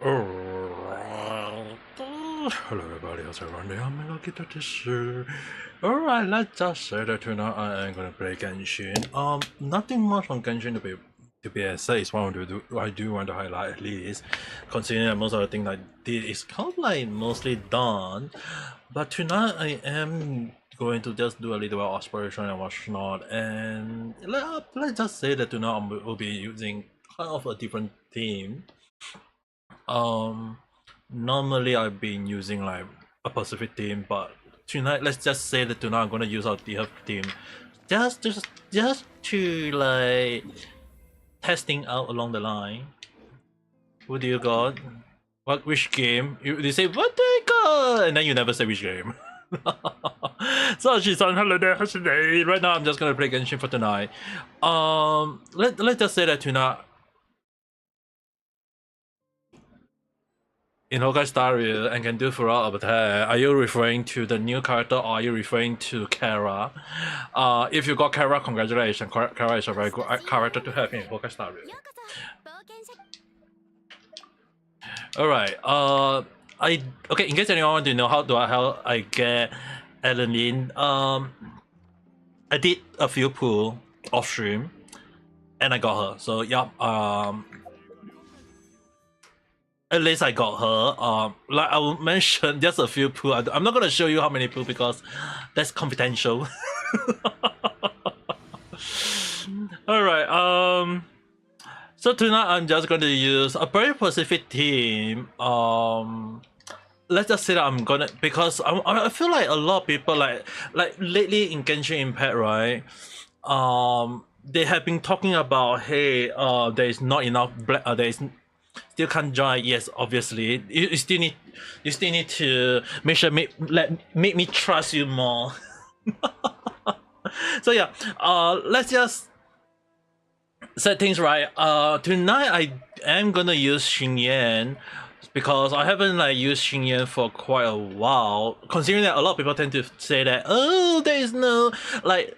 Alright. Hello everybody, how's everyone doing? Ame Gakita this year. Alright, let's just say that tonight I am gonna play Genshin. Nothing much on Genshin to be said is one of I do want to highlight at least, considering that most of the things I did is kind of like mostly done. But tonight I am going to just do a little bit of aspiration and whatnot, and let's just say that tonight I will be using kind of a different theme. Normally I've been using like a Pacific theme, but tonight let's just say that tonight I'm gonna use our DF theme, just to like testing out along the line. What do you got? Which game? You say what do I got, and then you never say which game. So she's on holiday today. Right now I'm just gonna play Genshin for tonight. Let's just say that tonight. In Honkai Star Rail and can do throughout Avatar, are you referring to the new character or are you referring to Kara? If you got Kara, congratulations. Kara is a very good character to have in Honkai Star Rail. Alright, okay, in case anyone want to know how I get Adeline, I did a few pull off stream and I got her. So yeah, at least I got her. Like I will mention just a few poo. I'm not gonna show you how many poo because that's confidential. Alright, so tonight I'm just going to use a very specific theme. Let's just say that I'm gonna, because I feel like a lot of people like lately in Genshin Impact, right? They have been talking about, hey, there is not enough black, there is still can't join. Yes, obviously you still need to make sure make me trust you more. So yeah, let's just set things right. Tonight I am gonna use XinYan because I haven't like used XinYan for quite a while, considering that a lot of people tend to say that, oh, there is no like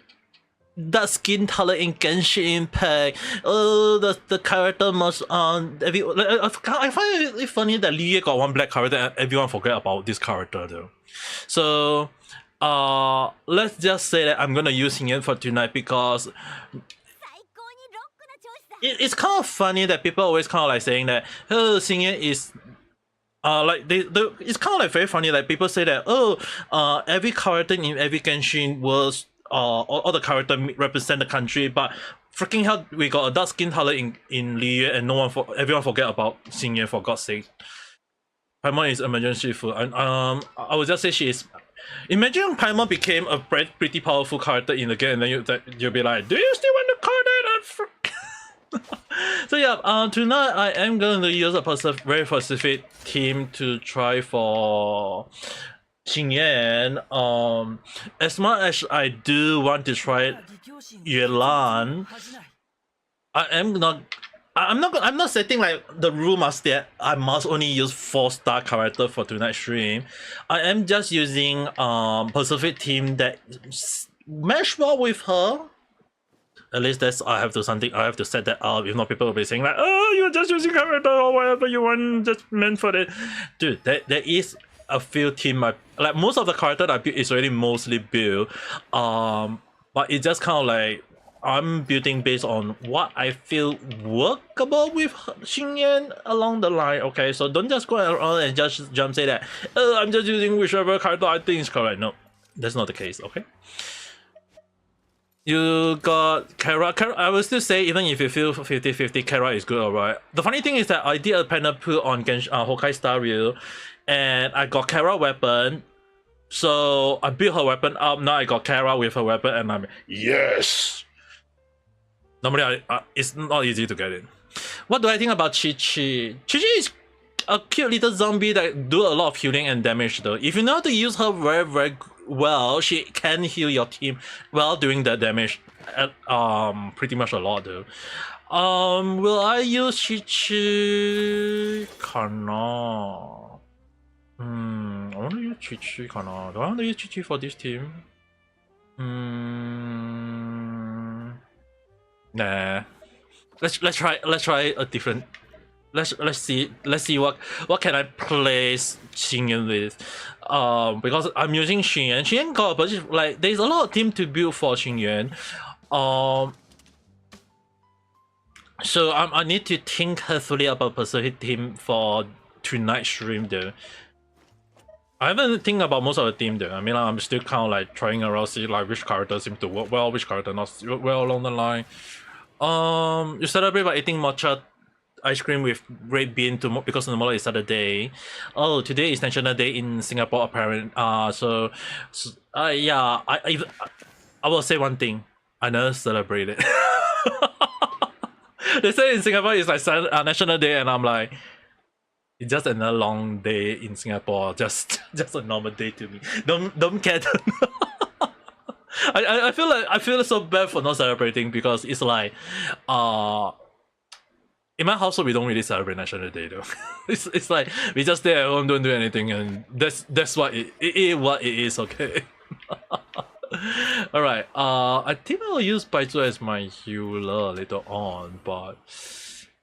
that skin color in Genshin Impact. Oh, the character must I find it funny that Liye got one black character and everyone forget about this character though. So let's just say that I'm gonna use XinYan for tonight because it's kind of funny that people always kind of like saying that, oh, XinYan is like it's kind of like very funny, like people say that, oh, every character in every Genshin was all the characters represent the country, but freaking hell, we got a dark skin color in Liye and everyone forget about XinYan, for God's sake. Paimon is emergency food, and I would just say she is. Imagine Paimon became a pretty powerful character in the game, and then you'll be like, do you still want to call that? So yeah, tonight I am going to use a very specific team to try for XinYan. As much as I do want to try Yuan, I'm not setting like the rule must that I must only use 4-star character for tonight's stream. I am just using Pacific team that mesh well with her. At least that's I have to set that up. If not, people will be saying like, oh, you're just using character or whatever you want, just meant for it. Dude, there is a few team like most of the character I built is already mostly built. But it's just kind of like I'm building based on what I feel workable with XinYan along the line. Okay, so don't just go around and just jump say that, oh, I'm just using whichever character I think is correct. No, that's not the case. Okay. You got Kara. I will still say, even if you feel 50-50, Kara is good, alright. The funny thing is that I did a panel pull on Honkai Star Rail, and I got Kara weapon. So I built her weapon up. Now I got Kara with her weapon, and I'm yes. Normally, it's not easy to get it. What do I think about Chi Chi? Chi Chi is a cute little zombie that do a lot of healing and damage though. If you know how to use her very well, she can heal your team while doing the damage at pretty much a lot though. Will I use Chi-Chi? Kana. I want to use Chi-Chi Kana. Do I want to use Chi-Chi for this team? Nah. Let's try a different let's see what can I place XinYan with. Because I'm using XinYan. XinYan got a position, like there's a lot of team to build for XinYan. So I need to think carefully about Pacific team for tonight's stream though. I haven't think about most of the team though. I mean, like, I'm still kind of like trying around, see like which character seem to work well, which character not work well along the line. You celebrate by eating matcha ice cream with red bean because tomorrow is Saturday. Oh, today is National Day in Singapore apparently. Yeah, I will say one thing. I never celebrate it. They say in Singapore it's like National Day, and I'm like, it's just another long day in Singapore. Just a normal day to me. Don't care. I feel so bad for not celebrating because it's like, in my household we don't really celebrate National Day though. it's like we just stay at home, don't do anything, and that's what it is. Okay. All right. I think I'll use Baizu as my healer later on, but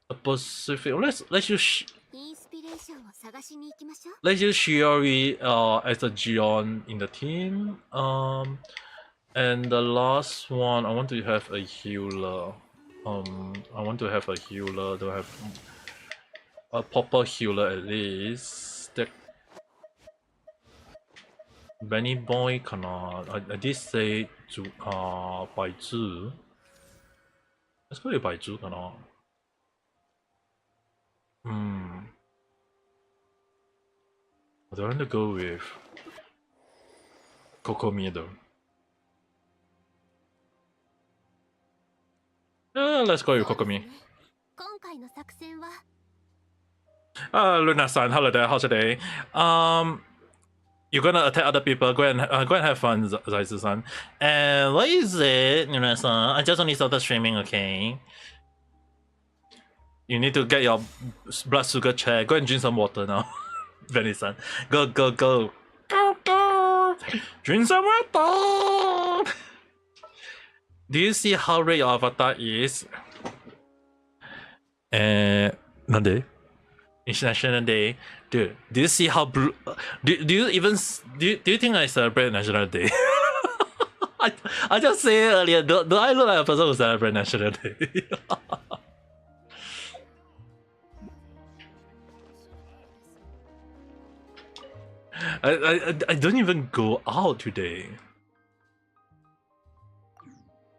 a Pacific. Let's use Shiori as a Gion in the team. And the last one, I want to have a healer. I want to have a healer. To have a proper healer at least. That Benny Boy cannot. I did say to Baizu. Let's go with Baizu cannot. I don't want to go with Kokomi though. Let's go with Kokomi. Luna-san, hello there, how's your day? You're gonna attack other people, go and have fun, Zaizu-san. And what is it, Luna-san? I just only started streaming, okay? You need to get your blood sugar checked. Go and drink some water now. Benny-san. Go. Go. Drink some water! Do you see how red your avatar is? Nande? International Day. Dude, do you see how blue? Do you think I celebrate National Day? I just said earlier, do I look like a person who celebrates National Day? I don't even go out today.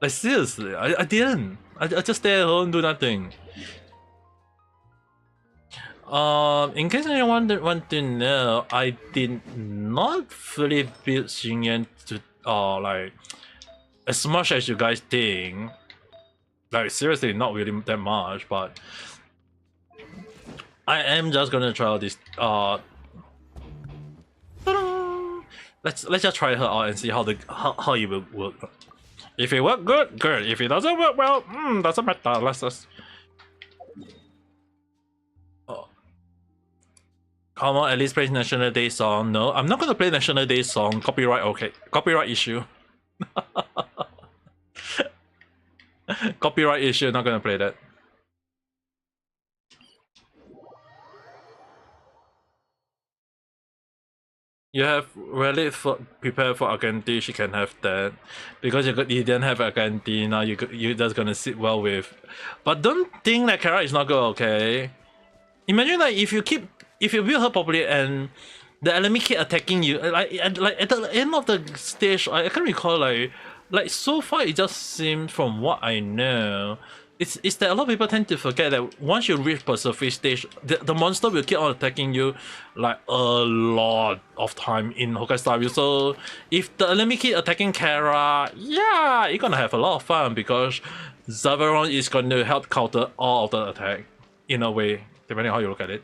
Like seriously, I didn't. I just stay at home, do nothing. In case anyone want to know, I did not fully build XinYan to like as much as you guys think. Like seriously, not really that much, but I am just gonna try out this. Let's just try her out and see how it will work. If it works good, good. If it doesn't work well, doesn't matter. Let's just. Come on, at least play National Day song. No, I'm not gonna play National Day song. Copyright, okay. Copyright issue. Copyright issue, not gonna play that. You have really prepared for Aganti, she can have that. Because you didn't have Aganti, now you're just gonna sit well with. But don't think that Kara is not good, okay? Imagine like if you build her properly and the enemy keep attacking you, like at the end of the stage, I can't recall like so far it just seems from what I know, it's that a lot of people tend to forget that once you reach Pacific stage, the monster will keep on attacking you like a lot of time in Honkai Star Rail. So if the enemy keep attacking Kara, yeah, you're gonna have a lot of fun because Zaveron is going to help counter all of the attack in a way, depending on how you look at it.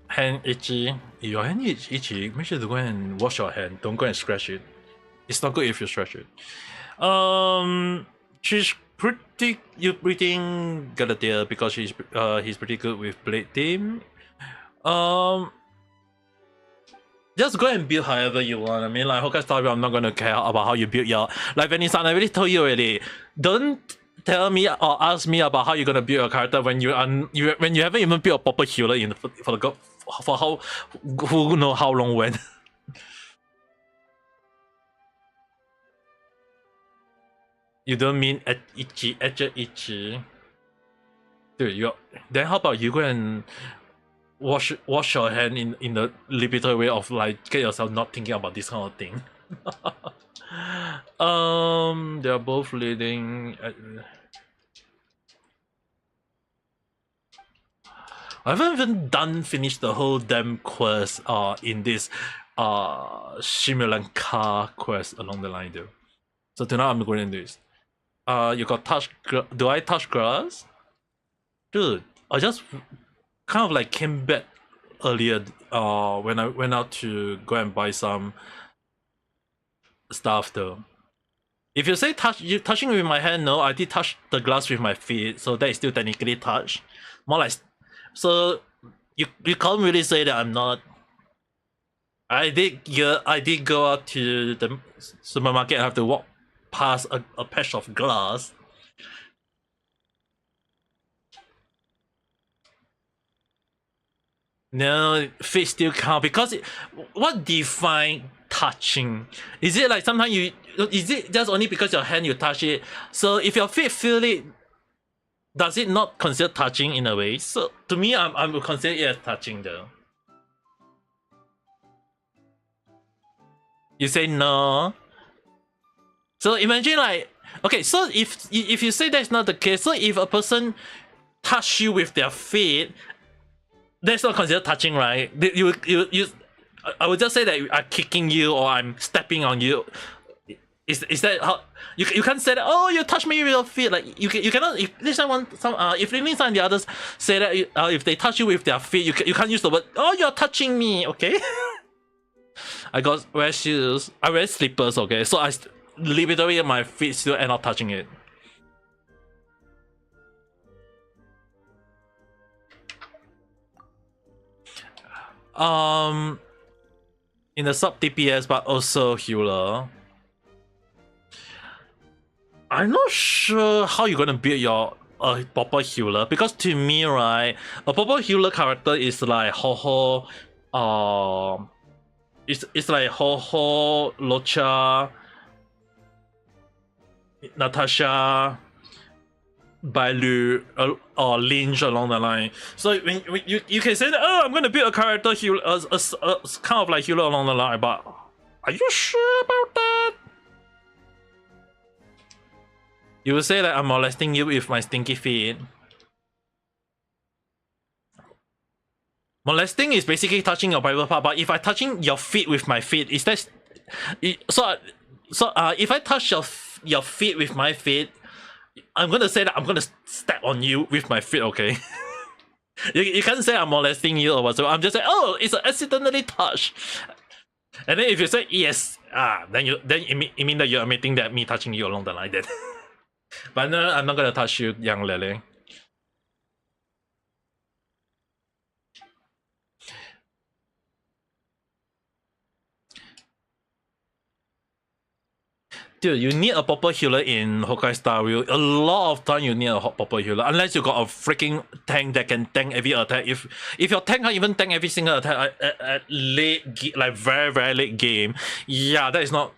Hand itchy. If your hand is itchy, make sure to go and wash your hand. Don't go and scratch it. It's not good if you scratch it. She's pretty Galatea because he's pretty good with Blade Team. Just go and build however you want. I mean, like Honkai Star Rail, I'm not gonna care about how you build your. Like Vanessa, I already told you already. Don't tell me or ask me about how you're gonna build a character when when you haven't even built a proper healer in for how who know how long when. You don't mean at Ichi? Dude, then how about you go and wash your hand in the limited way of like get yourself not thinking about this kind of thing. They're both leading. I haven't even finished the whole damn quest in this Shimulan car quest along the line though. So tonight I'm going to do this. You got touch. Do I touch grass? Dude, I just kind of like came back earlier when I went out to go and buy some stuff though. If you say touching with my hand, no, I did touch the glass with my feet, so that is still technically touch. More like, so you can't really say that I'm not. I did go out to the supermarket and have to walk past a patch of glass. No, feet still count because what define touching? Is it like sometimes is it just only because your hand you touch it? So if your feet feel it, does it not consider touching in a way? So to me, I'm consider it as touching though. You say no. So imagine like, okay, so if you say that's not the case, so if a person touch you with their feet, that's not considered touching, right? You I would just say that I'm kicking you or I'm stepping on you. Is that how you can't say that? Oh, you touch me with your feet. Like you cannot. If this one if Lin and the others say that if they touch you with their feet, you can't use the word. Oh, you're touching me. Okay. I wear shoes. I wear slippers. Okay, so I literally my feet still end up touching it. In the sub DPS but also healer. I'm not sure how you're gonna build your proper healer, because to me, right, a proper healer character is like Ho-Ho, it's like Ho-Ho, Locha, Natasha, Bailu, or Lynch along the line. So when you can say that, oh, I'm gonna build a character healer, kind of like healer along the line, but are you sure about that? You will say that I'm molesting you with my stinky feet. Molesting is basically touching your private part, but if I touching your feet with my feet, is that so if I touch your feet with my feet, I'm gonna say that I'm gonna step on you with my feet, okay? you can't say I'm molesting you or whatsoever. I'm just saying, oh, it's an accidentally touch. And then if you say yes, then it mean that you're admitting that me touching you along the line then. But no, I'm not gonna touch you, young Lele. Dude, you need a proper healer in Honkai Star Rail. A lot of time you need a proper healer, unless you got a freaking tank that can tank every attack. If your tank can't even tank every single attack at late, like very late game, yeah, that's not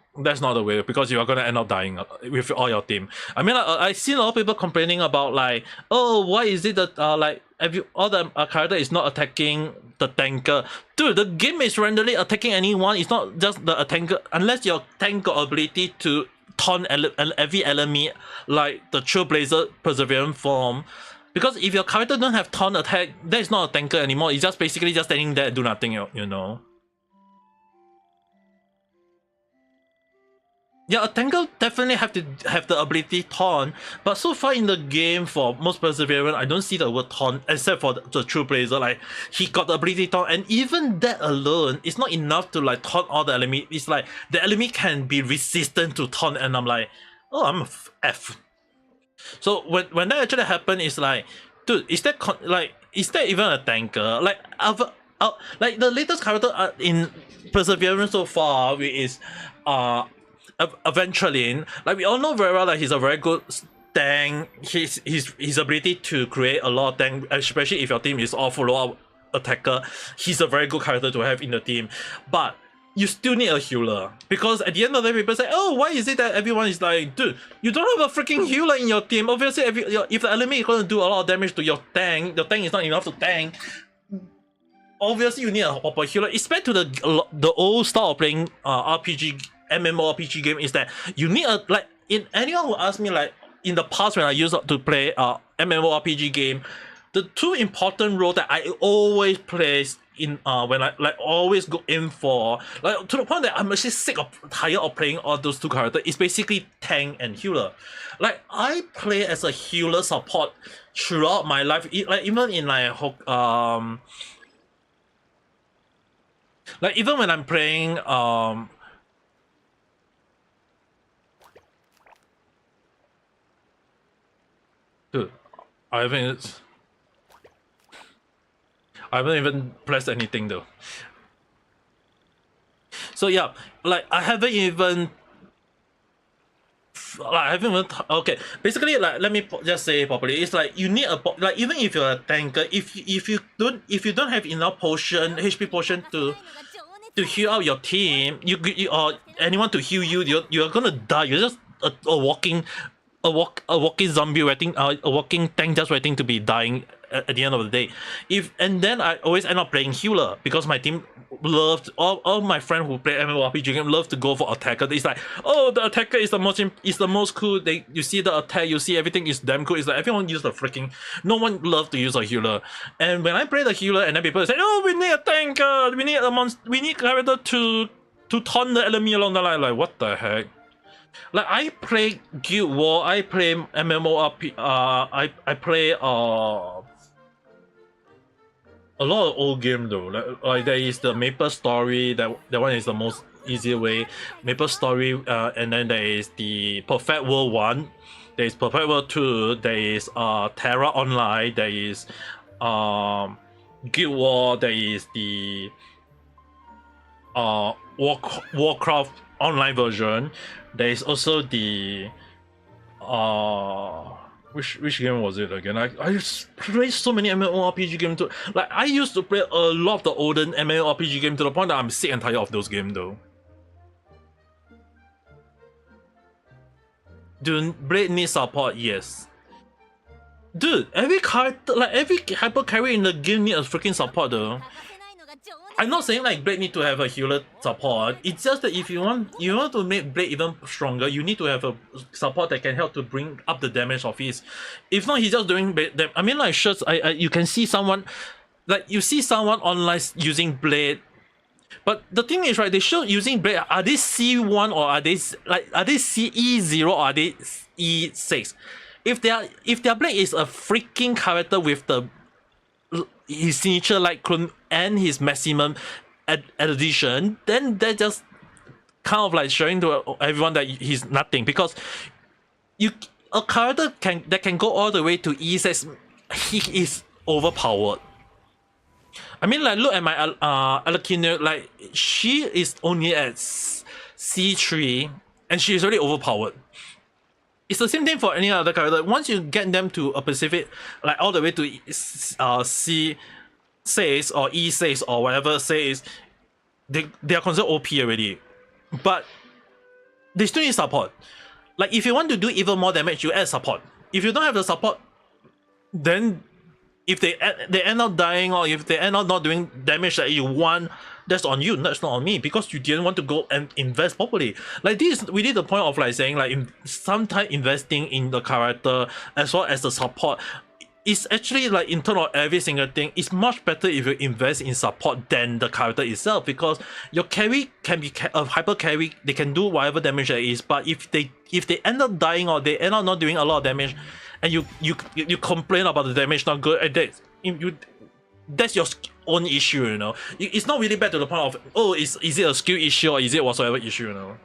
the way, because you are gonna end up dying with all your team. I mean, I see a lot of people complaining about like, oh, why is it that like all the character is not attacking the tanker? Dude, the game is randomly attacking anyone. It's not just the tanker, unless your tank got ability to taunt every enemy like the Trailblazer Perseverance form. Because if your character don't have taunt attack, that is not a tanker anymore. It's just basically just standing there and do nothing, you know. Yeah, a tanker definitely have to have the ability taunt, but so far in the game for most Perseverance, I don't see the word taunt except for the Trailblazer. Like, he got the ability taunt, and even that alone is not enough to like taunt all the enemy. It's like the enemy can be resistant to taunt, and I'm like, oh, I'm a F. So when that actually happened, it's like, dude, is that even a tanker? Like like the latest character in Perseverance so far is Eventually, like we all know very well that he's a very good tank, his ability to create a lot of tank, especially if your team is all follow-up attacker, he's a very good character to have in the team. But you still need a healer, because at the end of the day, people say, oh, why is it that everyone is like, dude, you don't have a freaking healer in your team. Obviously, if the enemy is going to do a lot of damage to your tank is not enough to tank. Obviously, you need a proper healer. It's back to the old style of playing RPG, MMORPG game, is that you need a, like, in anyone who asks me, like, in the past when I used to play MMORPG game, the two important roles that I always place in when I like always go in for, like, to the point that I'm actually tired of playing all those two characters, is basically tank and healer. Like, I play as a healer support throughout my life, like even in like even when I'm playing dude, I haven't even pressed anything though. So yeah, like I haven't even okay. Basically, like, let me just say properly. It's like you need like, even if you're a tanker, if you don't have enough potion, HP potion to heal out your team, you or anyone to heal you, you're gonna die. You're just a walking zombie waiting, a walking tank just waiting to be dying at the end of the day. And then I always end up playing healer, because my team loved, all my friends who play MMORPG game love to go for attacker. It's like, oh, the attacker is the most cool. You see the attack, you see everything is damn cool. It's like everyone use the freaking, no one love to use a healer. And when I play the healer, and then people say, oh, we need a tanker, we need character to taunt the enemy along the line. Like, what the heck? Like, I play Guild War, I play MMORPG, I play a lot of old game though. Like there is the Maple Story, that one is the most easier way. Maple Story, and then there is the Perfect World 1, there is Perfect World 2, there is Terra Online, there is Guild War, there is the Warcraft online version. There is also the which game was it again? I played so many MMORPG games too. Like, I used to play a lot of the olden MMORPG games, to the point that I'm sick and tired of those games though. Do Blade need support? Yes. Dude, every character, like every hyper carry in the game need a freaking support though. I'm not saying like Blade need to have a healer support. It's just that if you want to make Blade even stronger, you need to have a support that can help to bring up the damage of his. If not, he's just doing. I mean, like, shirts. You can see someone, like, you see someone online using Blade, but the thing is, right? They show using Blade. Are they C1 or are they CE0 or are they E6? If their Blade is a freaking character with his signature like clone and his maximum addition, then they're just kind of like showing to everyone that he's nothing, because a character that can go all the way to E6, he is overpowered. I mean, like, look at my Alakino, like, she is only at C3 and she is already overpowered. It's the same thing for any other character. Once you get them to a specific, like all the way to C6 or E6 or whatever says, they are considered OP already. But they still need support. Like, if you want to do even more damage, you add support. If you don't have the support, then if they end up dying, or if they end up not doing damage that you want, that's on you, that's not on me, because you didn't want to go and invest properly. Like, this is really the point of, like, saying, like, sometimes investing in the character as well as the support is actually, like, in terms of every single thing, it's much better if you invest in support than the character itself, because your carry can be a hyper carry, they can do whatever damage there is, but if they end up dying or they end up not doing a lot of damage, and you complain about the damage not good, and that's your own issue, you know. It's not really bad to the point of, oh, is it a skill issue or is it whatsoever issue, you know.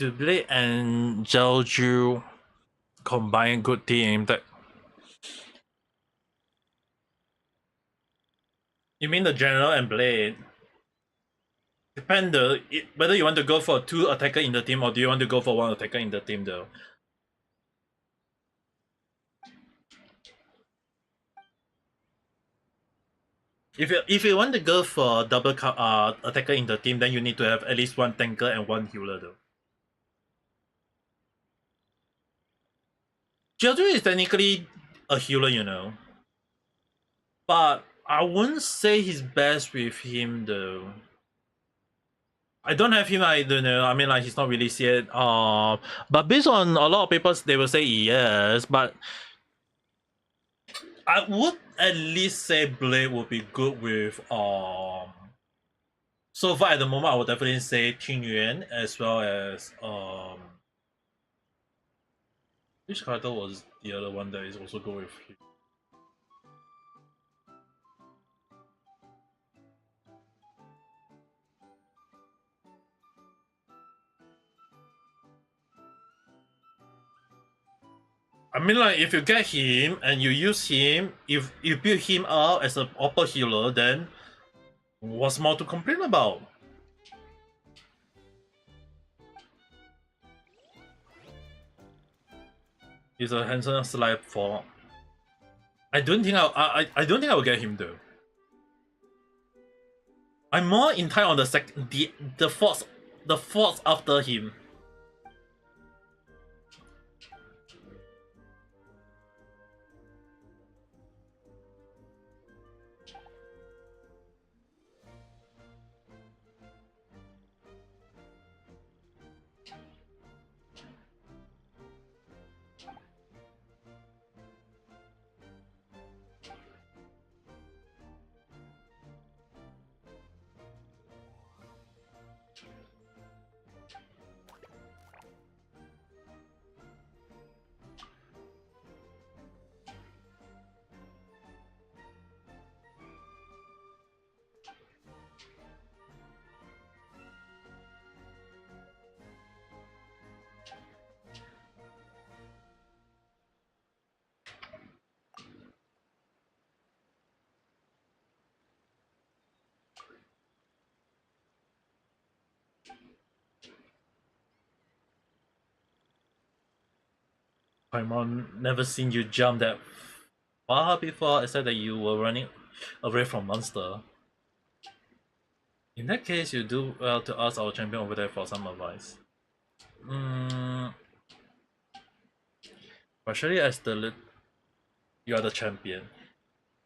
Dublé and Jeju combine good team. That you mean the general and Blade? Depend whether you want to go for 2 attacker in the team or do you want to go for 1 attacker in the team though. If you want to go for double attacker in the team, then you need to have at least 1 tanker and 1 healer though. Jeju is technically a healer, you know. But I wouldn't say he's best with him though. I don't have him, I don't know. I mean, like, he's not released yet. But based on a lot of papers, they will say yes. But I would at least say Blade would be good with So far at the moment, I would definitely say XinYan as well as which character was the other one that is also good with him? I mean, like, if you get him and you use him, if you build him up as an upper healer, then what's more to complain about? He's a handsome slap for. I don't think I don't think I will get him though. I'm more inclined on the thoughts after him. Paimon, never seen you jump that far before, except that you were running away from monster. In that case, you do well to ask our champion over there for some advice. Partially as you are the champion.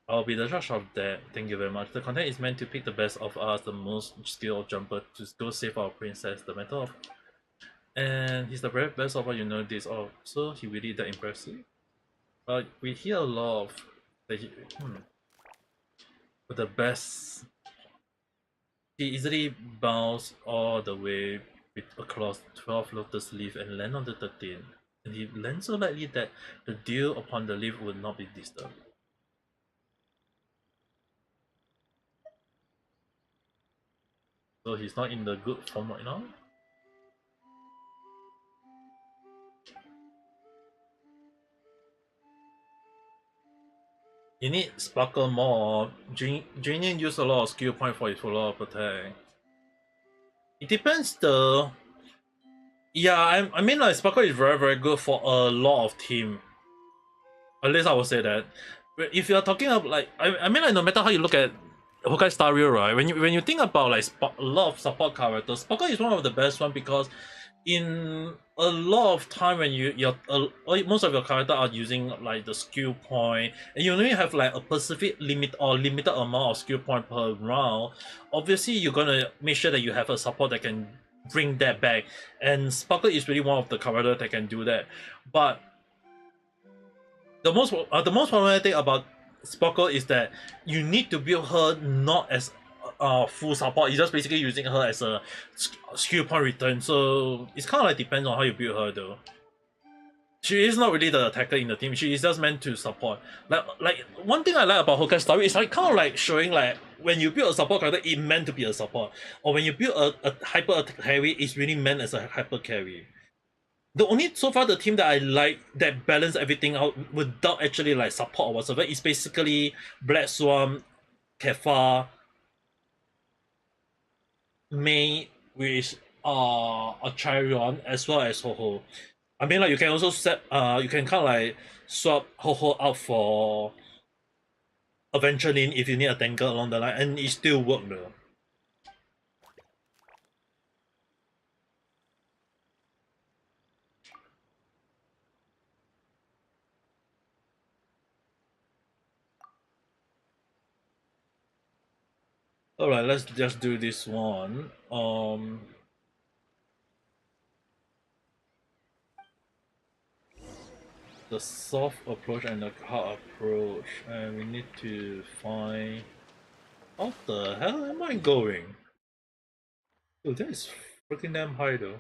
I'll be the judge of that. Thank you very much. The content is meant to pick the best of us, the most skilled jumper, to go save our princess. The matter of, and he's the very best of what you know this all. So he really that impressive. But we hear a lot of that but the best. He easily bounced all the way across 12 lotus leaf and land on the 13th. And he lands so lightly that the dew upon the leaf would not be disturbed. So he's not in the good form right now. You need Sparkle more. XinYan used a lot of skill point for his follow-up attack. It depends though. Yeah, I mean, like, Sparkle is very very good for a lot of team. At least I would say that. But if you're talking about, like, I mean, like, no matter how you look at Honkai Star Rail, right? When you think about, like, a lot of support characters, Sparkle is one of the best one because in a lot of time when most of your character are using, like, the skill point, and you only have, like, a specific limited amount of skill point per round, obviously you're gonna make sure that you have a support that can bring that back, and Sparkle is really one of the characters that can do that. But the most problematic thing about Sparkle is that you need to build her not as full support. You're just basically using her as a skill point return. So it's kind of like depends on how you build her though. she is not really the attacker in the team. She is just meant to support. Like one thing I like about Hoka's story is like kind of like showing like when you build a support character, it meant to be a support, or when you build a hyper carry, it's really meant as a hyper carry. The only so far the team that I like that balance everything out without actually like support or whatsoever is basically Black Swan, Kefa, May with a Charion as well as Ho-Ho. I mean like you can also set you can kind of like swap Ho-Ho out for Adventure Lane if you need a tanker along the line and it still work though. Alright, let's just do this one. The soft approach and the hard approach, and we need to find. How the hell am I going? Oh, that is freaking damn high though.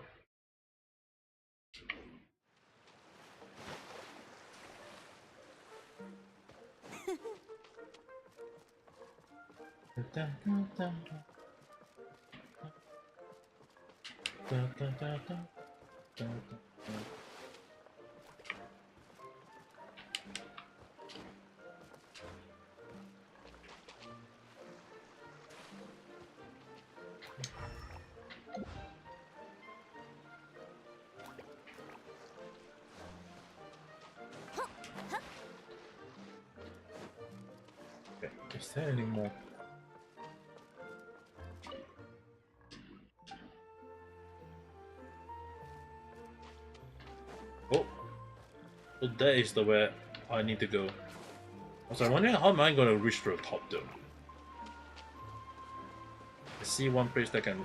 Is there any more? Oh, so that is the way I need to go. I was like wondering how am I gonna reach to the top though? I see one place that can.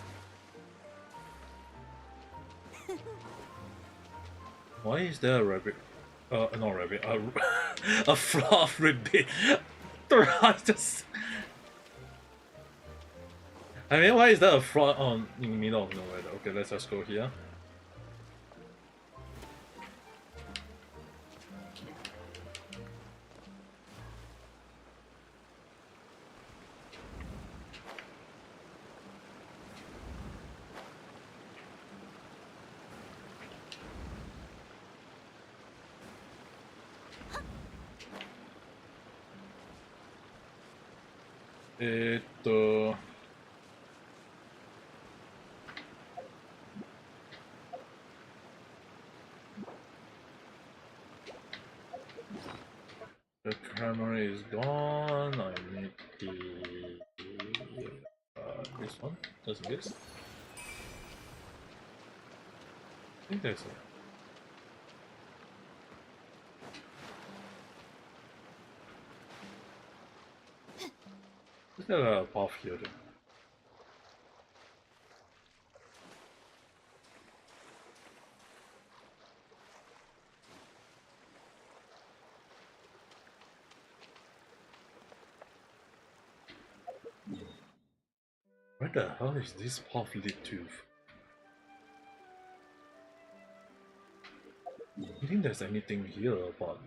Why is there a rabbit? Not rabbit. A fluff rabbit. Just. I mean, why is there a frog on in the middle of nowhere? Okay, let's just go here. The camera is gone. I need the this one. Does this? I think that's it. Is there a path here then? Where the hell is this path lead to? I think there's anything here, but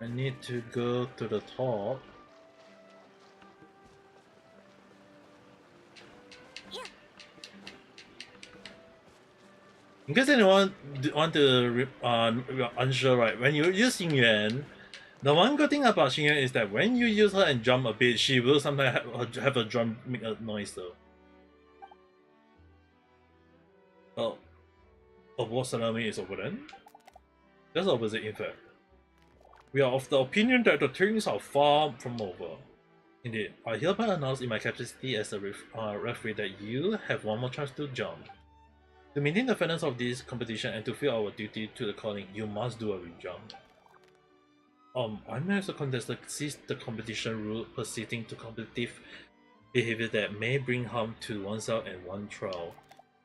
I need to go to the top. In case anyone want to unsure, right? When you use XinYan, the one good thing about XinYan is that when you use her and jump a bit, she will sometimes have a drum make a noise though. Oh, war salami is over then. That's the opposite, in fact. We are of the opinion that the things are far from over. Indeed, I hereby announce in my capacity as a referee that you have one more chance to jump. To maintain the fairness of this competition and to fulfill our duty to the calling, you must do a re-jump. I may as a contestant sees the competition rule persisting to competitive behavior that may bring harm to oneself and one trial.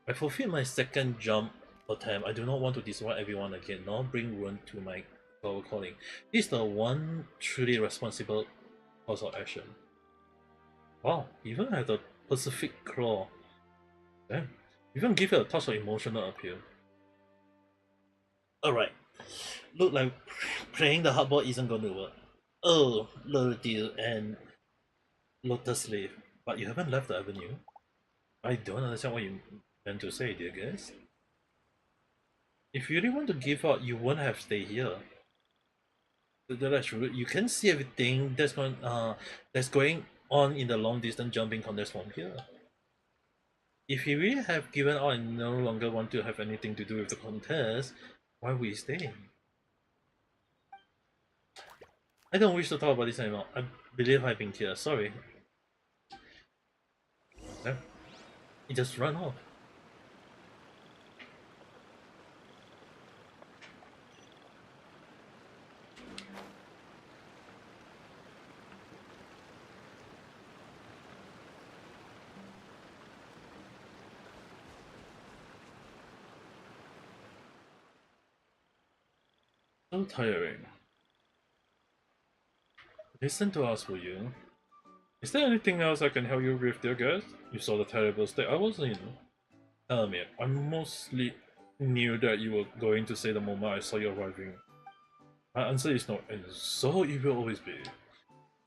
I fulfilled my second jump attempt. I do not want to disappoint everyone again, nor bring ruin to my calling. This is the one truly responsible course of action. Wow, even had the Pacific Claw. Damn, even give it a touch of emotional appeal. Alright, look like playing the hardball isn't going to work. Oh, Little Deal and Lotus Leaf, but you haven't left the avenue. I don't understand what you meant to say, dear guys. If you really want to give up, you won't have stayed here. That's true. You can see everything that's going on in the long distance jumping contest from here. If you really have given up and no longer want to have anything to do with the contest, why would you stay? I don't wish to talk about this anymore. I believe I've been here. Sorry. It just ran off. So tiring. Listen to us, will you? Is there anything else I can help you with, dear guest? You saw the terrible state I was in. Tell me, I mostly knew that you were going to say the moment I saw you arriving. My answer is no, and so it will always be.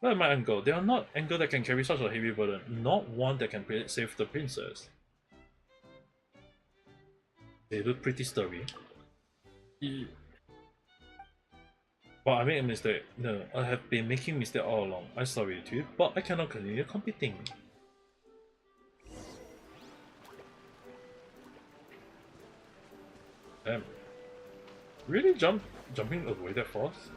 Like my uncle, they are not uncle that can carry such a heavy burden, not one that can save the princess. They look pretty sturdy. But I made a mistake. No, I have been making mistakes all along. I'm sorry too, but I cannot continue competing. Damn. Really jumping away that fast?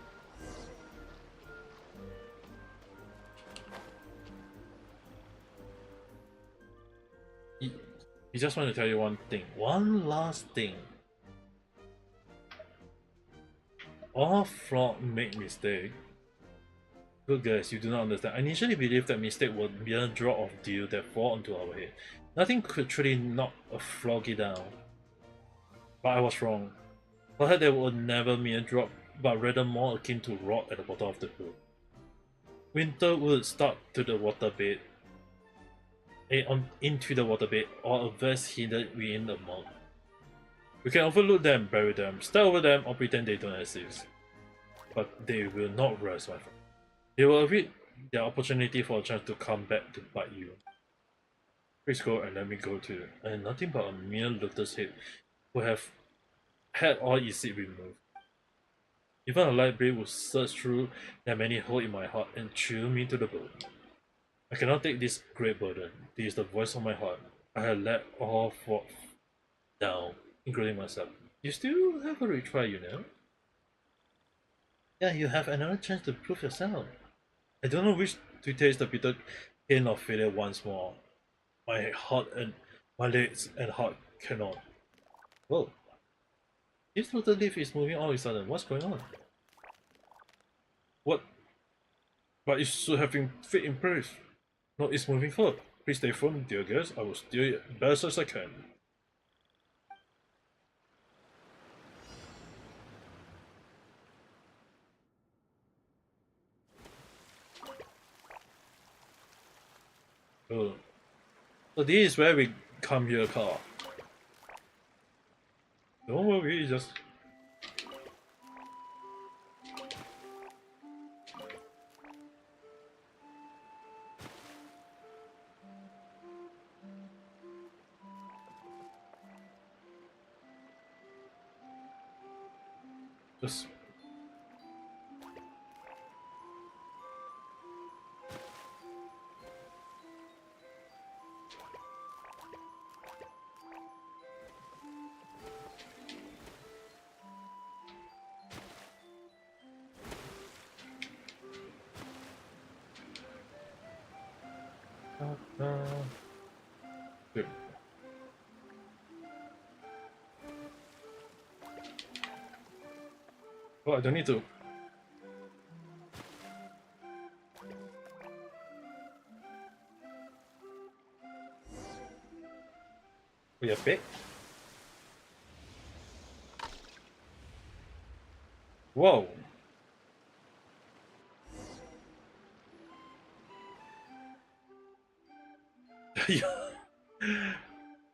He just want to tell you one thing. One last thing. All frog make mistake. Good guys, you do not understand. I initially believed that mistake would be a drop of dew that fall onto our head. Nothing could truly knock a froggy down. But I was wrong. Perhaps there would never be a drop, but rather more akin to rot at the bottom of the pool. Winter would start to the waterbed, into the waterbed, or a vast hidden within the mud. We can overlook them, bury them, stare over them, or pretend they don't exist. But they will not rest, my friend. They will await their opportunity for a chance to come back to bite you. Please go and let me go too. And nothing but a mere lotus head who have had all its seed removed. Even a light blade will search through that many hole in my heart and chill me to the bone. I cannot take this great burden. This is the voice of my heart. I have let all fall down, including myself. You still have a retry, you know? Yeah, you have another chance to prove yourself. I don't know which to taste the bitter pain of failure once more. My heart and my legs and heart cannot. Whoa. This little leaf is moving all of a sudden. What's going on? What? But it should have been fit in place. No, it's moving forward. Please stay firm, dear guest. I will steer it best as I can. Oh. So this is where we come here, Carl. Don't worry, just... Just... Good. Oh, I don't need to. We are big. Whoa.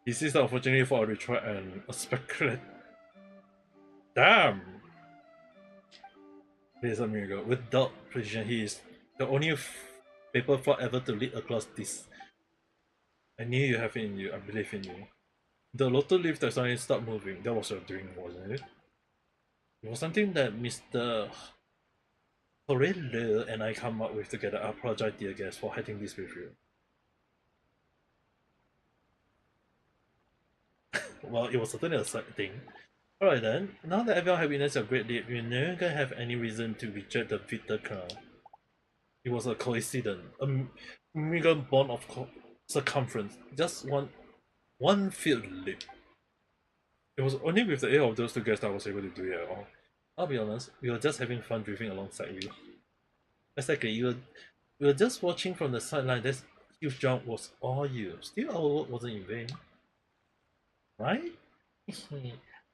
He sees the opportunity for a retreat and a speculate. Damn! He is a miracle. Without precision, he is the only paper float ever to lead across this. I knew you have it in you. I believe in you. The lotus leaf that suddenly stopped moving. That was your dream, wasn't it? It was something that Mr. Horrello and I come up with together. I apologize, dear guest, for hiding this with you. Well, it was certainly a sad thing. Alright then, now that everyone has witnessed your great deed, you're never gonna have any reason to reject the Victor crown. It was a coincidence, a meager bond of circumference, just one field leap. It was only with the aid of those two guests that I was able to do it at all. I'll be honest, we were just having fun drifting alongside you. Exactly, you were just watching from the sideline. That huge jump was all you. Still, our work wasn't in vain. Right?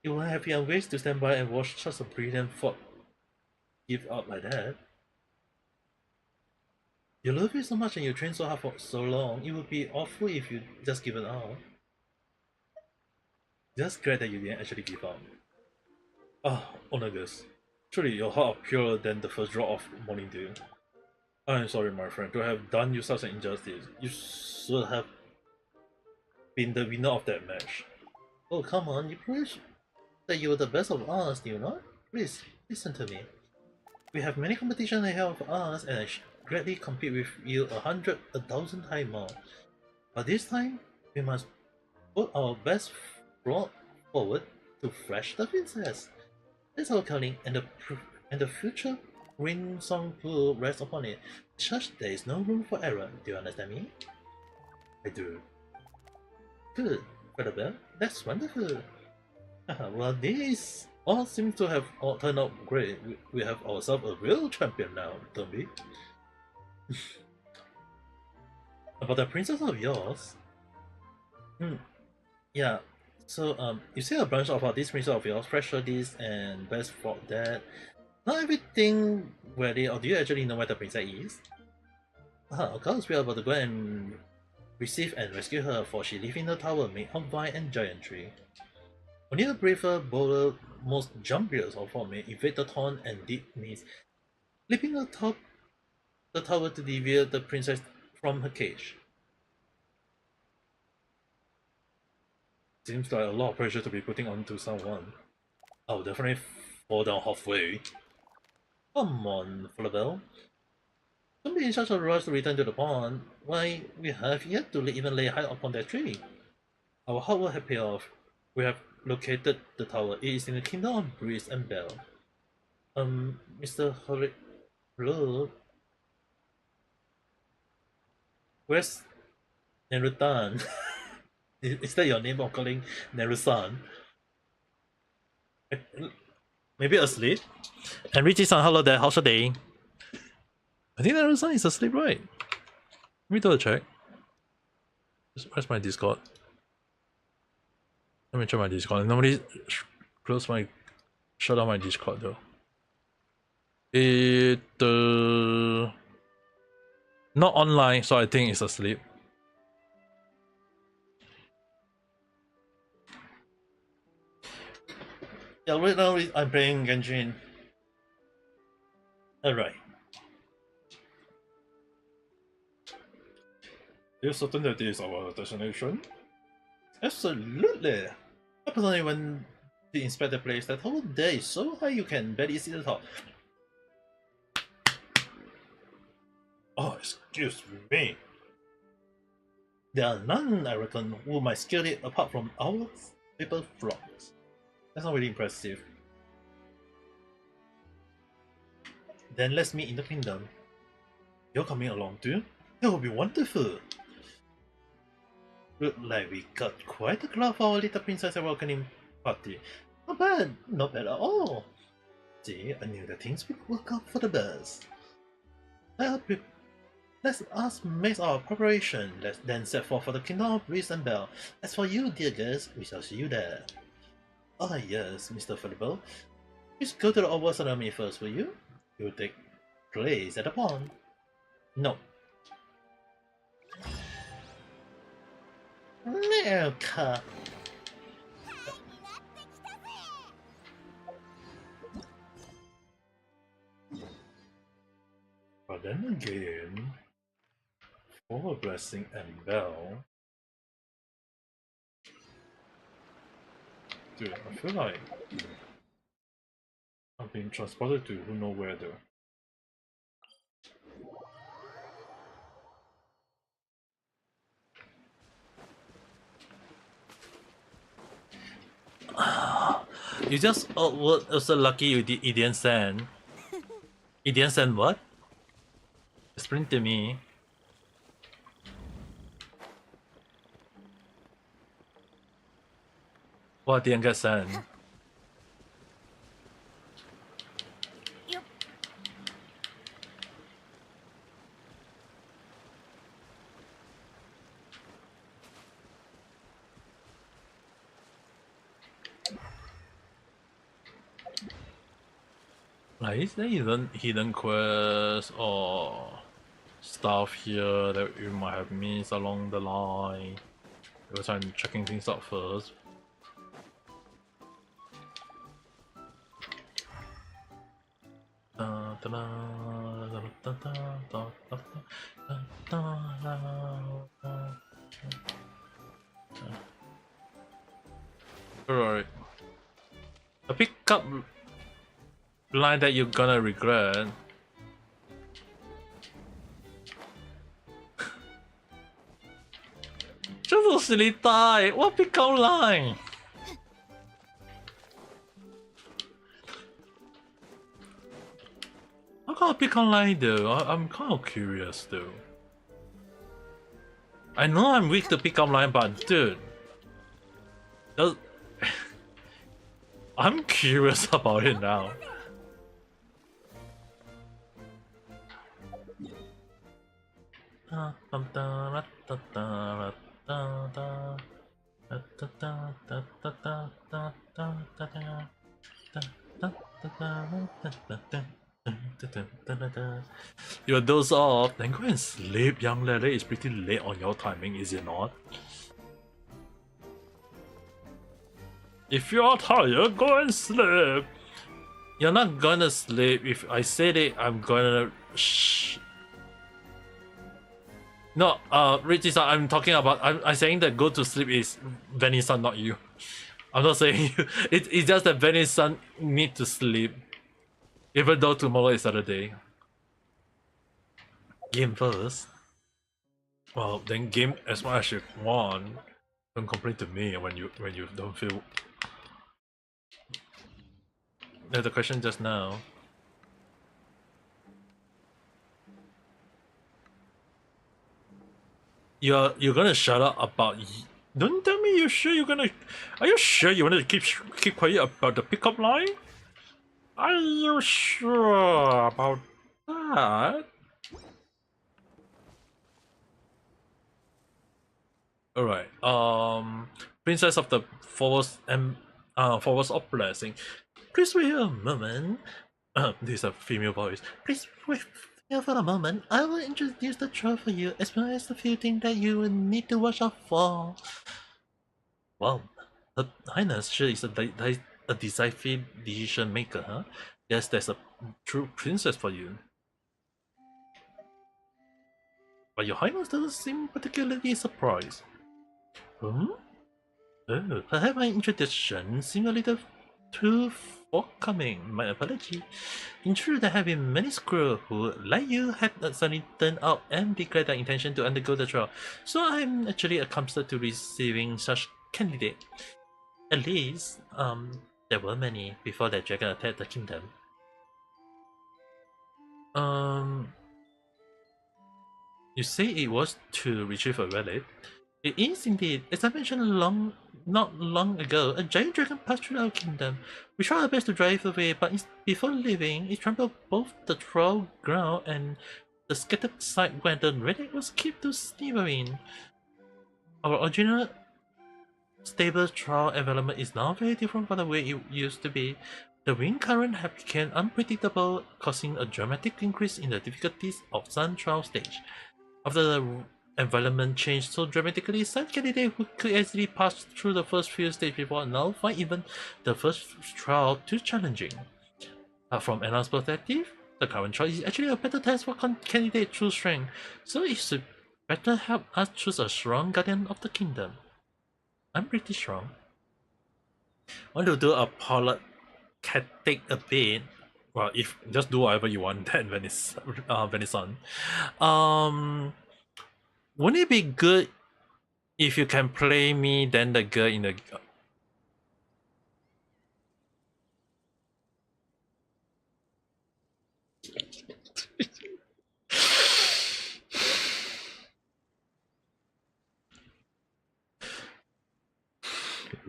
You will have been ways to stand by and watch such a brilliant thought give up like that. You love it so much and you train so hard for so long, it would be awful if you just give it up. Just glad that you didn't actually give up. Ah, Onagus. Truly, your heart is purer than the first drop of morning dew. I am sorry, my friend, to have done you such an injustice. You should have been the winner of that match. Oh, come on, you proved that you were the best of us, do you not? Please, listen to me. We have many competitions ahead of us, and I gladly compete with you 100, 1,000 times more. But this time, we must put our best foot forward to thrash the princess. That's our calling, and the future Ring Song will rest upon it. Such there is no room for error. Do you understand me? I do. Good, Brother Bell. That's wonderful. Well, this all seems to have all turned out great. We have ourselves a real champion now, don't we? About the princess of yours? Yeah. So, you say a bunch about this princess of yours, pressure this and best for that. Not everything ready, or do you actually know where the princess is? Of course, we are about to go and receive and rescue her, for she lives in a tower made of vine and giant tree. Only a braver, bolder, most jumpiest of all may evade the taunt and deep miss, leaping atop the tower to deviate the princess from her cage. Seems like a lot of pressure to be putting onto someone. I'll definitely fall down halfway. Come on, Flabelle. Don't be in such a rush to return to the pond. Why, we have yet to even lay height upon that tree. Our hard work has paid off. We have located the tower. It is in the kingdom of Breeze and Bell. Mr. Hello? Where's Nerutan? Is that your name of calling Nerusan? Maybe asleep? And Richie-san, hello there, how's your day? I think Nerusan is asleep, right? Let me do a check. Where's my Discord? Let me check my Discord. Nobody shut down my Discord though. It not online, so I think it's asleep. Yeah, right now I'm playing Genshin. Alright. Are you certain that this is our destination? Absolutely! I personally went to inspect the place. That whole day is so high you can barely see the top. Oh, excuse me. There are none, I reckon, who might scale it apart from our paper flocks. That's not really impressive. Then let's meet in the kingdom. You're coming along too? That would be wonderful. Look like we got quite a crowd for our little princess welcoming party. Not bad, not bad at all. See, I knew that things would work out for the best. Let us make our preparation. Let's then set forth for the kingdom of Breeze and Bell. As for you, dear guest, we shall see you there. Ah yes, Mr. Philippo. Please go to the Hoyoverse ceremony first, will you? It will take place at the pond. No. America. But then again, for blessing and bell. Dude, I feel like I've been transported to who know where though. You just were also lucky you didn't send. You didn't send what? Explain to me. What didn't get sent? Like, is there hidden quests or stuff here that you might have missed along the line? Because I'm checking things out first. Alright. A pickup line that you're gonna regret. Just silly die. What pickup line? How can I pick online though? I'm kind of curious though. I know I'm weak to pick up line, but dude, I'm curious about it now. You doze off, then go and sleep, young lady. It's pretty late on your timing, is it not? If you're tired, go and sleep. You're not gonna sleep. If I said it, I'm gonna No, Richie-san, I'm talking about. I'm saying that go to sleep is Venice-san, not you. I'm not saying you. It's just that Venice-san need to sleep, even though tomorrow is Saturday. Game first. Well, then game as much as you want. Don't complain to me when you don't feel. There's a question just now. You're gonna shut up about. Don't tell me you're sure you're gonna. Are you sure you want to keep quiet about the pickup line? Are you sure about that? Alright. Princess of the Forest and Forest of Blessing. Please wait a moment. This is a female voice. Please wait here for a moment. I will introduce the troll for you, as well as the few things that you will need to watch out for. Wow, Her Highness sure is a decisive decision maker, huh? Yes, there's a true princess for you. But your Highness doesn't seem particularly surprised. Hmm? Oh, perhaps my introduction seemed a little too forthcoming. My apology. In truth, there have been many squirrels who, like you, have suddenly turned out and declared their intention to undergo the trial. So I'm actually accustomed to receiving such candidates. At least, there were many before that dragon attacked the kingdom. You say it was to retrieve a relic? It is indeed. As I mentioned not long ago, a giant dragon passed through our kingdom. We tried our best to drive it away, but before leaving, it trampled both the troll ground and the scattered site where the relic was kept to sniveling. Our original stable troll environment is now very different from the way it used to be. The wind current have become unpredictable, causing a dramatic increase in the difficulties of Sun Trial stage. After the environment changed so dramatically, some candidates who could easily pass through the first few stages before now find even the first trial too challenging. From another perspective, the current trial is actually a better test for candidate true strength, so it should better help us choose a strong guardian of the kingdom. I'm pretty strong. Want to do a politic a bit? Well, if just do whatever you want then when it's on. Wouldn't it be good if you can play me then the girl in the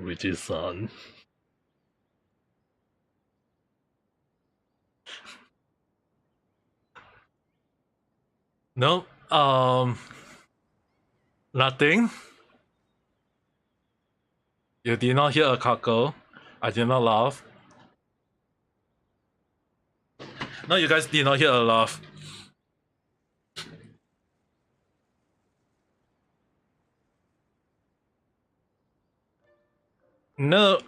which is on. No, nothing. You did not hear a cackle. I did not laugh. No, you guys did not hear a laugh. No,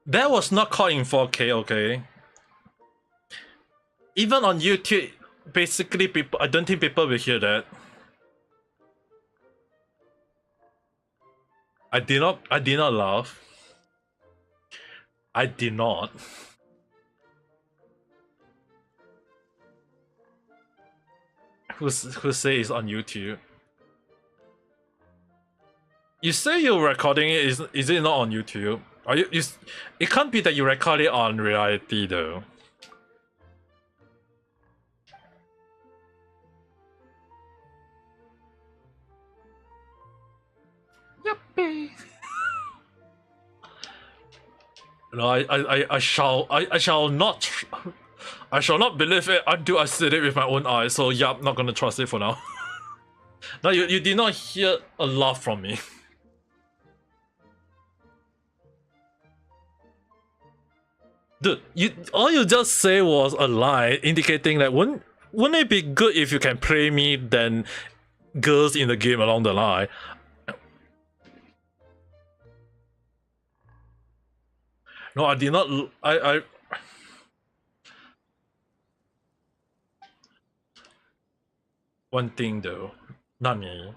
that was not caught in 4K, okay? Even on YouTube, basically people, I don't think people will hear that. I did not laugh. I did not. Who say it's on YouTube? You say you're recording it, is it not on YouTube? Are you it can't be that you record it on reality though. Yuppie. No, I shall not believe it until I see it with my own eyes. So yeah, I'm not gonna trust it for now. No, you did not hear a laugh from me. Dude, all you just say was a lie, indicating that wouldn't it be good if you can play me than girls in the game along the line? No, I did not. I. One thing though, not me.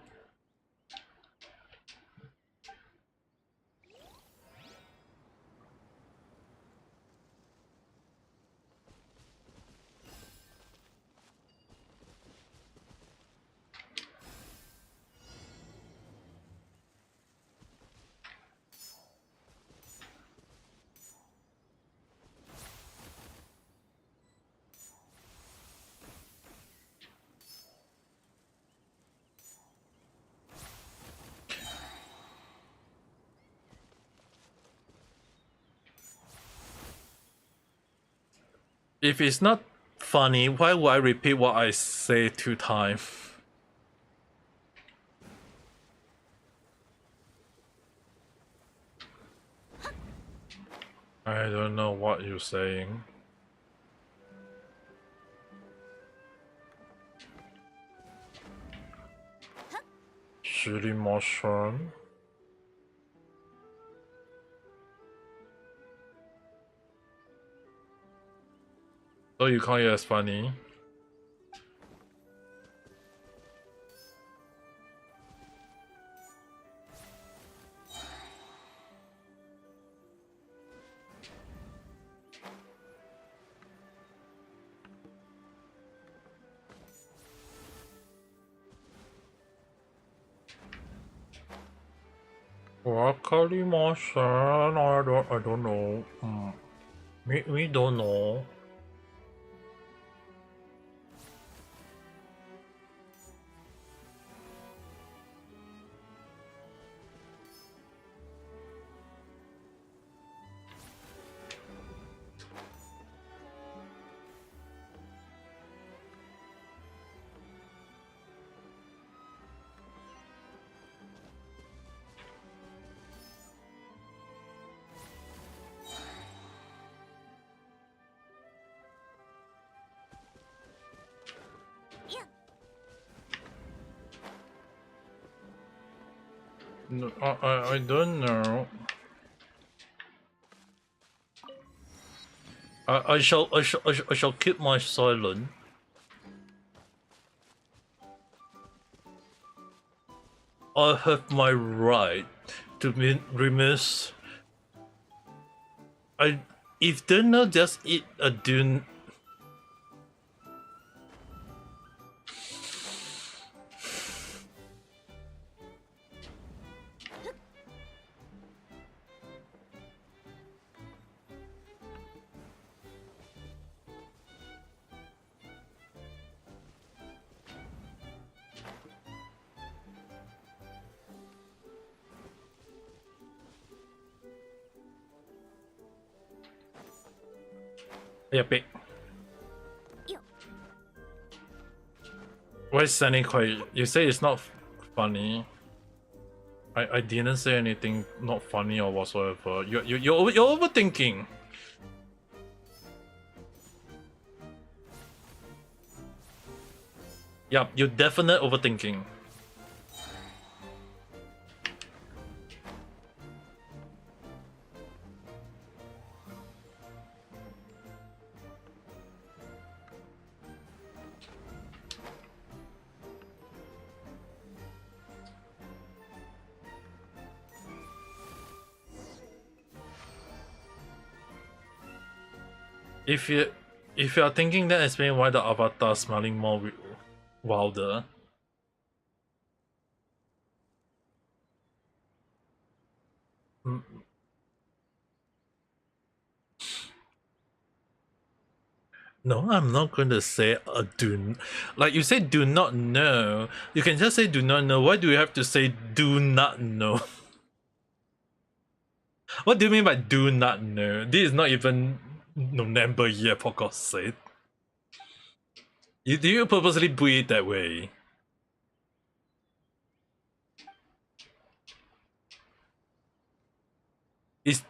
If it's not funny, why would I repeat what I say 2 times? I don't know what you're saying. Shitty mushroom. So you can't hear as funny. Wakarimasen, I don't know. We don't know. No, I don't know. I shall keep my silence. I have my right to be remiss. If they not just eat a dune. Yeah, big. Why is Sunny quiet? You say it's not funny. I didn't say anything not funny or whatsoever. You're overthinking. Yeah, you're definitely overthinking. If you are thinking that, explain why the avatar smelling more wilder. No, I'm not going to say like you say do not know. You can just say do not know. Why do you have to say do not know? What do you mean by do not know? This is not even November yet, for God's sake. Do you purposely put it that way? Is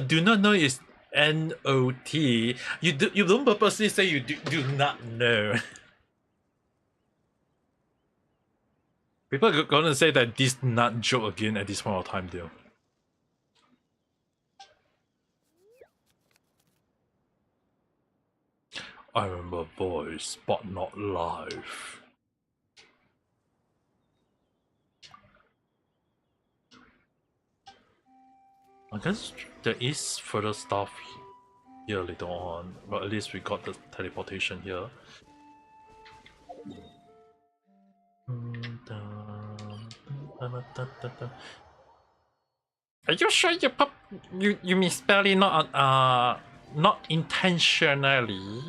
do not know is N-O-T. You don't purposely say you do not know. People are gonna say that this nut joke again at this point of time, though. I remember voice, but not live. I guess there is further stuff here later on, but at least we got the teleportation here. Are you sure you misspelled it not intentionally?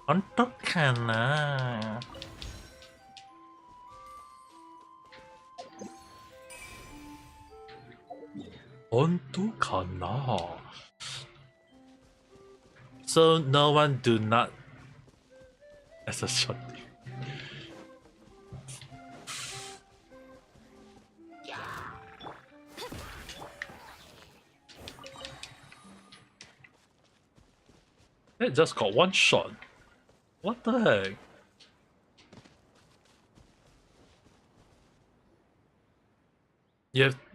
Untuk kana. Untuk kana. So no one do not as a shot. It just got one shot. What the heck?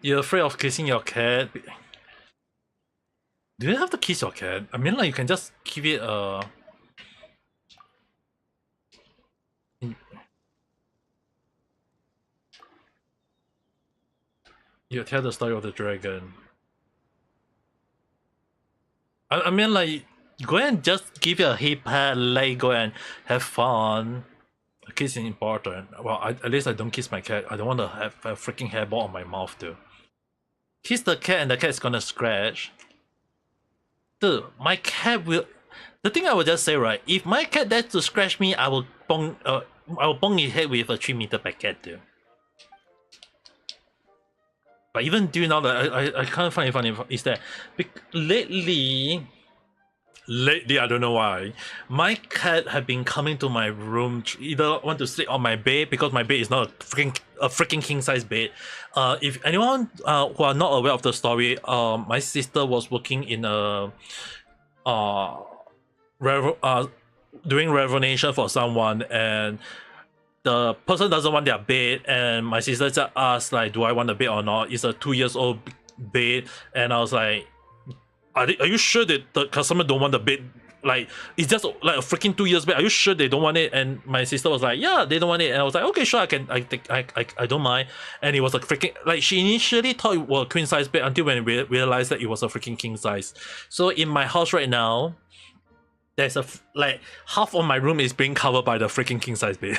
You're afraid of kissing your cat? Do you have to kiss your cat? I mean, like, you can just give it a... You tell the story of the dragon. I mean, like, go and just give it a hip pat, like, go and have fun. Kissing important. Well, at least I don't kiss my cat. I don't want to have a freaking hairball on my mouth, too. Kiss the cat and the cat's gonna scratch. Dude, my cat will... The thing I would just say, right, if my cat dares to scratch me, I will bong his head with a 3-meter packet, dude. But even do now that I can't find it funny is that lately I don't know why, my cat have been coming to my room to either want to sleep on my bed because my bed is not a freaking king size bed. If anyone who are not aware of the story, my sister was working in a doing revelation for someone, and the person doesn't want their bed, and my sister just asked like, do I want the bed or not? It's a 2 years old bed, and I was like, are you sure that the customer don't want the bed? Like, it's just like a freaking 2 years bed. Are you sure they don't want it? And my sister was like, yeah, they don't want it. And I was like, okay, sure, I don't mind. And it was a freaking, like, she initially thought it was a queen size bed until when we realized that it was a freaking king size. So in my house right now, there's like half of my room is being covered by the freaking king size bed.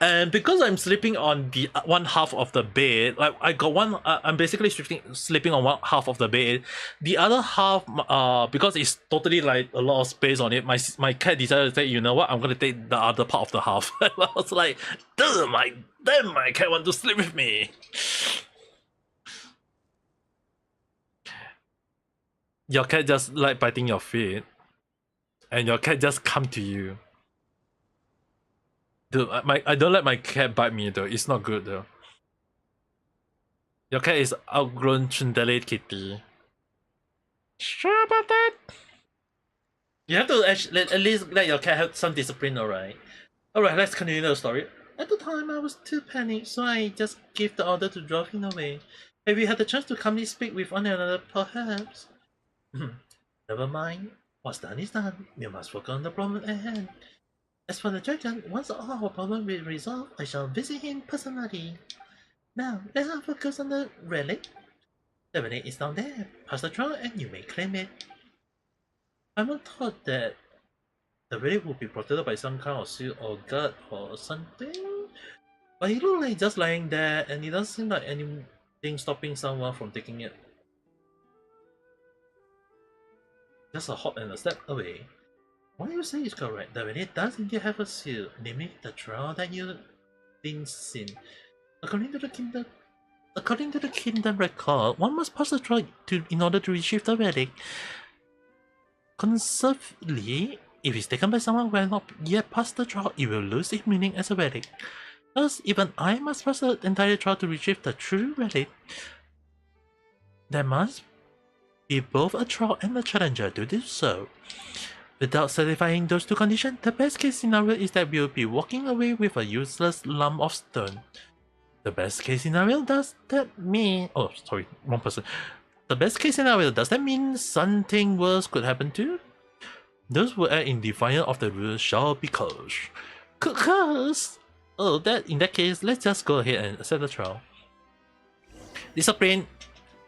And because I'm sleeping on the one half of the bed, like I got one, I'm basically sleeping on one half of the bed. The other half, because it's totally like a lot of space on it, my cat decided to say, you know what, I'm gonna take the other part of the half. I was like, damn, my cat want to sleep with me. Your cat just like biting your feet, and your cat just come to you. Dude, I don't let my cat bite me though. It's not good though. Your cat is outgrown Chundale Kitty. Sure about that? You have to actually, at least let your cat have some discipline, alright? Alright, let's continue the story. At the time, I was too panicked, so I just gave the order to drive him away. Have we had the chance to calmly speak with one another, perhaps? Never mind. What's done is done. We must focus on the problem at hand. As for the dragon, once all our problems is resolved, I shall visit him personally. Now, let us focus on the relic. The relic is down there. Pass the trial and you may claim it. I'm not thought that the relic will be protected by some kind of shield or guard or something. But it looks like just lying there, and it doesn't seem like anything stopping someone from taking it. Just a hop and a step away. What you say is correct. The relic does indeed have a seal, naming the trial that you've been seen. According to the kingdom record, one must pass the trial in order to retrieve the relic. Conservatively, if it's taken by someone who has not yet passed the trial, it will lose its meaning as a relic. Thus, even I must pass the entire trial to retrieve the true relic. There must be both a trial and a challenger to do so. Without satisfying those two conditions, the best case scenario is that we'll be walking away with a useless lump of stone. The best case scenario, does that mean... Oh, sorry, wrong person. The best case scenario, does that mean something worse could happen too? Those who act in defiance of the rules shall be cursed. Cursed? Oh, in that case, let's just go ahead and accept the trial. Discipline.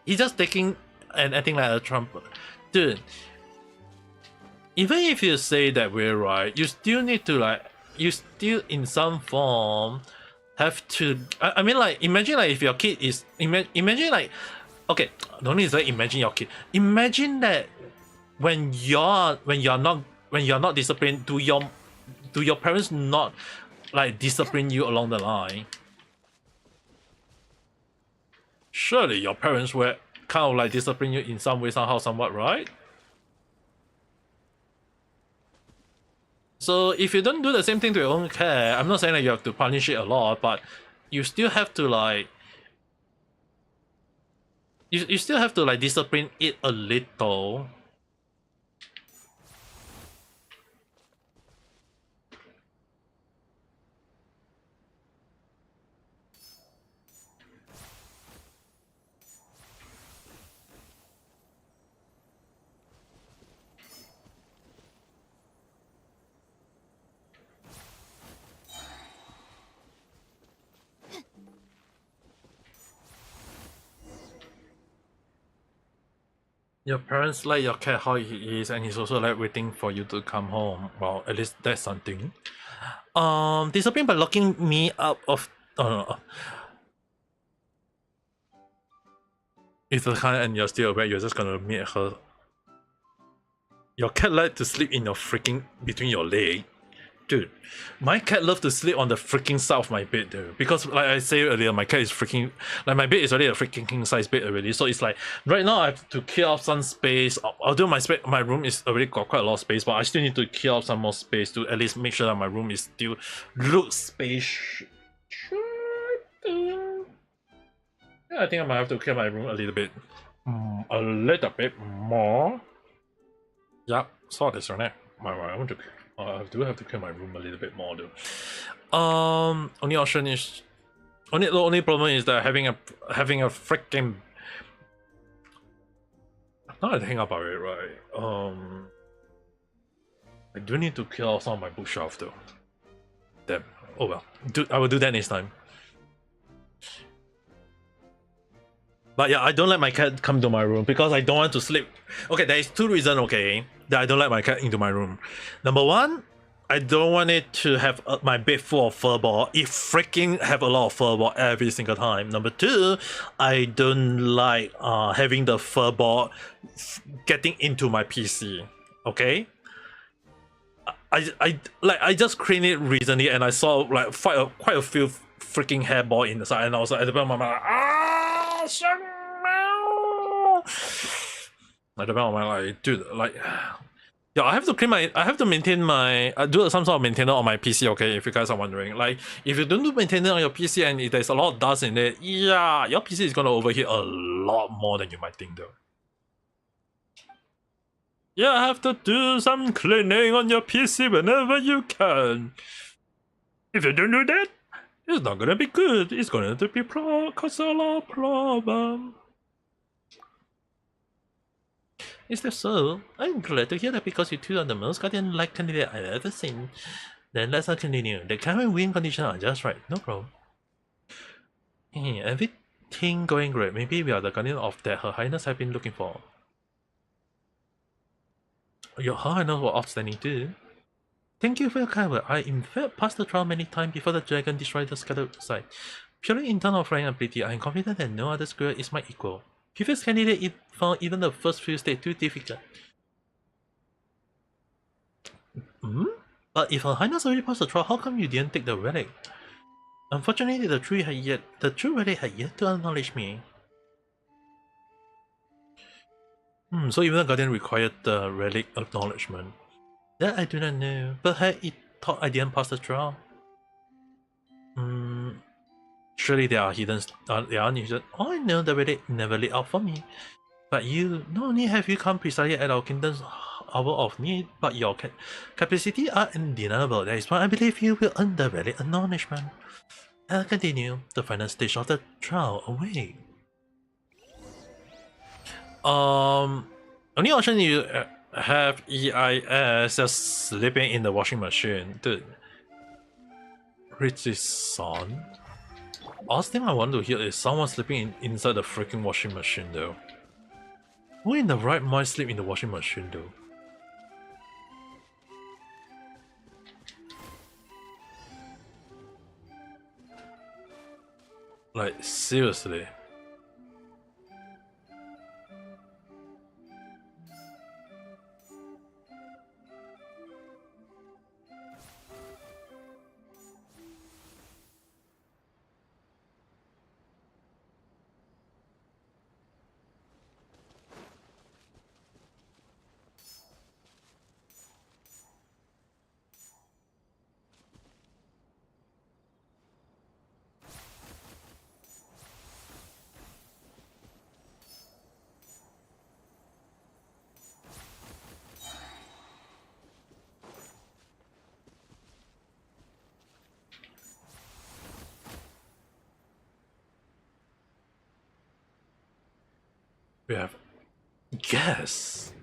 He's just taking and acting like a trump. Dude. Even if you say that we're right, you still need to like, you still in some form have to, I mean like, imagine like if your kid is, imagine like, okay, don't need to say imagine your kid. Imagine that when you're not disciplined, do your parents not like discipline you along the line? Surely your parents were kind of like discipline you in some way, somehow, somewhat, right? So if you don't do the same thing to your own cat, I'm not saying that you have to punish it a lot, but you still have to like, you still have to like discipline it a little. Your parents like your cat how he is, and he's also like waiting for you to come home. Well, at least that's something. Discipline by locking me out of. It's the kind and you're still aware, you're just gonna meet her. Your cat like to sleep in your freaking between your leg. Dude, my cat loves to sleep on the freaking side of my bed though. Because like I said earlier, my cat is freaking, like my bed is already a freaking king size bed already. So it's like, right now I have to clear off some space. Although my room is already got quite a lot of space, but I still need to clear off some more space to at least make sure that my room is still looks spacious. Yeah, I think I might have to clear my room a little bit. A little bit more. Yep, そうですよね。まあまあ、I do have to clear my room a little bit more though. Only option is the only problem is that having a freaking. Now I think about it, right? I do need to clear out some of my bookshelf though. Damn. Oh well. I will do that next time. But yeah, I don't let my cat come to my room because I don't want to sleep. Okay, there is 2 reasons, okay, that I don't let my cat into my room. Number 1, I don't want it to have my bed full of furball. It freaking have a lot of furball every single time. Number 2, I don't like having the furball getting into my PC. Okay. I just cleaned it recently and I saw like quite a few freaking hairball inside, and I was like, at the back of my mind, like, shut up! At the back of my mind, like, dude, like, yeah, I have to maintain my, do some sort of maintenance on my PC, okay, if you guys are wondering. Like, if you don't do maintenance on your PC and if there's a lot of dust in it, yeah, your PC is gonna overheat a lot more than you might think though. You have to do some cleaning on your PC whenever you can. If you don't do that, it's not gonna be good. It's gonna be cause a lot of problem. Is that so? I'm glad to hear that because you two are the most guardian-like candidate I've ever seen. Then let's continue. The current win conditions are just right. No problem. Hey, everything going great. Maybe we are the guardian of that Her Highness have been looking for. Your Highness was outstanding too. Thank you for your kind word. I in fact passed the trial many times before the dragon destroyed the scattered site. Purely in terms of rank ability, I am confident that no other squirrel is my equal. Previous candidate found even the first few stages too difficult. But if Her Highness already passed the trial, how come you didn't take the relic? Unfortunately, the true relic had yet to acknowledge me. So even the guardian required the relic acknowledgement. That I do not know, but had it thought I didn't pass the trial? Surely there are hidden, there are hidden. Oh, I know the relic never lit out for me. But you, not only have you come precisely at our kingdom's hour of need, but your capacity are undeniable. That is why I believe you will earn the relic acknowledgement. I'll continue the final stage of the trial away. Only option you have EIS just sleeping in the washing machine. Dude. Richie's son? Last thing I want to hear is someone sleeping inside the freaking washing machine though. Who in the right mind sleep in the washing machine though? Like, seriously. We have guess.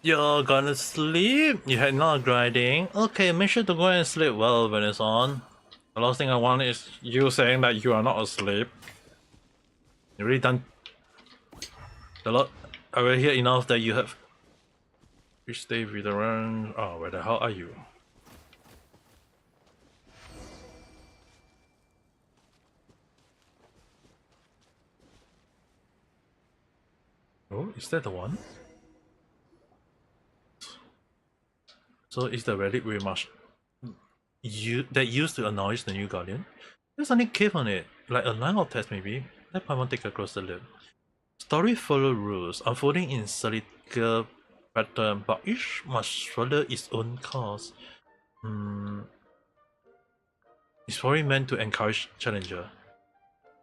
You're gonna sleep? You had not grinding? Okay, make sure to go and sleep well when it's on. The last thing I want is you saying that you are not asleep. You really done a lot. I will hear enough that you have. Which stay with the run. Oh, where the hell are you? Oh, is that the one? So is the relic we must that used to acknowledge the new guardian? There's only cave on it, like a line of text maybe. Let Paimon take a closer look. Story follow rules, unfolding in cyclical pattern, but each must follow its own course. It's probably meant to encourage challenger.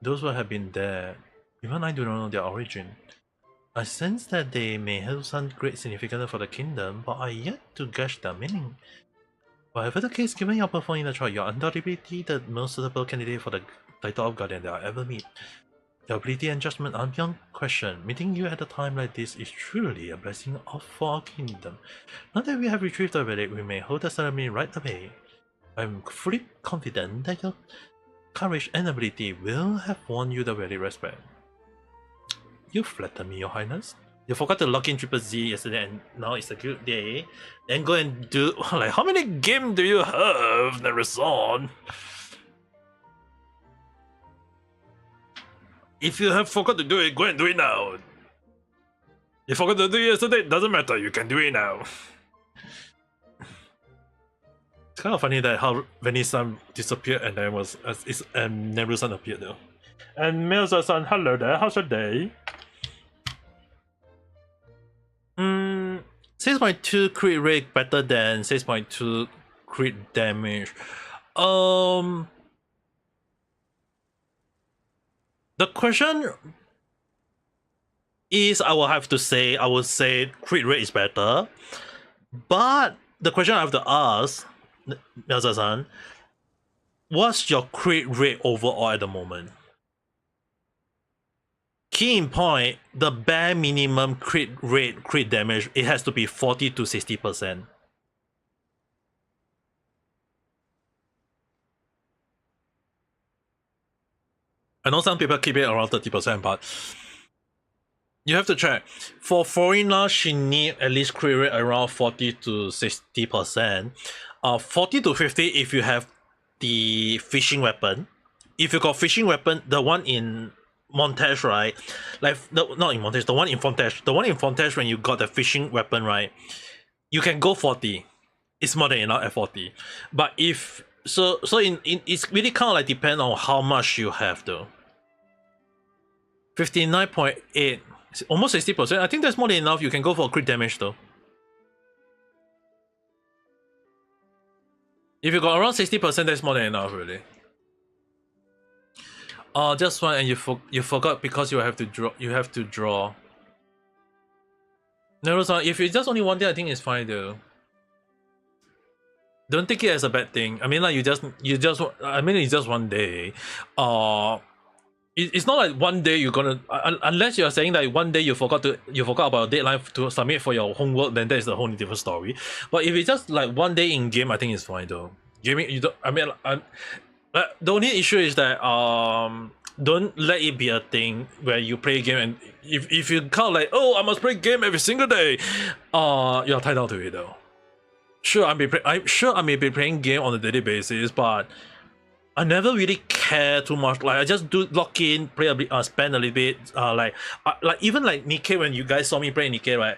Those who have been there, even I do not know their origin. I sense that they may have some great significance for the kingdom, but I yet to guess their meaning. Whatever the case, given your performance in the trial, you are undoubtedly the most suitable candidate for the title of guardian that I ever meet. Your ability and judgment are beyond question. Meeting you at a time like this is truly a blessing for our kingdom. Now that we have retrieved the relic, we may hold the ceremony right away. I'm fully confident that your courage and ability will have won you the very respect. You flatter me, your highness. You forgot to log in Triple Z yesterday and now it's a good day. Then go and do like how many games do you have, Nemurenai? If you have forgot to do it, go and do it now. You forgot to do it yesterday, doesn't matter, you can do it now. It's kind of funny that how Venice-san disappeared and then Nemurenai appeared though. And Milza-san, hello there, how's your day? 6.2 crit rate better than 6.2 crit damage. The question is, I would say crit rate is better. But the question I have to ask, Milza-san, what's your crit rate overall at the moment? Key in point, the bare minimum crit rate, crit damage, it has to be 40 to 60%. I know some people keep it around 30%, but you have to check. For Foreigner, she need at least crit rate around 40 to 60%. 40 to 50 if you have the fishing weapon. If you got fishing weapon, the one in Montage, right? Like not in Montage, the one in Fontage. The one in Fontage, when you got the fishing weapon, right? You can go 40. It's more than enough at 40. But if so in it's really kind of like depend on how much you have though. 59.8, almost 60%. I think that's more than enough. You can go for crit damage though. If you got around 60%, that's more than enough really. Just one, and you forgot because you have to draw. Nemurenai, if it's just only one day, I think it's fine though. Don't take it as a bad thing. I mean, like it's just one day. It's not like one day you're gonna unless you're saying that one day you forgot about a deadline to submit for your homework, then that is a whole different story. But if it's just like one day in game, I think it's fine though. Gaming, you don't. I mean, the only issue is that don't let it be a thing where you play a game and if you kind of like, oh, I must play game every single day, you're tied down to it though. Sure, I'm sure I may be playing game on a daily basis, but I never really care too much. Like I just do log in, play a bit, spend a little bit. Like even like Nikkei, when you guys saw me play Nikkei, right?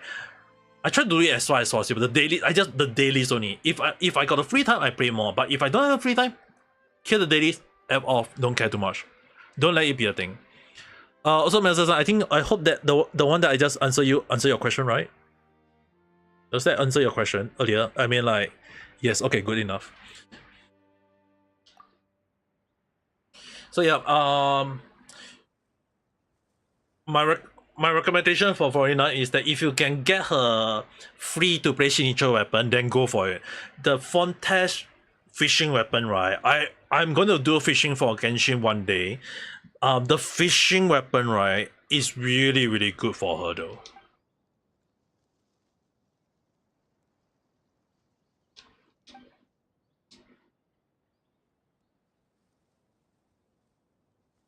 I try to do it as far as possible. The dailies only. If I got a free time, I play more. But if I don't have a free time, kill the dailies, F off. Don't care too much. Don't let it be a thing. Also, Melza, I hope that the one that I just answer your question, right? Does that answer your question earlier? I mean, like, yes. Okay, good enough. So yeah, my recommendation for Foreigner is that if you can get her free to play signature weapon, then go for it. The Fontaine fishing weapon, right? I'm gonna do fishing for Genshin one day. The fishing weapon, right, is really, really good for her though.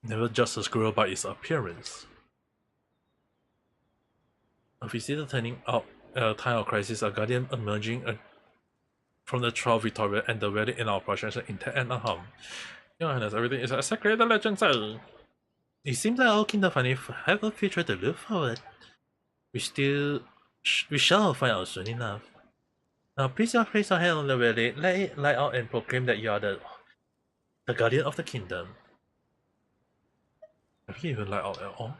Never judge a squirrel by its appearance. A visitor turning up at a time of crisis, a guardian emerging from the trial victorious, and the verdict in our procession intact and unharmed. Your Highness, everything is exactly the legend says. It seems that our kingdom finally have a future to look forward. We shall find out soon enough. Now please place your hand on the verdict, let it light out and proclaim that you are the guardian of the kingdom. Have you even light out at all?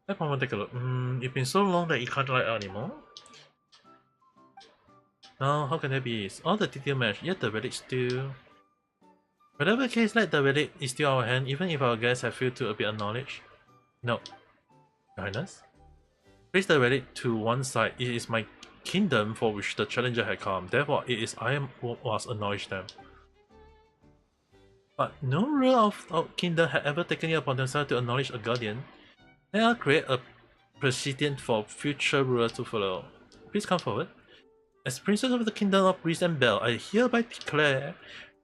Let me take a look. It's been so long that it can't light out anymore. Now, how can that be? It's all the detail match, yet the verdict still... Whatever case, let the verdict is still our hand, even if our guests have failed to a bit of knowledge. No. Your Highness? Place the verdict to one side. It is my kingdom for which the challenger had come. Therefore, it is I who must acknowledge them. But no ruler of our kingdom had ever taken it upon themselves to acknowledge a guardian. Let us create a precedent for future rulers to follow. Please come forward. As Princess of the Kingdom of Breeze and Bell, I hereby declare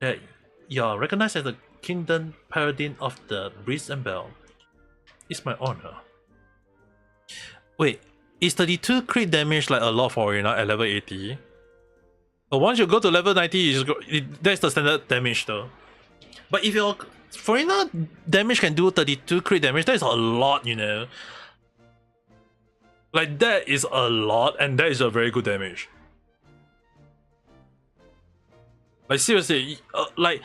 that you are recognized as the Kingdom Paladin of the Breeze and Bell. It's my honor. Wait, is 32 crit damage like a lot for Arena at level 80? But once you go to level 90, you just go, that's the standard damage though. But if your Foreigner damage can do 32 crit damage, that is a lot, you know. Like, that is a lot, and that is a very good damage. Like, seriously, like,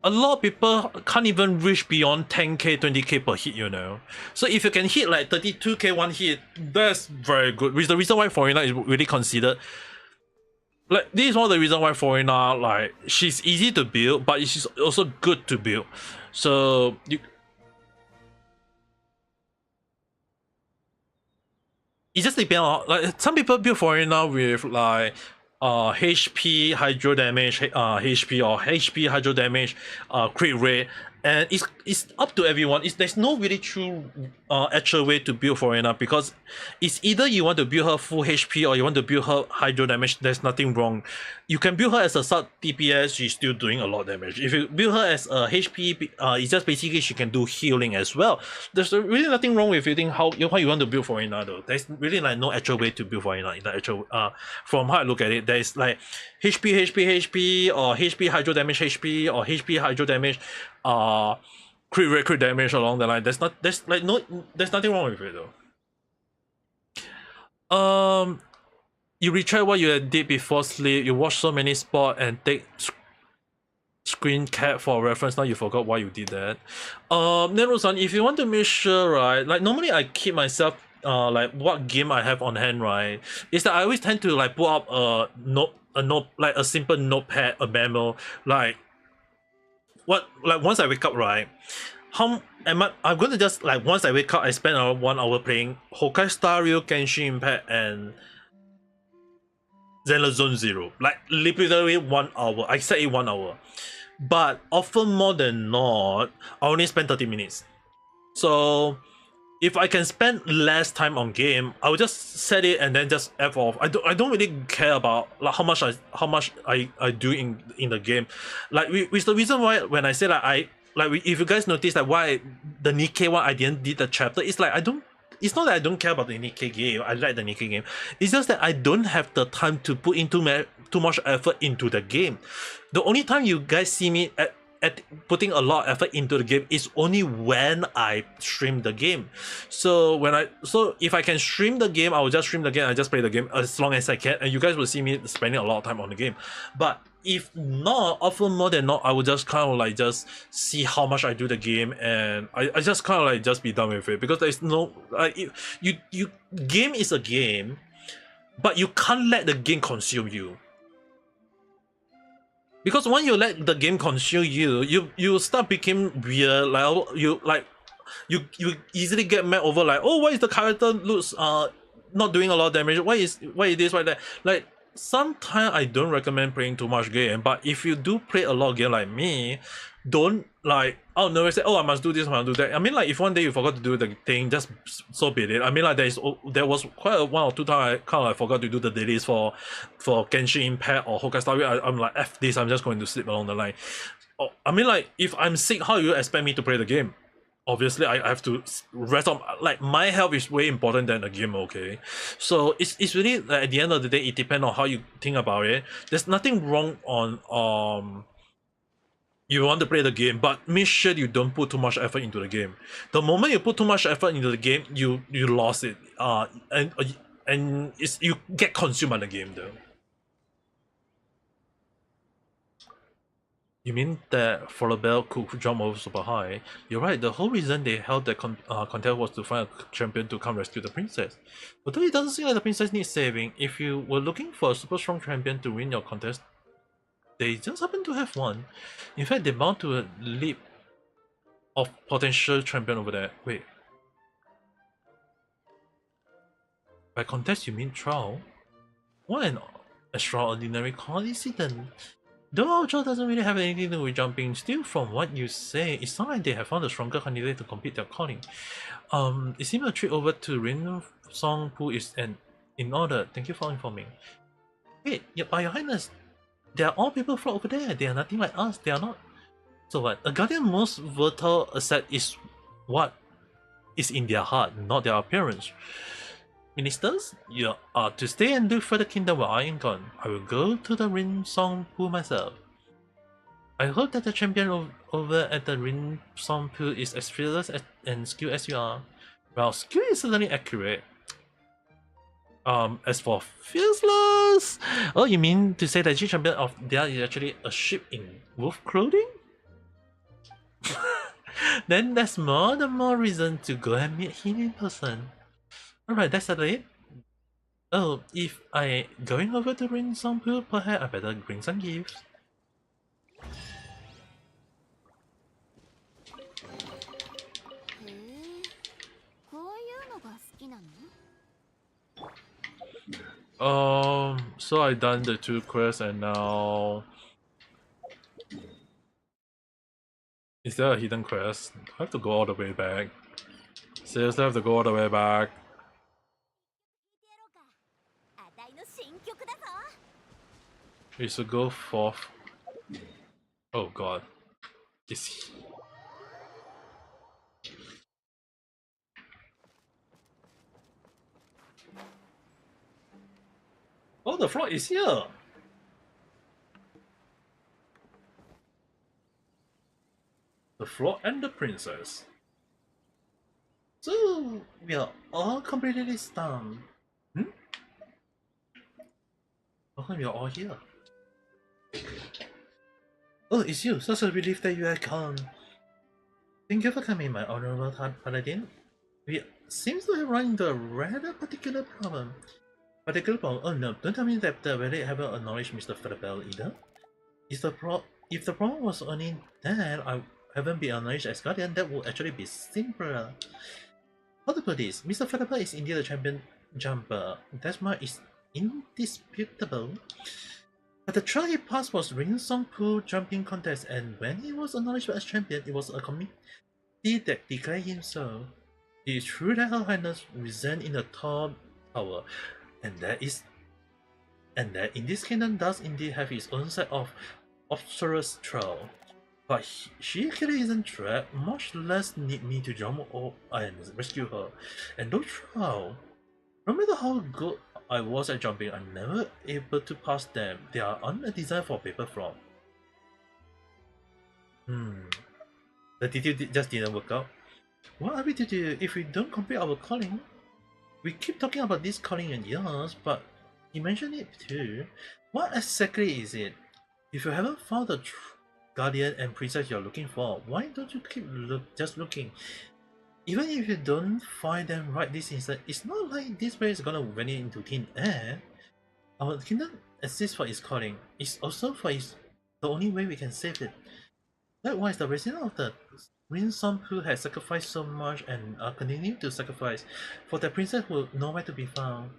a lot of people can't even reach beyond 10k, 20k per hit, you know. So if you can hit like 32k one hit, that's very good. Which is the reason why Foreigner is really considered. Like, this is one of the reasons why Foreigner, like, she's easy to build, but she's also good to build. So, it just depends on, like, some people build Foreigner with, like, HP hydro damage, HP or HP hydro damage, crit rate, and it's up to everyone. There's no really true actual way to build Foreigner, because it's either you want to build her full HP or you want to build her hydro damage. There's nothing wrong. You can build her as a sub DPS, she's still doing a lot of damage. If you build her as a HP, it's just basically she can do healing as well. There's really nothing wrong with building how you want to build Foreigner though. There's really like no actual way to build Foreigner in the actual from how I look at it. There's like HP or HP hydro damage HP or HP hydro damage crit rate, crit damage along the line. There's nothing wrong with it though. You retry what you did before sleep. You watch so many sport and take screen cap for reference. Now you forgot why you did that. Nemurenai, if you want to make sure, right? Like, normally I keep myself like what game I have on hand, right? Is that I always tend to like pull up a note, like a simple notepad, a memo, like once I wake up, right? I'm gonna just like once I wake up, I spend around 1 hour playing Honkai Star Rail, Genshin Impact, and Zenless Zone Zero. Like literally 1 hour. I set it 1 hour, but often more than not, I only spend 30 minutes. So if I can spend less time on game, I will just set it and then just F off. I don't really care about like how much I do in the game. Like which the reason why when I say like if you guys notice like why the Nikkei one I didn't did the chapter, it's like it's not that I don't care about the Nikkei game. I like the Nikkei game. It's just that I don't have the time to put in too much effort into the game. The only time you guys see me at putting a lot of effort into the game is only when I stream the game. So if I can stream the game, I will just stream the game. I just play the game as long as I can, and you guys will see me spending a lot of time on the game. But if not, often more than not, I will just kind of like just see how much I do the game, and I just kind of like just be done with it, because there's no like you game is a game, but you can't let the game consume you. Because when you let the game consume you start becoming weird. Like you easily get mad over like, oh, why is the character looks not doing a lot of damage? Why is this, why that? Like sometimes I don't recommend playing too much game, but if you do play a lot of game like me, don't like never say, oh, I must do this, I must do that. I mean, like if one day you forgot to do the thing, just so be it. I mean, like there was quite one or two times I kind of like forgot to do the dailies for Genshin Impact or Honkai Star Rail. I'm like, F this, I'm just going to sleep along the line. Oh, I mean, like, if I'm sick, how you expect me to play the game? Obviously, I have to rest on. Like, my health is way important than the game. Okay, so it's really like, at the end of the day, it depends on how you think about it. There's nothing wrong on you want to play the game, but make sure you don't put too much effort into the game. The moment you put too much effort into the game, you lost it. And it's you get consumed by the game though. You mean that for the bell could jump over super high? You're right. The whole reason they held that contest was to find a champion to come rescue the princess. Although it doesn't seem like the princess needs saving, if you were looking for a super strong champion to win your contest, they just happen to have one. In fact, they're bound to a leap of potential champion over there. Wait. By contest, you mean trial? What an extraordinary coincidence. Though our job doesn't really have anything to do with jumping, still from what you say, it sounds like they have found a stronger candidate to complete their calling. It seems a trip over to Rin Song Pu is in order. Thank you for informing. Wait, by your highness, they are all people flock over there. They are nothing like us. They are not. So what? A guardian's most vital asset is what is in their heart, not their appearance. Ministers, you are to stay and look for the kingdom while I am gone. I will go to the Rin Song Pu myself. I hope that the champion over at the Rin Song Pu is as fearless and skilled as you are. Well, skill is certainly accurate. As for fearless, oh, you mean to say that the champion of there is actually a sheep in wolf clothing? Then that's more the more reason to go and meet him in person. Alright, that's it. Oh, if I going over to bring some food, perhaps I better bring some gifts. So I done the 2 quests and now... Is there a hidden quest? I have to go all the way back. Seriously, I have to go all the way back. We should go forth. Oh god. Is he... Oh, the floor is here! The floor and the princess. So, we are all completely stunned. Hmm? Oh, we are all here. Oh, it's you. Such a relief that you are come. Thank you for coming, my honorable paladin. We seems to have run into a rather particular problem. Oh no, don't tell me that the valley haven't acknowledged Mr. Featherbell either. If the problem was only that I haven't been acknowledged as guardian, that would actually be simpler. How to put this? Mr. Featherbell is indeed a champion jumper. That much is indisputable. But the trial he passed was Ring Song Pool jumping contest, and when he was acknowledged as champion, it was a committee that declared him so. It is true that Her Highness resides in the tall tower, and that in this kingdom does indeed have its own set of obstreperous trial. But she actually isn't trapped, much less need me to jump and rescue her. And those trials, no matter how good I was at jumping, I'm never able to pass them. They are undesigned for paper flop. The detail just didn't work out. What are we to do if we don't complete our calling? We keep talking about this calling in years, but you mentioned it too. What exactly is it? If you haven't found the guardian and princess you're looking for, why don't you keep just looking? Even if you don't find them right this instant, it's not like this place is gonna vanish into thin air. Our kingdom exists for its calling. It's also for the only way we can save it. Likewise, the resident of the Winsome who has sacrificed so much and are continuing to sacrifice for the princess who nowhere to be found.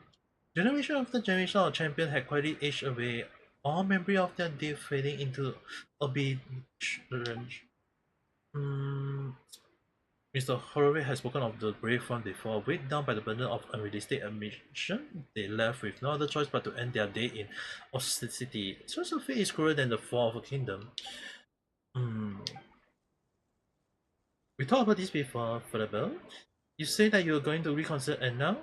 Generation after generation of champions had quietly aged away, all memory of their deed fading into oblivion. Mr. Hoyoverse has spoken of the brave one before. Weighed down by the burden of unrealistic ambition, they left with no other choice but to end their day in austerity. Such a fate is crueler than the fall of a kingdom. Hmm. We talked about this before, Philippa. You say that you're going to reconsider, and now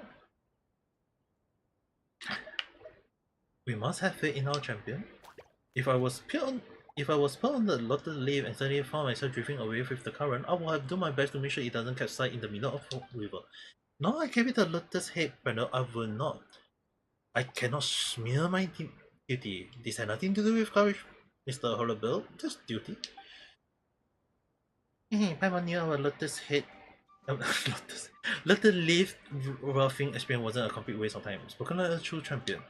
we must have faith in our champion. If I was put on, if I was put on the lotus leaf and suddenly found myself drifting away with the current, I would have done my best to make sure it doesn't capsize in the middle of the river. No, I gave it a lotus head, Brenda. I will not. I cannot smear my duty. This had nothing to do with courage, Mr. Horrible. Just duty. Paimon knew our lotus head. Lotus. Lotus leaf roughing experience wasn't a complete waste of time. Spoken like a true champion.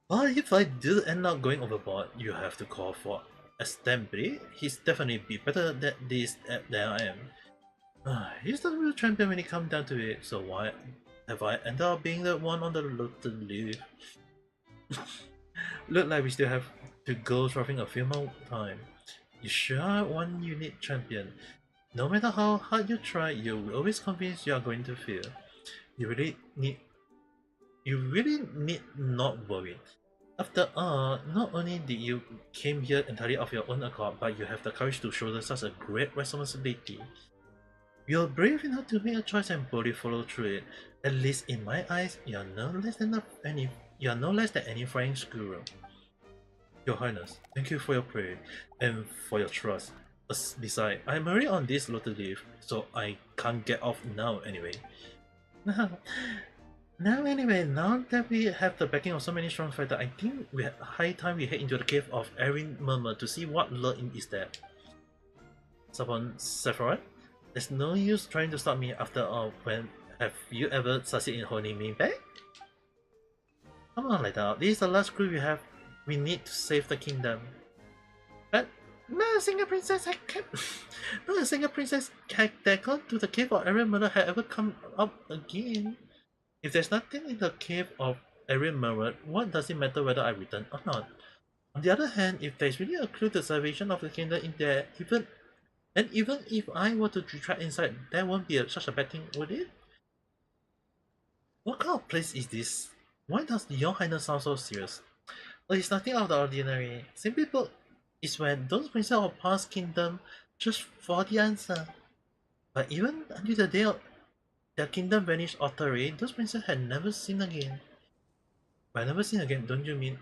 But if I do end up going overboard, you have to call for Assembly. He's definitely be better at this than I am. He's the real champion when it comes down to it, so why have I ended up being the one on the lotus leaf? Look like we still have to go roughing a few more time. You sure are one unique champion. No matter how hard you try, you will always convince you are going to fail. You really need not worry. After all, not only did you came here entirely of your own accord, but you have the courage to shoulder such a great responsibility. You're brave enough to make a choice and boldly follow through it. At least in my eyes, you are no less than any flying squirrel. Your Highness, thank you for your prayer and for your trust. Besides, I'm already on this lotus leaf, so I can't get off now anyway. Now that we have the backing of so many strong fighters, I think we have high time we head into the cave of Erin Murmur to see what lurk is there. Someone Sephiroth? There's no use trying to stop me after all. When have you ever succeeded in holding me back? Come on, Leda. This is the last clue we have. We need to save the kingdom. But not a single princess had kept not a single princess had gone to the cave of Erin Murmur had ever come up again. If there's nothing in the cave of Erin Murmur, what does it matter whether I return or not? On the other hand, if there's really a clue to the salvation of the kingdom in there, even if I were to retract inside, that won't be such a bad thing, would it? What kind of place is this? Why does Your Highness sound so serious? Well, it's nothing out of the ordinary. Simply put, it's when those princes of past kingdom just for the answer. But even until the day of their kingdom vanished utterly, those princes had never seen again. By never seen again, don't you mean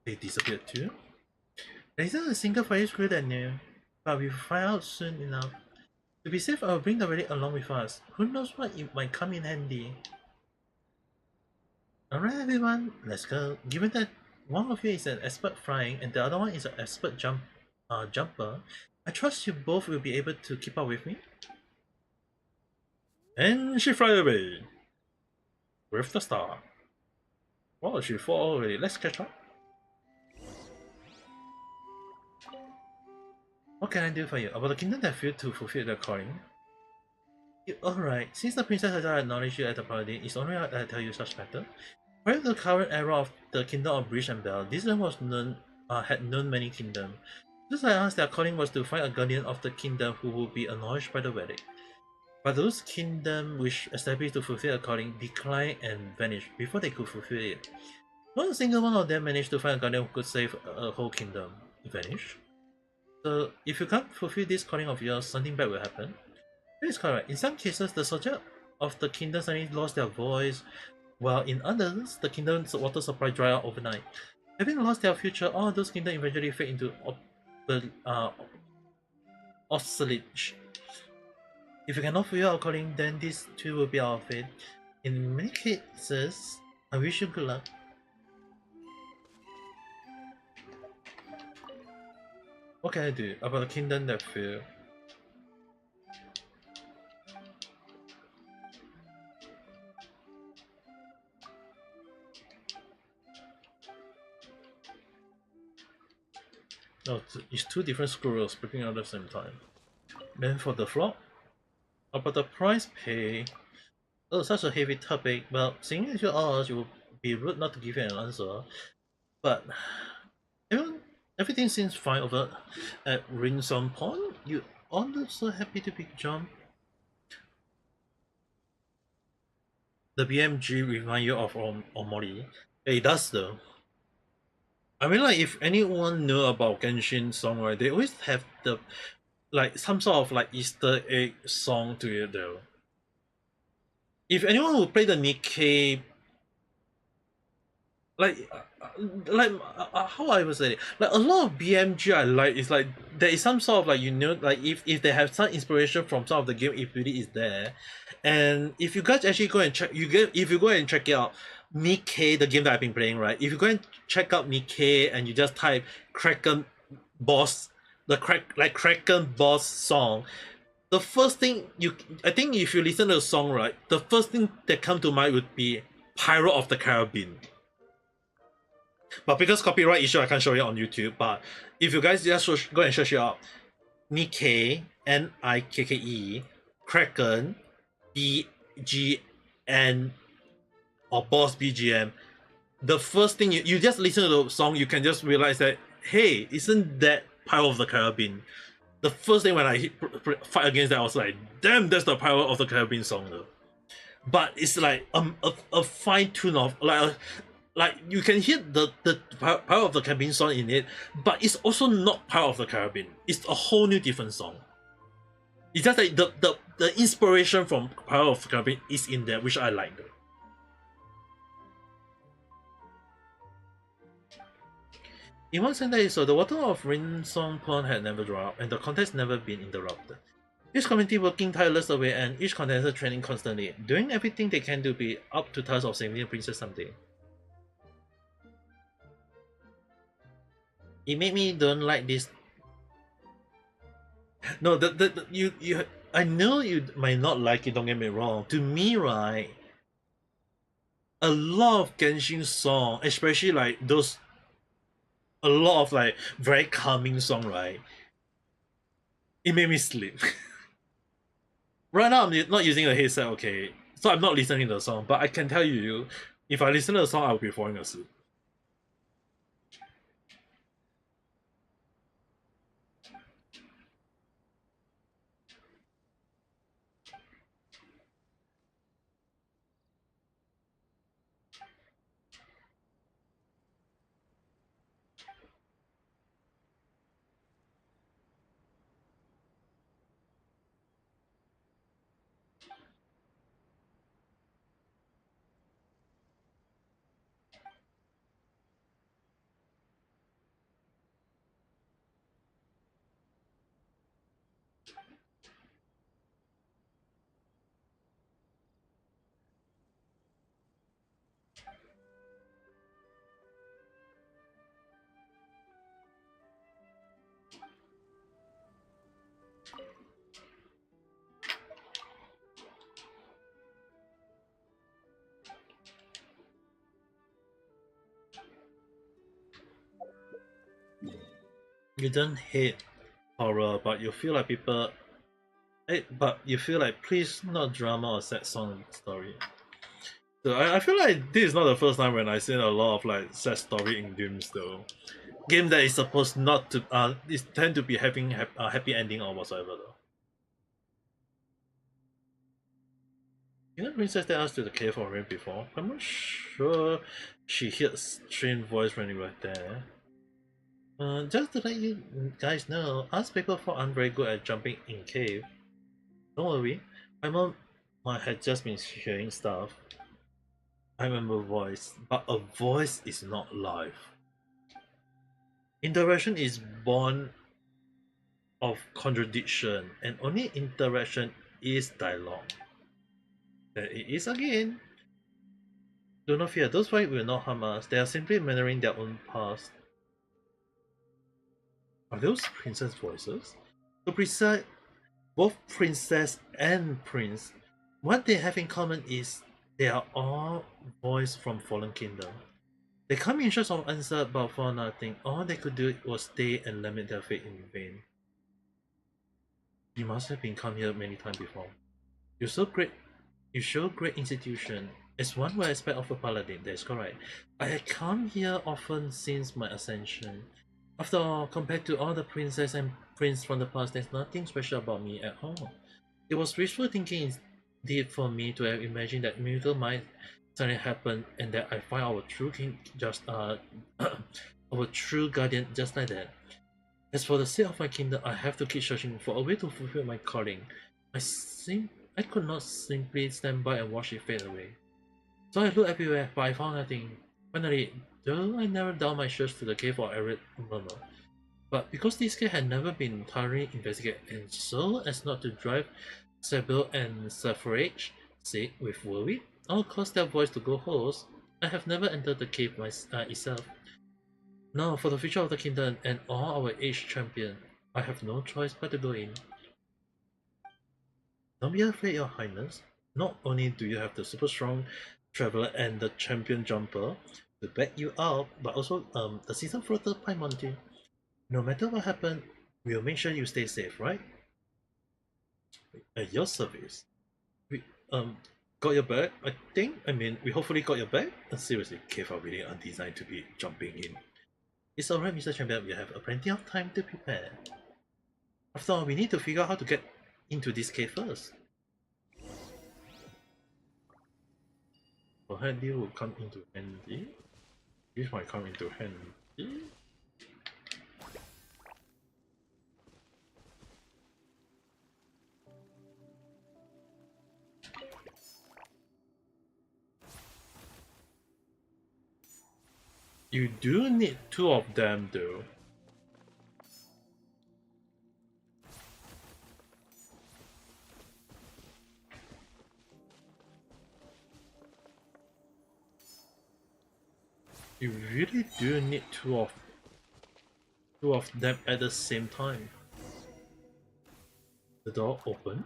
they disappeared too? There isn't a single fire crew that knew, but we'll find out soon enough. To be safe, I'll bring the relic along with us. Who knows what it might come in handy. Alright everyone, let's go. Given that one of you is an expert flying and the other one is an expert jumper, I trust you both will be able to keep up with me. And she fly away with the star. Well, she flew already. Let's catch up. What can I do for you? About the kingdom that failed to fulfill their calling? Alright, since the princess has acknowledged you at the party, it's only right that I tell you such matter. Prior to the current era of the kingdom of Bridge and Bell, this land was had known many kingdoms. Just like us, their calling was to find a guardian of the kingdom who would be acknowledged by the verdict. But those kingdoms which established to fulfill a calling declined and vanished before they could fulfill it. Not a single one of them managed to find a guardian who could save a whole kingdom. Vanish? So, if you can't fulfill this calling of yours, something bad will happen. That is correct. In some cases, the soldiers of the kingdom suddenly lost their voice, while in others, the kingdom's water supply dried up overnight. Having lost their future, all those kingdoms eventually fade into obsolete. If you cannot fulfill our calling, then this too will be our fate. In many cases, I wish you good luck. What can I do about the kingdom that failed? Oh, it's two different squirrels speaking at the same time. Then for the flock, about the price pay. Oh, such a heavy topic. Well, seeing as you asked, it would be rude not to give you an answer. But everything seems fine over at Rinson Pond. You all look so happy to be John. The BMG remind you of Omori. It does though. I mean, like, if anyone knew about Genshin song, right, they always have the like some sort of like Easter egg song to it though. If anyone who play the Nikkei, like, how I would say it, like a lot of BMG I like is like there is some sort of like like if they have some inspiration from some of the game, it really is there, and if you guys actually go and check, if you go and check it out, Nikkei, the game that I've been playing, right? If you go and check out Nikkei and you just type Kraken boss, the Kraken boss song, the first thing I think if you listen to the song, right, the first thing that come to mind would be Pyro of the Caribbean. But because copyright issue, I can't show it on YouTube. But if you guys just go and search it up, Nikkei, Nikke, Kraken, BGN, or Boss BGM, the first thing you just listen to the song, you can just realize that, hey, isn't that Pyro of the Caribbean? The first thing when I fight against that, I was like, damn, that's the Pyro of the Caribbean song though. But it's like a fine tune of like you can hear the Power of the Caribbean song in it, but it's also not Power of the Caribbean. It's a whole new different song. It's just like the inspiration from Power of the Caribbean is in there, which I like. In one sentence, so the water of Rinsong Pond had never dried up, and the contest never been interrupted. Each community working tireless away, and each contestant training constantly, doing everything they can to be up to task of saving the princess someday. It made me don't like this. No, you I know you might not like it, don't get me wrong. To me, right, a lot of Genshin song, especially like those a lot of like very calming song, right? It made me sleep. Right now I'm not using a headset, okay. So I'm not listening to the song, but I can tell you, if I listen to the song, I'll be falling asleep. You don't hate horror, but you feel like people but you feel like please not drama or sad song story. So I feel like this is not the first time when I seen a lot of like sad story in games though. Game that is supposed not to is tend to be having a happy ending or whatsoever though. You know Princess that asked to the cave for rain before? I'm not sure she heard strange voice when you were there. Just to let you guys know, us people aren't very good at jumping in cave. Don't worry, my mom might have just been hearing stuff. I remember voice, but a voice is not live. Interaction is born of contradiction, and only interaction is dialogue. There it is again. Do not fear, those voices will not harm us. They are simply mirroring their own past. Are those princess voices? So both princess and prince, what they have in common is they are all voiced from Fallen Kingdom. They come in search of answer, but for nothing. All they could do was stay and lament their fate in vain. You must have been come here many times before. You're so great. You show great institution. As one would expect of a paladin, that is correct. I have come here often since my ascension. After all, compared to all the princess and prince from the past, there's nothing special about me at all. It was wishful thinking indeed for me to have imagined that miracle might suddenly happen and that I find our true king just of a true guardian just like that. As for the sake of my kingdom, I have to keep searching for a way to fulfill my calling. I could not simply stand by and watch it fade away. So I looked everywhere, but I found nothing. Finally, though I narrowed down my search to the cave of arid murmur. But because this cave had never been thoroughly investigated, and so as not to drive Sebel and Suffrage sick with worry, or cause their voice to go hoarse, I have never entered the cave itself. Now, for the future of the kingdom and all our aged champion, I have no choice but to go in. Don't be afraid, your highness. Not only do you have the super strong traveler and the champion jumper to back you up, but also the season floater Paimonty. No matter what happens, we'll make sure you stay safe, right? At your service. We got your back, I think. I mean, we hopefully got your back. Seriously, cave are really undesigned to be jumping in. It's alright, Mr. Champion, we have plenty of time to prepare. After all, we need to figure out how to get into this cave first. So handy will come into handy. This might come into handy. You do need two of them though. You really do need two of them at the same time. The door open.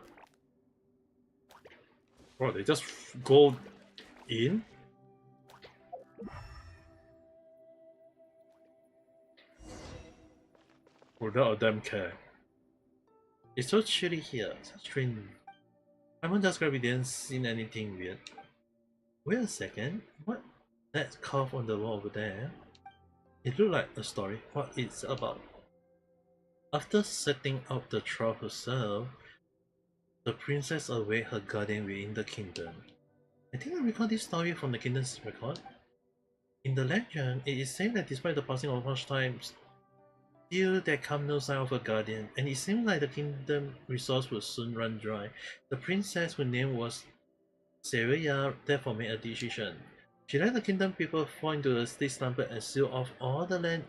Bro, they just go in. Without a damn care. It's so chilly here. Such rain. Simon just grabbed, we didn't see anything weird. Wait a second. What? That carve on the wall over there? It looked like a story. What it's about? After setting up the trial herself, the princess await her guardian within the kingdom. I think I recall this story from the kingdom's record. In the legend, it is said that despite the passing of much time, still there come no sign of a guardian, and it seems like the kingdom resource will soon run dry. The princess, whose name was Sereya, therefore made a decision. She let the kingdom people fall into a state slumber and seal off all the land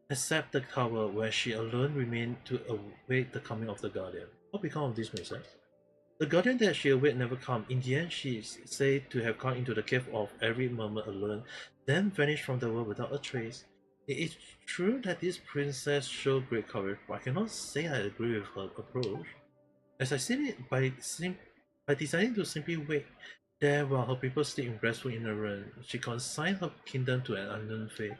except the tower, where she alone remained to await the coming of the guardian. What became of this princess? The guardian that she awaited never came. In the end, she is said to have gone into the cave of every murmur alone, then vanished from the world without a trace. It is true that this princess showed great courage, but I cannot say I agree with her approach. As I said it, by deciding to simply wait there while her people sleep in blissful ignorance, she consigned her kingdom to an unknown fate.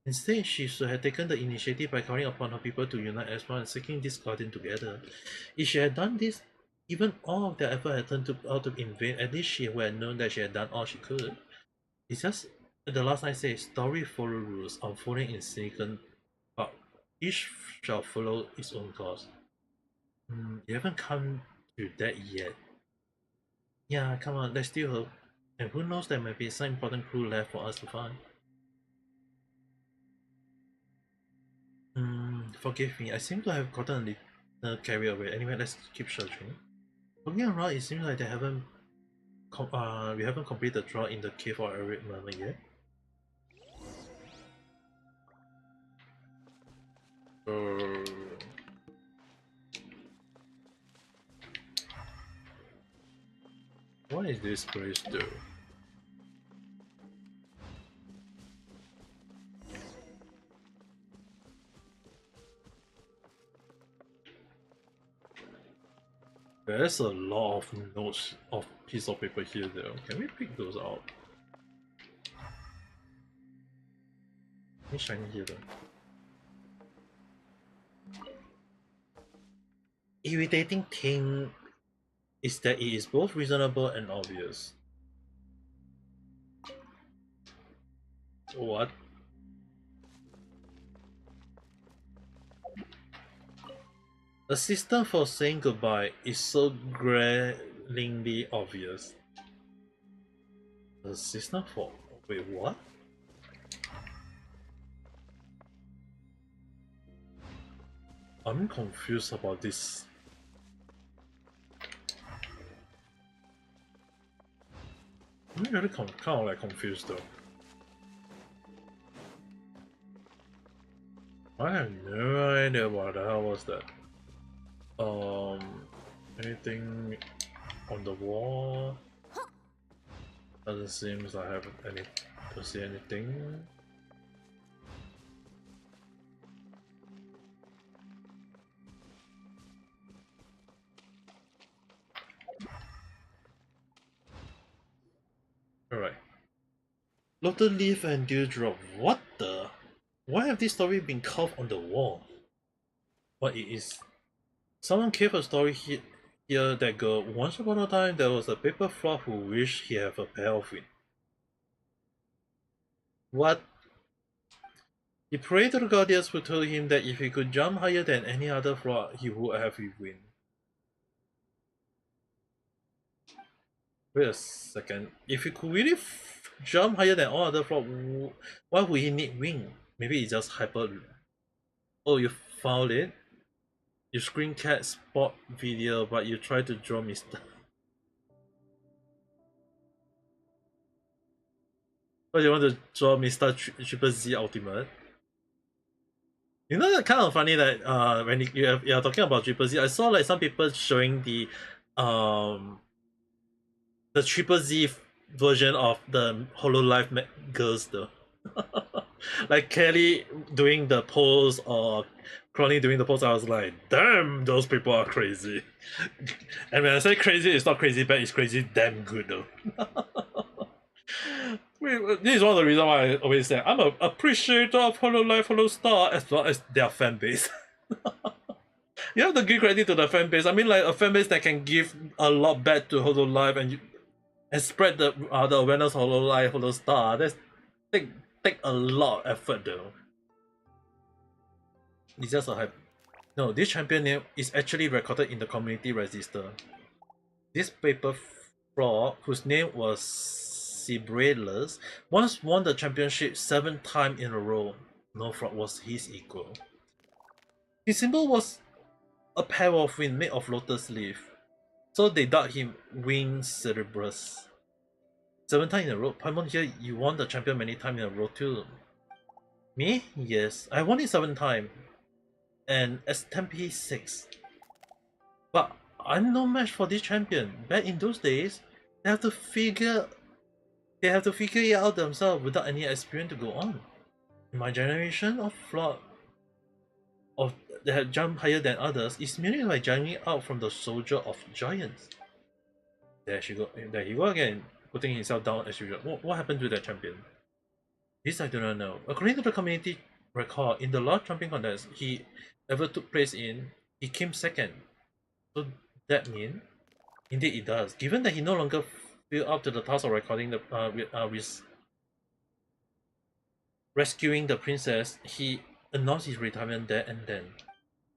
Instead, she should have taken the initiative by calling upon her people to unite as one and seeking this guardian together. If she had done this, even all of their effort had turned out in vain, at least she would have known that she had done all she could. It's just the last I say, story follow rules, unfolding in sync, but each shall follow its own course. You haven't come to that yet. Yeah, come on, let's still hope. And who knows, there might be some important clue left for us to find. Forgive me, I seem to have gotten a little carried away. Anyway, let's keep searching. Looking around, it seems like we haven't completed the draw in the cave or arid murmur yet. What is this place do? There's a lot of notes of piece of paper here though. Can we pick those out? Let me shine here though. Irritating thing is that it is both reasonable and obvious. What? The system for saying goodbye is so glaringly obvious. The system for Wait, what? I'm confused about this. I'm really kind of like confused though. I have no idea what the hell was that. Anything on the wall? Doesn't seem I have any to see anything. Alright. Lotus Leaf and Dewdrop. What the? Why have this story been carved on the wall? What it is? Someone gave a story here that girl. Once upon a time, there was a paper frog who wished he had a pair of wings. What? He prayed to the guardians who told him that if he could jump higher than any other frog, he would have a wing. Wait a second. If he could really jump higher than all other frogs, why would he need wing? Maybe it's just hyper. Oh, you found it? You screen cat spot video, but you try to draw Mr. Oh, you want to draw Mr. Triple Z Ultimate? You know, that kind of funny that when you're talking about Triple Z, I saw like some people showing the Triple Z version of the Hololive girls though. Like Kelly doing the pose or Crony doing the pose, I was like, damn, those people are crazy. And when I say crazy, it's not crazy bad, it's crazy damn good though. This is one of the reasons why I always say I'm an appreciator of Hololive, Holostar, as well as their fan base. You have to give credit to the fan base. I mean, like a fan base that can give a lot back to Hololive and spread the awareness of Hololive, Holostar. That's take a lot of effort though. It's just a hype. No, this champion name is actually recorded in the community register. This paper frog, whose name was Sibrelus, once won the championship 7 times in a row. No frog was his equal. His symbol was a pair of wings made of lotus leaf. So they dubbed him Wing Cerebrus. 7 times in a row. Paimon here, you won the champion many times in a row too. Me? Yes, I won it 7 times. And SMP 6. But I'm no match for this champion. Back in those days, they have to figure it out themselves without any experience to go on. In my generation of flawed that have jumped higher than others is merely by jumping out from the soldier of giants. There he go again, putting himself down as usual. What happened to that champion? This I do not know. According to the community record, in the last jumping contest he ever took place in, he came second. So that means, indeed it does. Given that he no longer feel up to the task of recording with rescuing the princess, he announced his retirement there and then.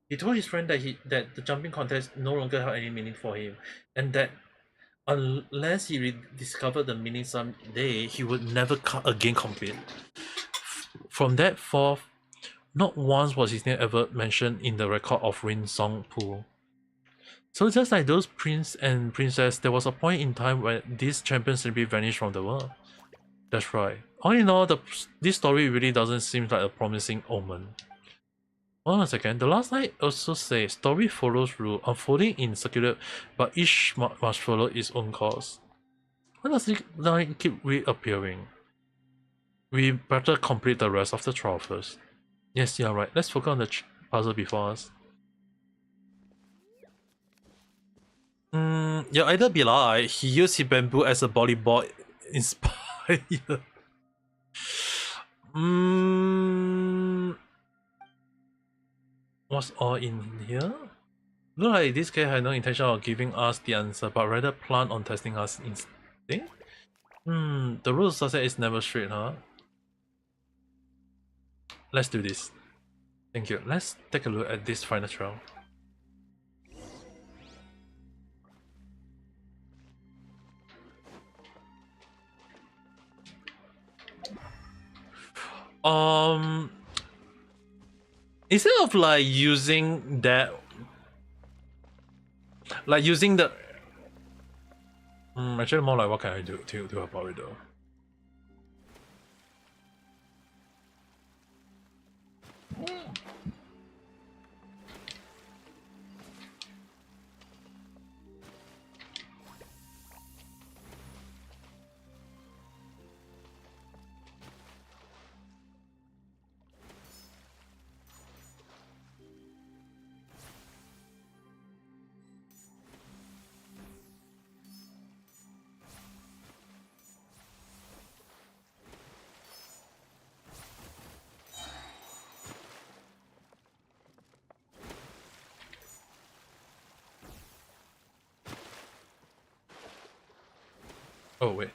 He told his friend that the jumping contest no longer had any meaning for him, and that unless he rediscovered the meaning someday, he would never again compete. From that forth, not once was his name ever mentioned in the record of Rin Song pool. So just like those prince and princess, there was a point in time when this champion simply vanished from the world. That's right. All in all, this story really doesn't seem like a promising omen. Hold on a second, the last line also says, story follows rule, unfolding in circular, but each must follow its own course. Why does this line keep reappearing? We better complete the rest of the trial first. Yes, you're right, let's focus on the puzzle before us. Yeah, either be like, he used his bamboo as a volleyball inspired. What's all in here? Look like this guy had no intention of giving us the answer, but rather planned on testing us instead. The road to success is never straight, huh? Let's do this. Thank you. Let's take a look at this final trial. Instead of like using that, like using the, actually more like what can I do to about it though? Oh wait.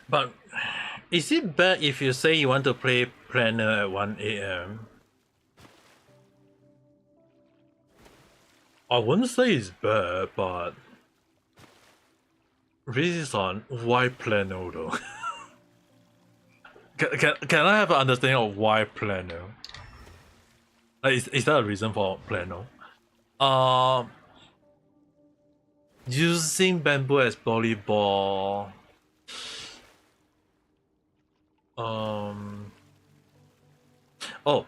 But is it bad if you say you want to play planner at 1 AM? I wouldn't say it's bad, but reason why planner though? can I have an understanding of why planner? Like, is that a reason for planner? Using bamboo as volleyball. Oh.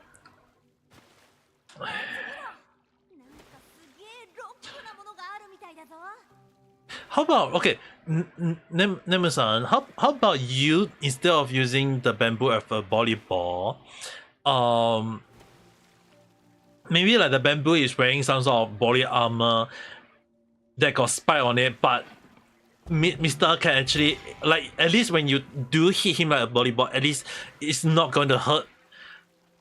How about, okay, Nemu-san, how about you, instead of using the bamboo as a volleyball, maybe like the bamboo is wearing some sort of body armor that got spike on it, but Mr. can actually, like, at least when you do hit him like a volleyball, at least it's not going to hurt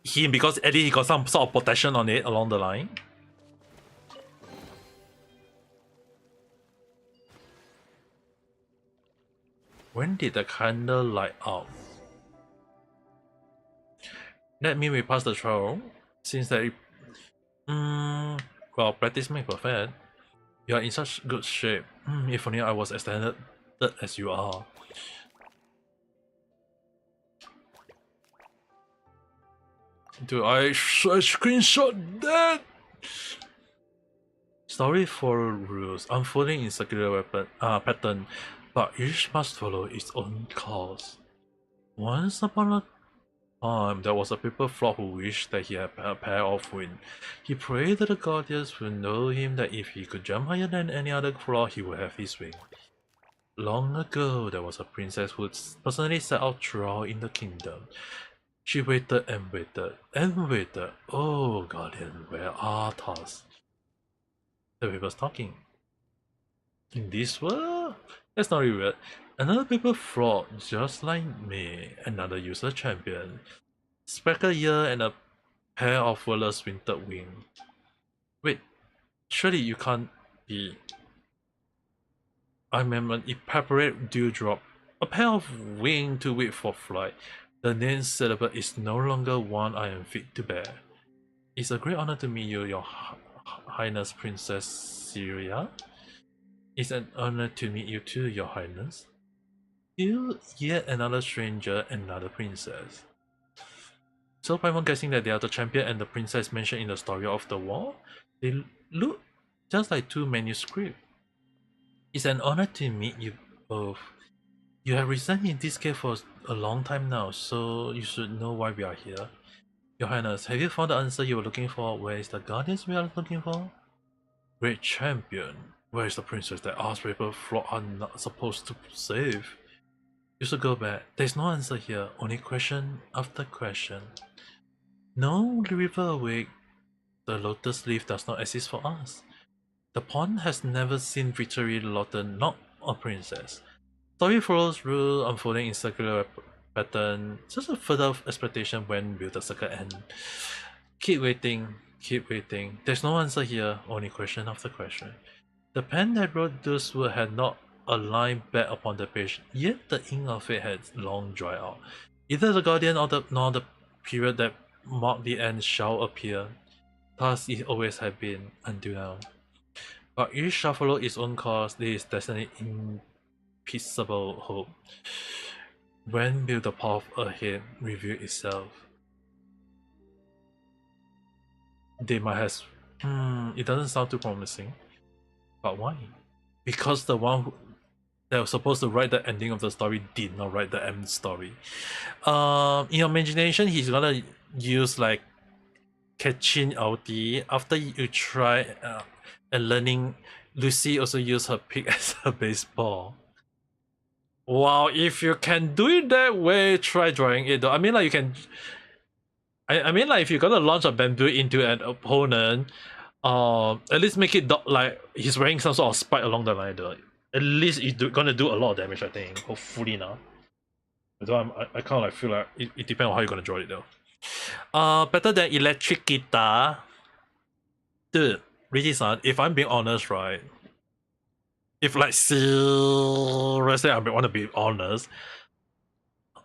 him because at least he got some sort of protection on it along the line. When did the candle light up? Let me repass the trial. Since that, well, practice makes perfect. You are in such good shape. If only I was as talented as you are. Do I screenshot that? Story for rules unfolding in circular weapon pattern, but each must follow its own course. Once upon a time, there was a people flock who wished that he had a pair of wings. He prayed that the guardians would know him that if he could jump higher than any other flock, he would have his wing. Long ago, there was a princess who personally set out throughout in the kingdom. She waited and waited and waited. Oh, guardian, where are thoughts? The people's talking. In this world? That's not really weird. Another people fraud just like me, another user champion. Speckled ear and a pair of wordless winter wing. Wait, surely you can't be. I'm an evaporate dewdrop, a pair of wing to wait for flight. The name syllable is no longer one I am fit to bear. It's a great honor to meet you, your Highness Princess Syria. It's an honor to meet you too, your Highness. You, yet another stranger, another princess. So Paimon guessing that they are the champion and the princess mentioned in the story of the war? They look just like two manuscripts. It's an honor to meet you both. You have resided in this cave for a long time now, so you should know why we are here. Your Highness, have you found the answer you were looking for? Where is the guardians we are looking for? Great champion. Where is the princess that our people flock are not supposed to save? You should go back. There's no answer here, only question after question. No, the river awake. The lotus leaf does not exist for us. The pond has never seen victory Lotten, not a princess. Story follows rule unfolding in circular pattern. Just a further expectation when will the circle end. Keep waiting. Keep waiting. There's no answer here, only question after question. The pen that wrote those words had not a line back upon the page, yet the ink of it had long dried out. Either the guardian or nor the period that marked the end shall appear. Thus it always had been until now. But each shall follow its own course, there is destiny impeaceable hope. When will the path ahead reveal itself? They might have. It doesn't sound too promising. But why? Because the one that was supposed to write the ending of the story did not write the end story. In your imagination, he's gonna use like catching LD after you try and learning. Lucy also used her pick as a baseball. Wow, if you can do it that way, try drawing it though. I mean, like you can. I mean, like if you're gonna launch a bamboo into an opponent, at least make it like he's wearing some sort of spike along the line though. At least he's gonna do a lot of damage, I think. Hopefully now. Although I kind of like feel like it depends on how you're gonna draw it though. Better than electric guitar. Dude, Reggie-san, if I'm being honest, right? If like seriously I want to be honest,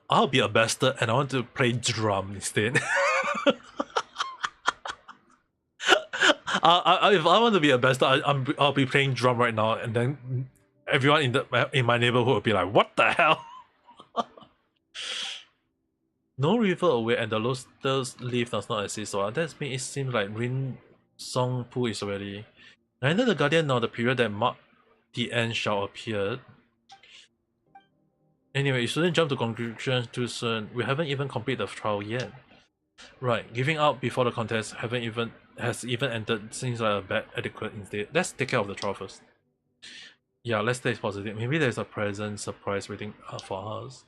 I'll be a bastard and I want to play drum instead. If I want to be a bastard, I'll be playing drum right now, and then everyone in my neighborhood will be like, "What the hell?" No river away, and the Lotus leaf does not exist. So that means it seems like Rin Song Pool is already. Neither the Guardian nor the period that marked the end shall appear. Anyway, you shouldn't jump to conclusions too soon. We haven't even completed the trial yet. Right, giving out before the contest has even entered seems like a bad adequate instead. Let's take care of the trial first. Yeah, let's stay positive. Maybe there's a present surprise waiting for us.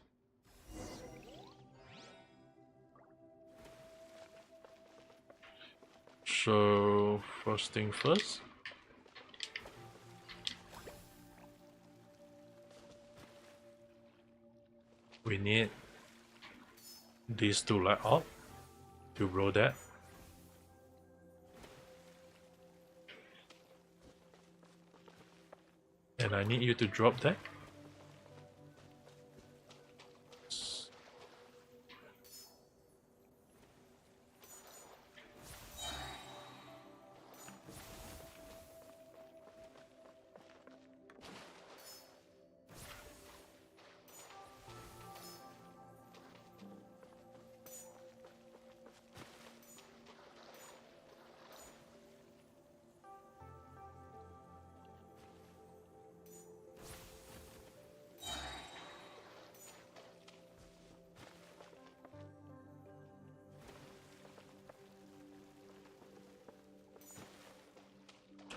So first thing first. We need these two light up to roll that. And I need you to drop that.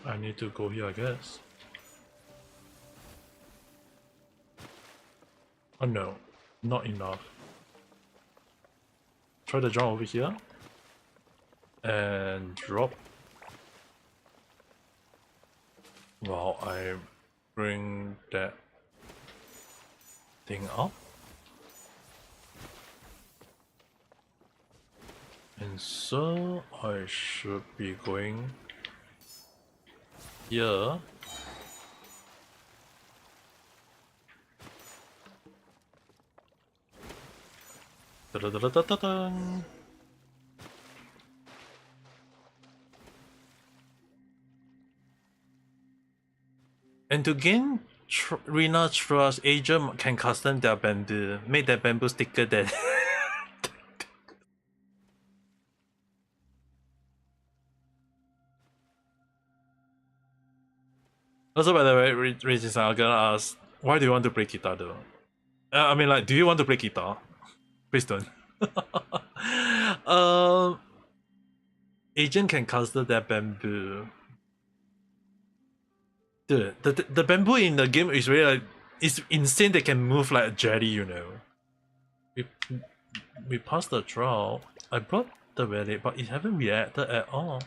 I need to go here, I guess. Oh no, not enough. Try to jump over here. And drop. While I bring that thing up. And so I should be going here. Da-da-da-da-da-da. And to gain Rina trust, agent can custom their bamboo, make their bamboo thicker than. Also, by the way, Regis, I'm gonna ask, why do you want to play guitar though? I mean, like, do you want to play guitar? Please don't. Agent can custom their bamboo. Dude, the bamboo in the game is really like, it's insane. They can move like a jetty, you know. We passed the trial. I brought the relic, but it haven't reacted at all.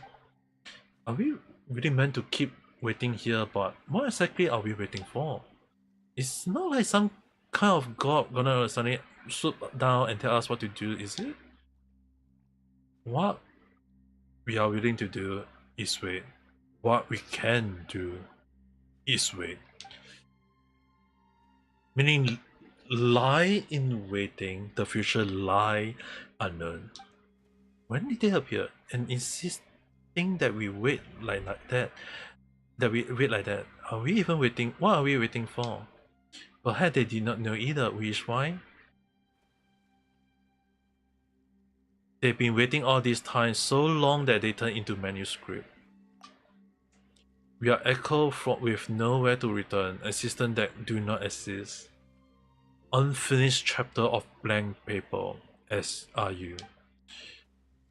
Are we really meant to keep waiting here? But what exactly are we waiting for? It's not like some kind of god gonna suddenly swoop down and tell us what to do, is it? What? we are willing to do is wait. What we can do is wait. Meaning, lie in waiting, the future lie unknown. When did they appear? And insisting that we wait like that, Are we even waiting? What are we waiting for? Perhaps they did not know either, which is why they've been waiting all this time so long that they turn into manuscript. We are echoed from with nowhere to return, assistants that do not exist. Unfinished chapter of blank paper, as are you.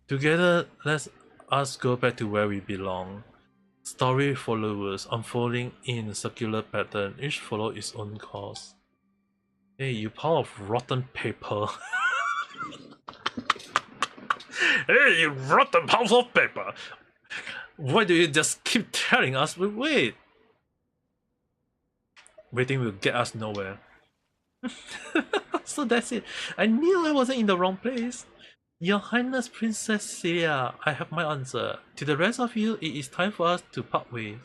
Together, let us go back to where we belong. Story followers unfolding in circular pattern, each follow its own course. Hey, you pile of rotten paper. Hey, you rotten piles of paper! Why do you just keep telling us we wait? Waiting will get us nowhere. So that's it. I knew I wasn't in the wrong place. Your Highness Princess Celia, I have my answer. To the rest of you, it is time for us to part ways.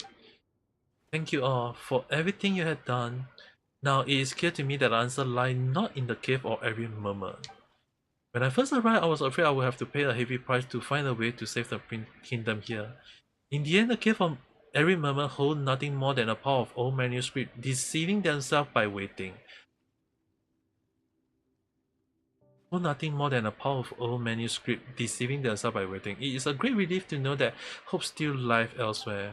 Thank you all for everything you have done. Now it is clear to me that the answer lies not in the cave or every murmur. When I first arrived, I was afraid I would have to pay a heavy price to find a way to save the kingdom here. In the end, the cave of every murmur hold nothing more than a pile of old manuscripts deceiving themselves by waiting. Hold nothing more than a pile of old manuscripts deceiving themselves by waiting. It is a great relief to know that hope still lies elsewhere.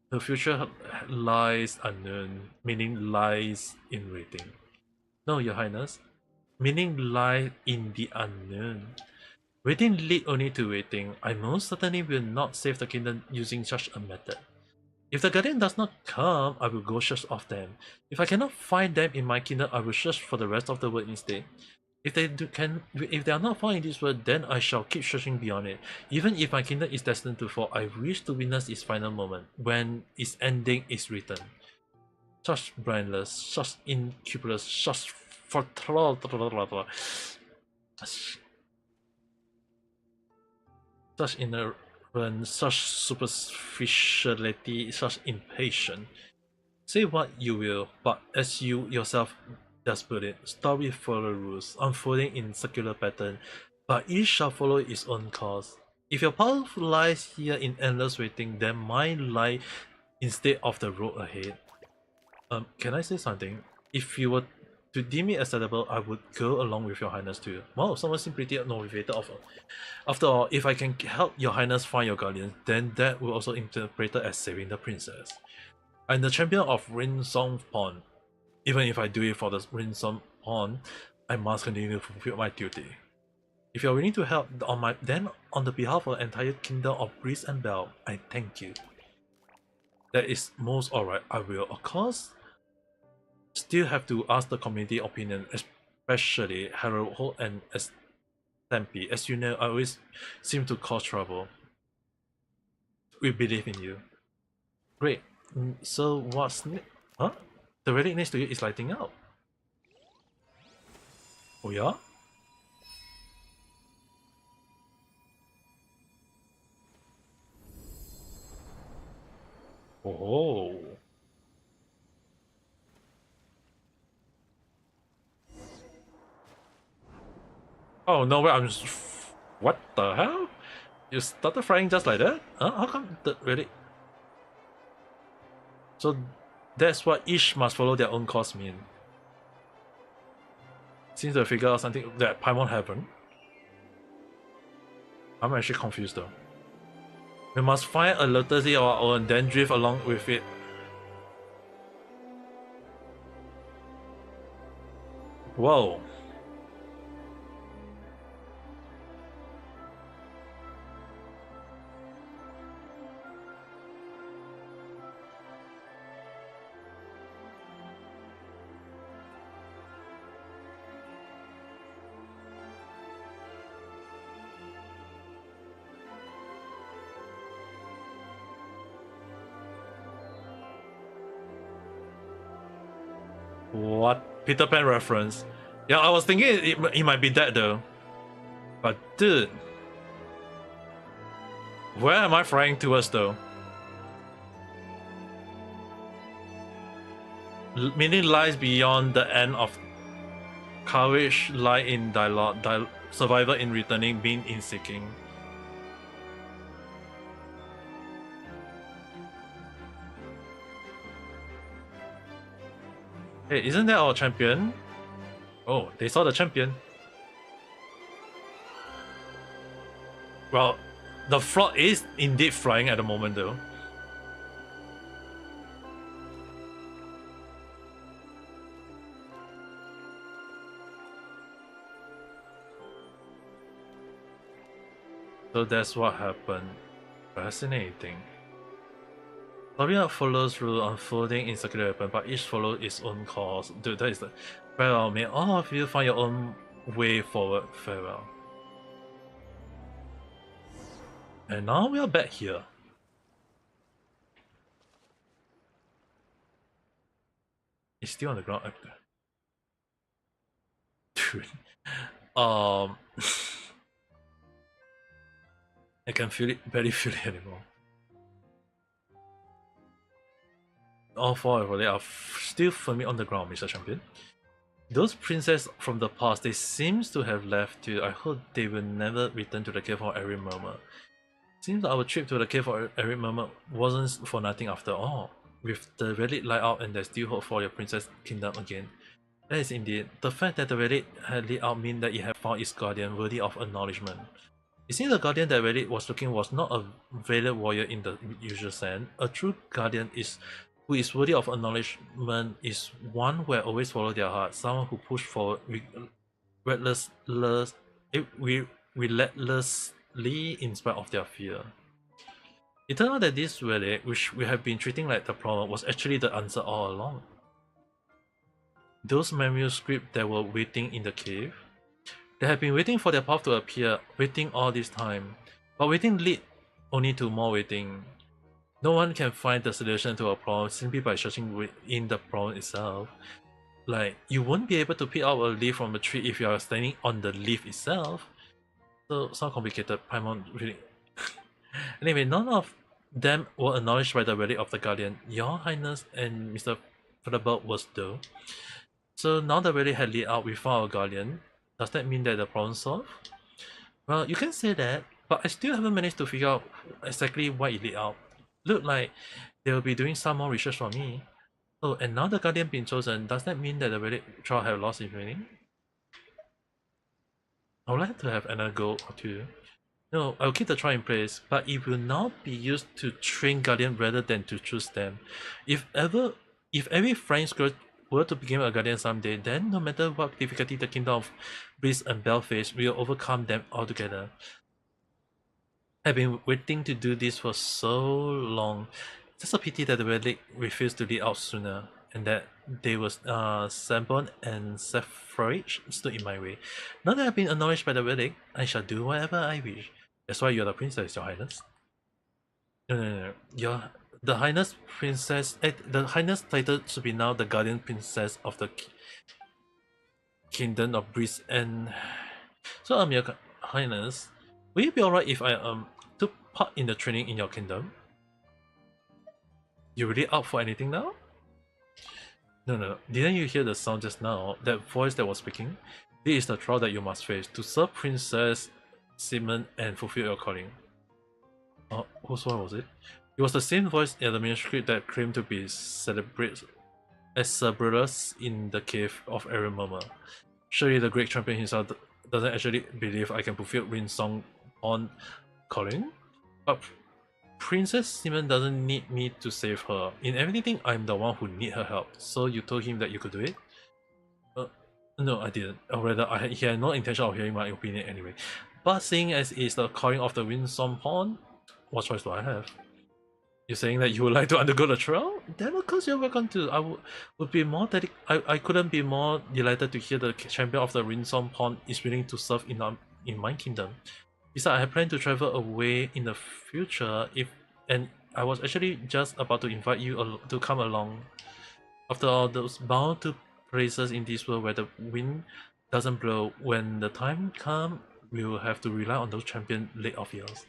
The future lies unknown, meaning lies in waiting. No, Your Highness, meaning lies in the unknown. Waiting lead only to waiting. I most certainly will not save the kingdom using such a method. If the guardian does not come, I will go search of them. If I cannot find them in my kingdom, I will search for the rest of the world instead. If they are not found in this world, then I shall keep searching beyond it. Even if my kingdom is destined to fall, I wish to witness its final moment, when its ending is written. Such blindless, such incubulous, such such ignorance, such superficiality, such impatience. Say what you will, but as you yourself just put it, story follow rules, unfolding in circular pattern, but each shall follow its own course. If your path lies here in endless waiting, then mine lie instead of the road ahead. Can I say something? If you were to deem it acceptable, I would go along with your highness too. Wow, someone seems pretty motivated. After all, if I can help your highness find your guardian, then that will also interpreted as saving the princess. I'm the champion of Rinsong Pond. Even if I do it for the Rinsong Pond, I must continue to fulfill my duty. If you're willing to help then on the behalf of the entire kingdom of Breeze and Bell, I thank you. That is most alright. I will, of course, still have to ask the community opinion, especially Harold Holt and Stampy. As you know, I always seem to cause trouble. We believe in you. Great. So what's next? Huh? The relic next to you is lighting up. Oh yeah? Oh. Oh no way, I'm just... What the hell? You started frying just like that? Huh? How come the relic... So that's what each must follow their own course mean. Seems to figure out something that Paimon haven't. I'm actually confused though. We must find a lotus of our own, then drift along with it. Whoa. What? Peter Pan reference. Yeah, I was thinking it might be that though. But dude, where am I flying towards though? Meaning lies beyond the end of courage, lie in dialogue, survival in returning, being in seeking. Hey, isn't that our champion? Oh, they saw the champion. Well, the frog is indeed flying at the moment though. So that's what happened. Fascinating. Labia follows rule unfolding in circular weapon, but each follows its own course. Dude, that is the farewell. May all of you find your own way forward. Farewell. And now we are back here. It's still on the ground. Dude. I can feel it, barely feel it anymore. All four of them are still firmly on the ground, Mr. Champion. Those princesses from the past, they seems to have left you. I hope they will never return to the cave for every murmur. Seems our trip to the cave for every murmur wasn't for nothing after all. With the relic light out and there's still hope for your princess kingdom again. That is indeed. The fact that the relic had lit out mean that it had found its guardian worthy of acknowledgement. It seems the guardian that relic was looking was not a valiant warrior in the usual sense. A true guardian who is worthy of acknowledgement is one who has always followed their heart, someone who pushed forward relentlessly in spite of their fear. It turned out that this relic, which we have been treating like the problem, was actually the answer all along. Those manuscripts that were waiting in the cave, they have been waiting for their path to appear, waiting all this time. But waiting lead only to more waiting. No one can find the solution to a problem simply by searching within the problem itself. Like, you won't be able to pick out a leaf from a tree if you are standing on the leaf itself. So, sound complicated, Paimon really. Anyway, none of them were acknowledged by the relic of the Guardian. Your Highness and Mr. Federberg was though. So now the relic had lit out, we found our Guardian. Does that mean that the problem solved? Well, you can say that, but I still haven't managed to figure out exactly why it lit out. Look like they will be doing some more research for me. Oh, and now the Guardian been chosen, does that mean that the relic trial have lost its meaning? I would like to have another goal or two. No, I'll keep the trial in place, but it will now be used to train Guardian rather than to choose them. If every flying squirrel were to become a Guardian someday, then no matter what difficulty the Kingdom of Breeze and Bell face, we will overcome them altogether. I've been waiting to do this for so long. Just a pity that the relic refused to lead out sooner, and that they was Sambon and Sephiroth stood in my way. Now that I've been acknowledged by the relic, I shall do whatever I wish. That's why you're the princess, Your Highness. No. The Highness Princess. The Highness title should be now the Guardian Princess of the Kingdom of Breeze. And so, Your Highness, will it be alright if I took part in the training in your kingdom? You really up for anything now? No. Didn't you hear the sound just now? That voice that was speaking? This is the trial that you must face to serve Princess Simon and fulfill your calling. Whose voice was it? It was the same voice in the manuscript that claimed to be celebrated as Cerberus in the cave of every murmur. Surely the great champion himself doesn't actually believe I can fulfill Winsong on calling? But Princess Simon doesn't need me to save her. In everything, I'm the one who need her help. So you told him that you could do it? No, I didn't. Or rather, he had no intention of hearing my opinion anyway. But seeing as it's the calling of the Winsong Pawn, what choice do I have? You're saying that you would like to undergo the trial? Then of course you're welcome to. I couldn't be more delighted to hear the champion of the Winsong Pawn is willing to serve in my kingdom. Besides, I had planned to travel away in the future and I was actually just about to invite you to come along. After all, those bound to places in this world where the wind doesn't blow. When the time comes, we will have to rely on those champion late of yours.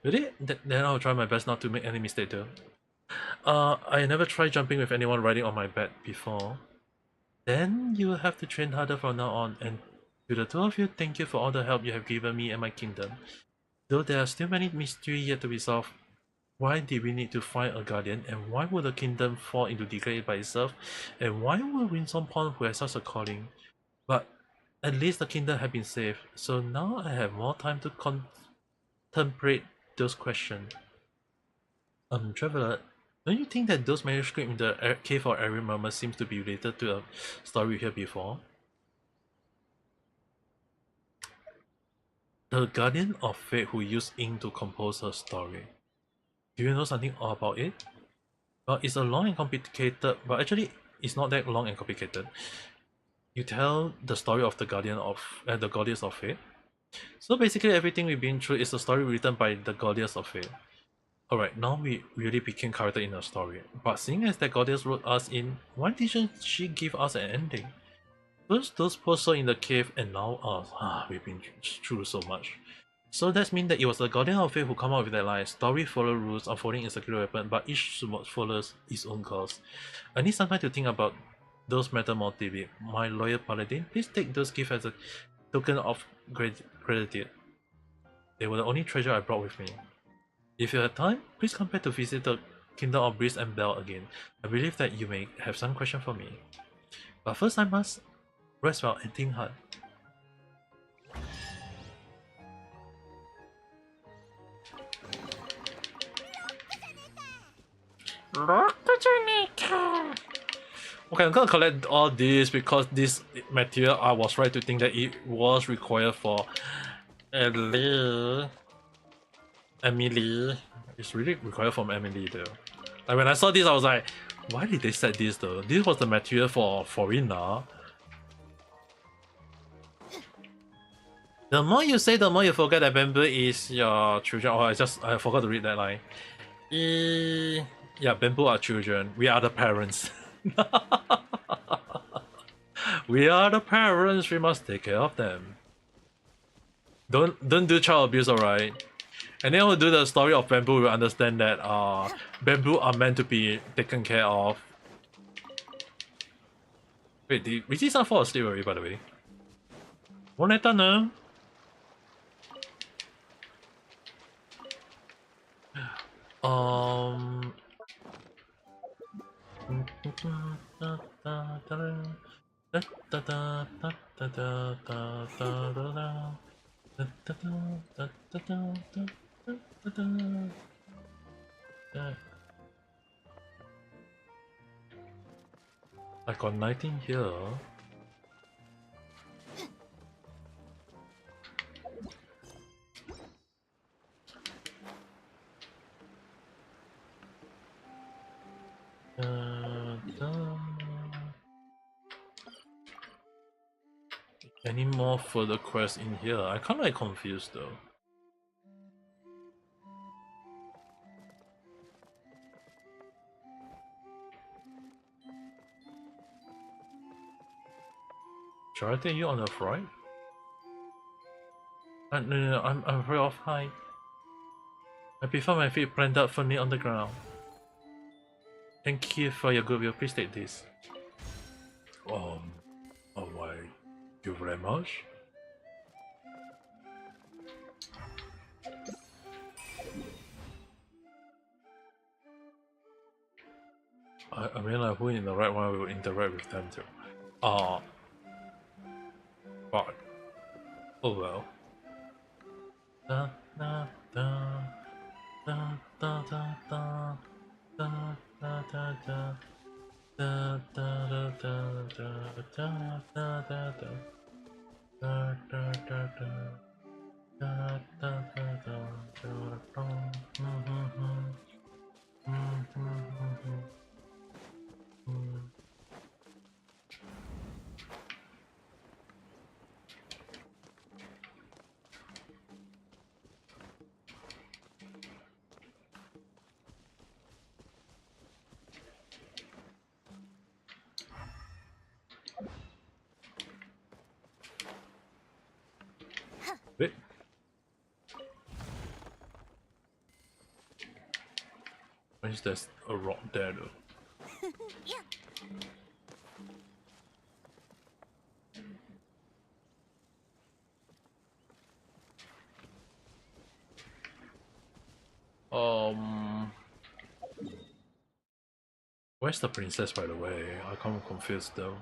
Really? Then I'll try my best not to make any mistake though. I never tried jumping with anyone riding on my back before. Then you will have to train harder from now on, and to the two of you, thank you for all the help you have given me and my kingdom. Though there are still many mysteries yet to be solved, why did we need to find a guardian, and why would the kingdom fall into decay by itself, and why would Winsome Pond who has such a calling? But at least the kingdom had been saved, so now I have more time to contemplate those questions. Traveler, don't you think that those manuscripts in the Cave of Every Murmur seems to be related to a story here before? The Guardian of Fate who used ink to compose her story. Do you know something about it? Well, it's a long and complicated, but actually it's not that long and complicated. You tell the story of the the Goddess of Fate. So basically everything we've been through is a story written by the Goddess of Fate. Alright, now we really became character in the story. But seeing as that Goddess wrote us in, why didn't she give us an ending? First those poor souls in the cave and now us. We've been through so much. So that means that it was the Guardian of Fate who come up with that line. Story follow rules, unfolding a secret weapon, but each follows its own course. I need some time to think about those matters more deeply. My loyal paladin, please take those gifts as a token of gratitude. They were the only treasure I brought with me. If you have time, please come back to visit the Kingdom of Breeze and Bell again. I believe that you may have some question for me. But first I must rest well and think hard. Okay, I'm gonna collect all this because this material I was right to think that it was required for Emily. It's really required from Emily though. Like when I saw this I was like, why did they set this though? This was the material for Forina. The more you say, the more you forget that Bamboo is your children. Oh, I forgot to read that line. Yeah, Bamboo are children. We are the parents. We are the parents. We must take care of them. Don't do child abuse, alright? And then we'll do the story of Bamboo. We'll understand that Bamboo are meant to be taken care of. Wait, did Richie's not fall asleep already, by the way? Won't let know. I got 19 here. Any more further quests in here? I kinda like confused though. Should I take you on the right? No, I'm afraid of height. I prefer my feet planted firmly on the ground. Thank you for your goodwill. Please take this. Oh why? You very much? I mean, like, who in the right one will interact with them too. But oh well. Da da da da da da da da da da da. Da da da da da da da da da da da da da da Why is there a rock there though? Where's the princess, by the way? I can't confused though.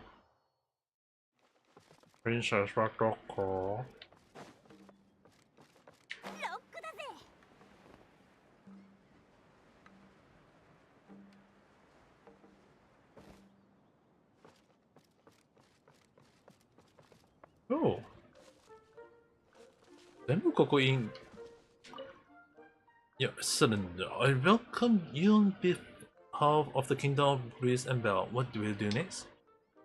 Princess Rakoko. Oh. Nemurenai in. Yeah, excellent. I welcome you on behalf of the Kingdom of Breeze and Bell. What do we do next?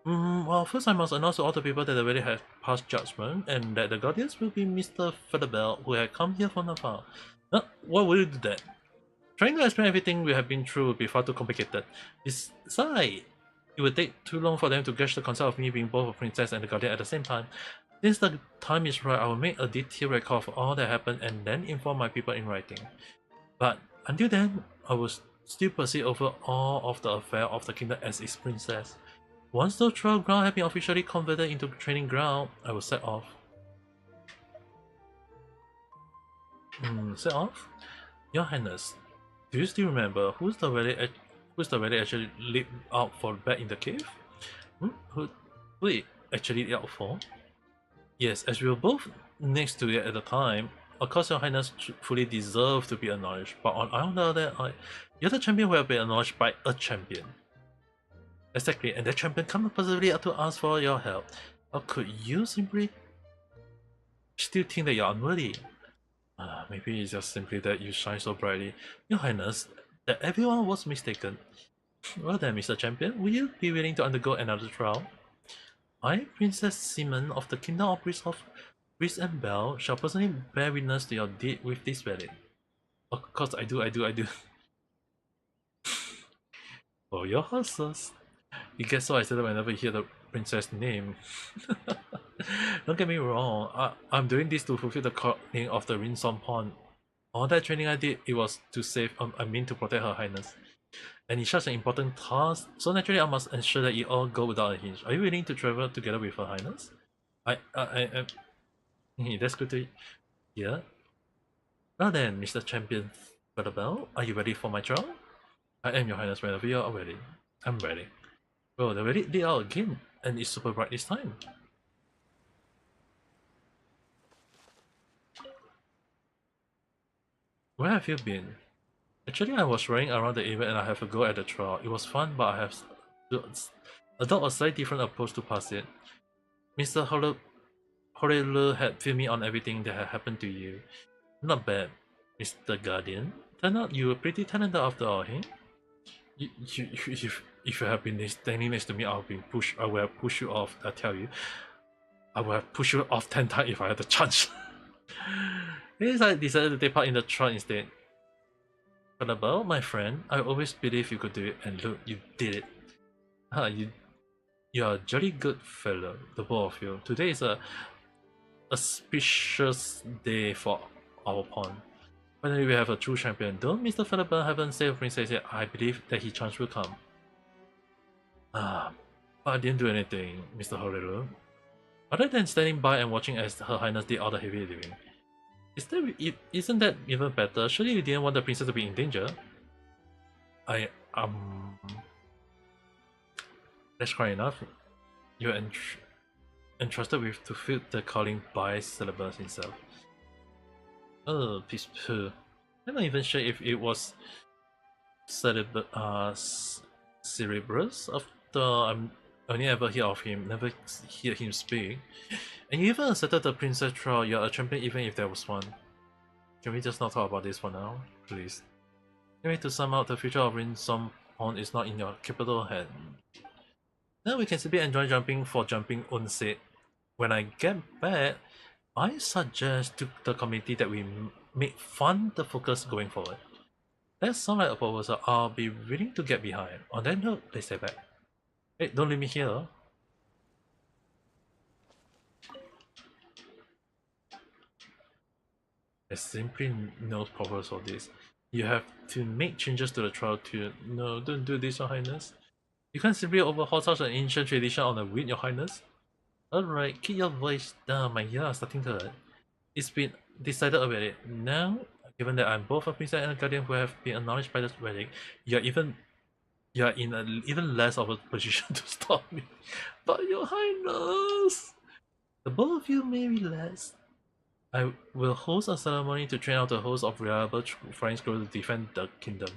Well, first I must announce to all the people that already have passed judgment, and that the Guardians will be Mr. Featherbell, who had come here from afar. Why will you do that? Trying to explain everything we have been through would be far too complicated. Besides, it would take too long for them to gauge the concept of me being both a princess and a guardian at the same time. Since the time is right, I will make a detailed record of all that happened and then inform my people in writing. But until then, I will still proceed over all of the affair of the kingdom as its princess. Once the trial ground has been officially converted into training ground, I will set off. Set off? Your Highness, do you still remember who's the rally actually leaped out for back in the cave? Who it actually leaped out for? Yes, as we were both next to it at the time, of course your highness fully deserves to be acknowledged, but on the other hand, you're the champion who have been acknowledged by a champion. Exactly, and that champion comes possibly up to ask for your help. Or could you simply still think that you're unworthy? Maybe it's just simply that you shine so brightly, your highness, that everyone was mistaken. Well then, Mr. Champion, will you be willing to undergo another trial? I, Princess Simon of the Kingdom of Breeze and Bell, shall personally bear witness to your deed with this ballot. Of course, I do. For your horses. You get so excited whenever you hear the princess name. Don't get me wrong, I'm doing this to fulfill the calling of the Rinson Pond. All that training I did, it was to save, to protect her highness. And it's such an important task, so naturally I must ensure that you all go without a hitch. Are you willing to travel together with her highness? That's good to hear. Well then, Mr. Champion Featherbell, are you ready for my trial? I am, your highness, whenever you are ready. I'm ready. Well, they're ready, they are again, and it's super bright this time. Where have you been? Actually, I was running around the area and I have a go at the trial. It was fun, but I have to adopt a slightly different approach to pass it. Mr. Horelu had filled me on everything that had happened to you. Not bad, Mr. Guardian. Turned out you were pretty talented after all, hey? If you have been standing next to me, I will have pushed you off, I tell you. I would have pushed you off 10 times if I had the chance. I decided to take part in the trial instead. But about my friend, I always believed you could do it, and look, you did it. You're a jolly good fellow, the both of you. Today is a auspicious day for our pawn. Finally, we have a true champion. Though Mr. Featherburn haven't saved Princess yet, I believe that his chance will come. But I didn't do anything, Mr. Horelu. Other than standing by and watching as Her Highness did all the heavy lifting. Isn't that even better? Surely you didn't want the princess to be in danger? That's quite enough. You're entrusted with to fill the calling by Celebus himself. Oh, peace. I'm not even sure if it was Cerebrus. After I only ever hear of him, never hear him speak. And you even accepted the princess trial. You're a champion even if there was one. Can we just not talk about this for now, please? Anyway, to sum up, the future of Rinsom Pond is not in your capable hand. Now we can simply enjoy jumping for jumping own sake. When I get back, I suggest to the community that we make fun the focus going forward. That sounds like a proposal I'll be willing to get behind. On that note, please stay back. Hey, don't leave me here. There's simply no purpose for this. You have to make changes to the trial to. No, don't do this, Your Highness. You can't simply overhaul such an ancient tradition on a whim, Your Highness. Alright, keep your voice down. My ears are starting to hurt. It's been decided already. Now, given that I'm both a princess and a guardian who have been acknowledged by the wedding, you're in an even less of a position to stop me. But Your Highness, the both of you may relax. I will host a ceremony to train out the host of reliable flying squirrels to defend the kingdom.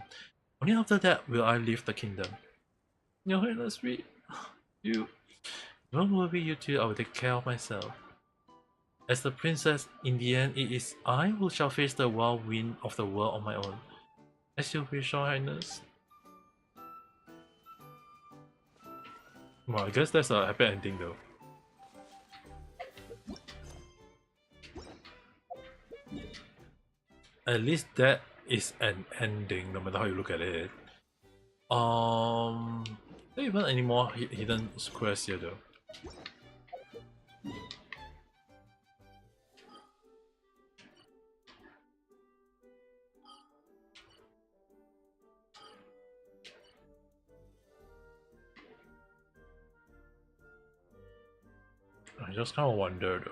Only after that will I leave the kingdom. Your Highness, you don't worry, you two. I will take care of myself. As the princess, in the end, it is I who shall face the wild wind of the world on my own. As you wish, Your Highness. Well, I guess that's a happy ending though. At least that is an ending, no matter how you look at it. There even any more hidden squares here though. I just kind of wonder though.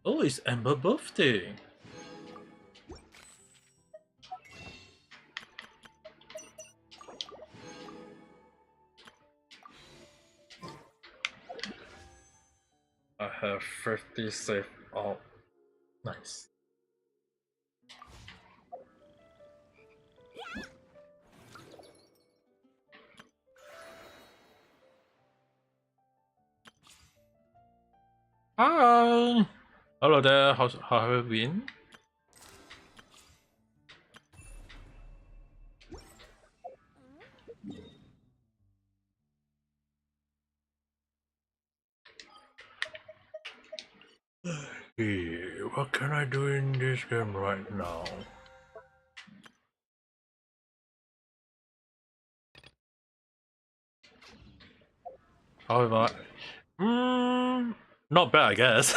Oh, it's Amber's birthday. I have 50 saved out. Nice. Hi! Hello there, how have you been? Hey, what can I do in this game right now? However, not bad, I guess.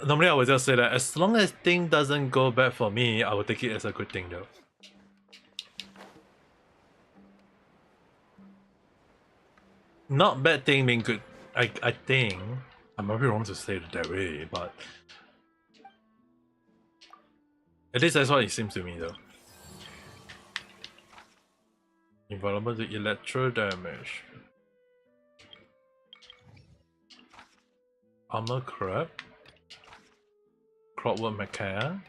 Normally I would just say that as long as thing doesn't go bad for me, I will take it as a good thing though. Not bad thing being good. I think I might be wrong to say it that way, but at least that's what it seems to me though. Invulnerable to electro damage. Armor crab. Clockwork mecha.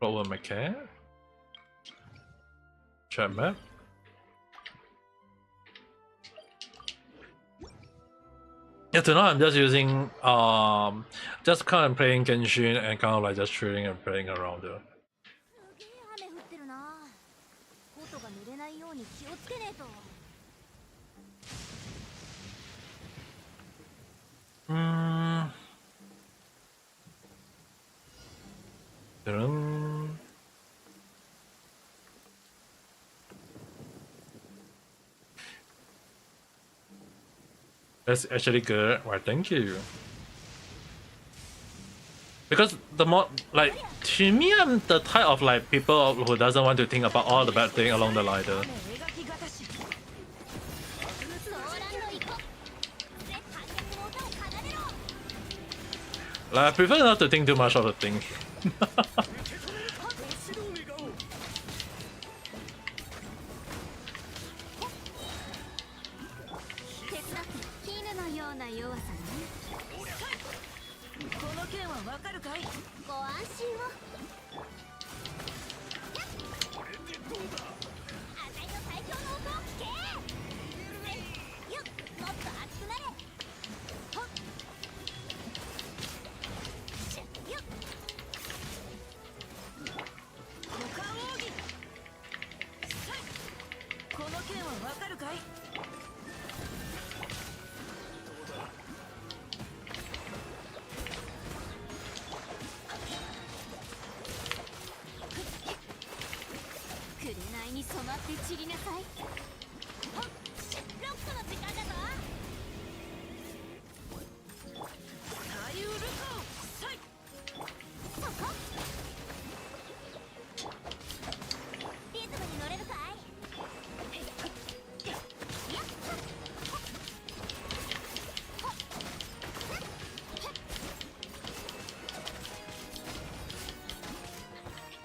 Clockwork mecha. Chat map. Yeah, tonight I'm just using just kind of playing Genshin and kind of like just chilling and playing around there. That's actually good. Why, thank you. Because the more, like, to me, I'm the type of like people who doesn't want to think about all the bad things along the line. Like, I prefer not to think too much of the thing. うな弱さね。この件はわかるかい？ご安心を。あたいの最強の音を聞け。よっ、もっと熱くなれ。ほっしゃよっ、股間奥義。この件はわかるかい？紅に染まって散りなさい。ほっしゃ、ロックの時間だぞ。サイウルトサイ。そこリズムに乗れるかい？やっほっほっ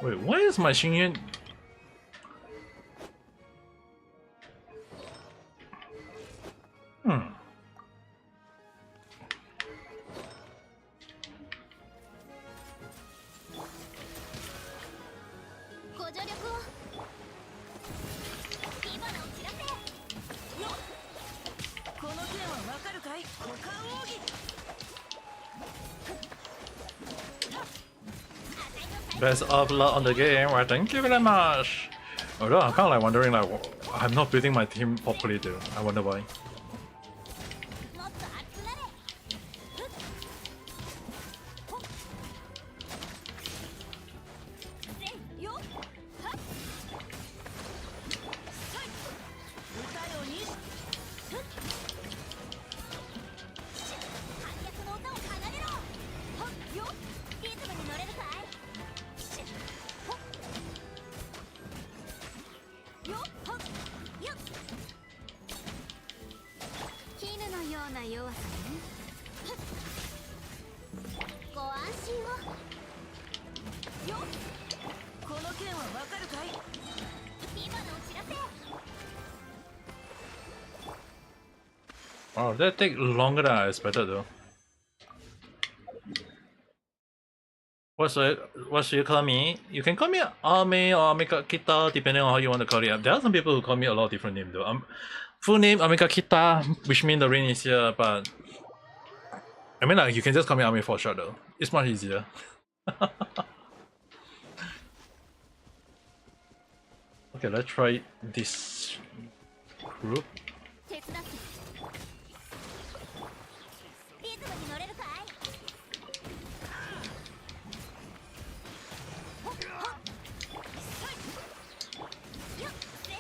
Wait, why is my XinYan? Hmm. ご助力を。火花を散らせ。よっ、この件はわかるかい？股間奥義。 Best of luck on the game. Well, thank you very much. Although I'm kind of like wondering, like, I'm not building my team properly, though. I wonder why. もっと熱くなれ。ふっほっせよっはっさい歌よにしふっしゃ、反逆の歌を奏でろ。ほっよっ、リズムに乗れるかい？しゃほっよっほっよっ、絹のような弱さね。ふっご安心を。よっ、この件はわかるかい？火花を散らせ。 Oh, that take longer than I expected, though. What should you call me? You can call me Ame or Ame Gakita, depending on how you want to call it. There are some people who call me a lot of different names, though. Full name Ame Gakita, which means the rain is here, but I mean, like, you can just call me Ame for short, though. It's much easier. Okay, let's try this group. 手伝って。リズムに乗れるかい？ほっほっさいよっせ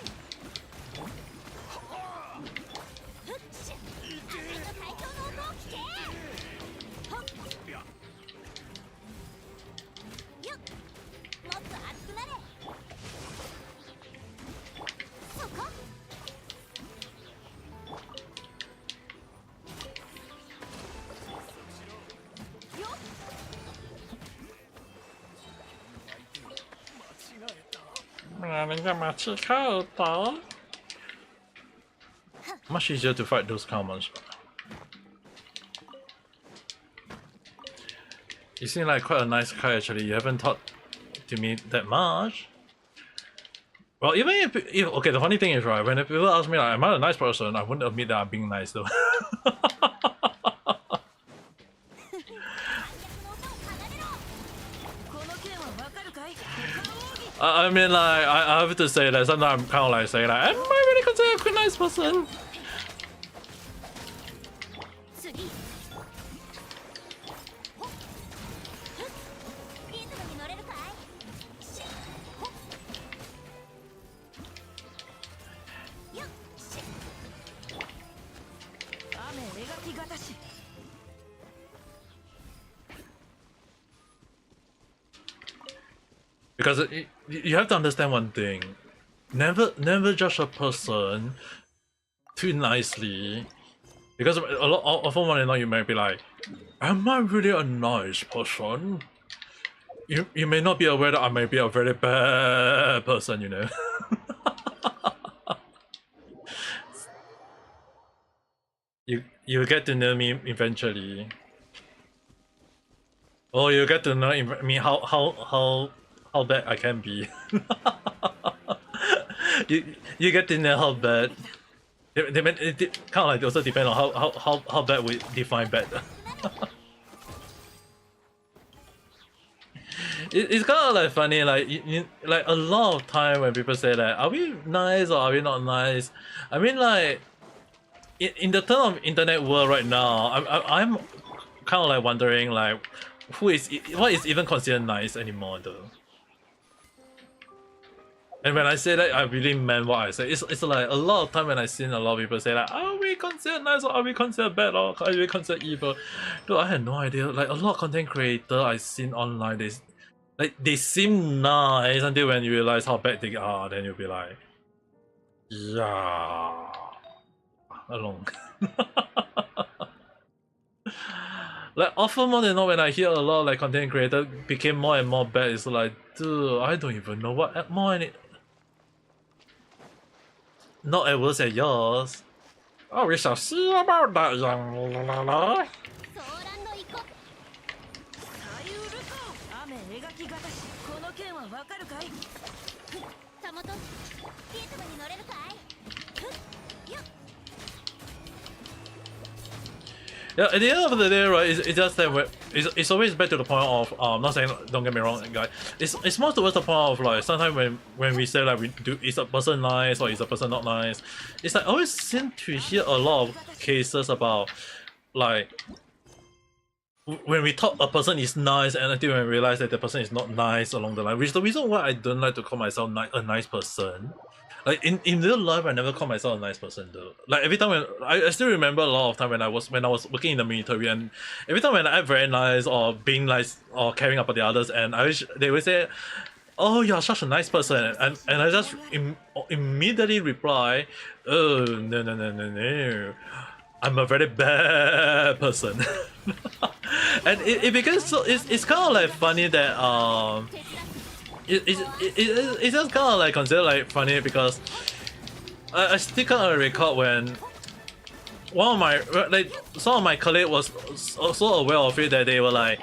ふっしゃ、あたいの最強の音を聞け。ほっよっ、もっと熱くなれ。そこよっ、 Much easier to fight those kind of monsters. You seem like quite a nice guy, actually. You haven't talked to me that much. Well, even if okay, the funny thing is, right, when people ask me, like, am I a nice person, I wouldn't admit that I'm being nice, though. I mean, like, I have to say that sometimes I'm kind of like saying, like, am I really considered a nice person? 次ほっふっリズムに乗れるかい？しゃほっよっしゃ、雨描きがたし。 Because you have to understand one thing. Never judge a person too nicely. Because a lot often when you might be like, am I really a nice person? You may not be aware that I may be a very bad person, you know. You get to know me eventually. Oh, you get to know me how bad I can be. you get to know how bad. It kind of like also depend on how bad we define bad. It's kind of like funny, like like a lot of time when people say that, are we nice or are we not nice? I mean, like in the term of internet world right now, I'm kind of like wondering like what is even considered nice anymore though. And when I say that, I really meant what I say. It's like a lot of time when I seen a lot of people say like, are we considered nice or are we considered bad or are we considered evil? Dude, I had no idea. Like a lot of content creator I seen online, they seem nice until when you realize how bad they are, then you'll be like, yeah, alone. Like often more than not, when I hear a lot of like content creator became more and more bad, it's like, dude, I don't even know what more in it. Not as worse as yours. Oh, we shall see about that, young la la. 雨描き方しこの件はわかるかいタモトゲートに乗れるかいよっ Yeah, at the end of the day, right, it's just that it's always back to the point of not saying, don't get me wrong, guys. It's more towards the point of like sometimes when we say like is a person nice or is a person not nice, it's like I always seem to hear a lot of cases about like when we thought a person is nice and until we realize that the person is not nice along the line, which is the reason why I don't like to call myself a nice person. Like in real life, I never call myself a nice person though. Like every time when I still remember a lot of time when I was working in the military, and every time when I act very nice or being nice or caring about the others, and they would say, "Oh, you're such a nice person," and I just immediately reply, "Oh no, I'm a very bad person." And it becomes so it's kind of like funny that it's just kind of like considered like funny because I still kind of recall when one of my like some of my colleagues was also aware of it, that they were like,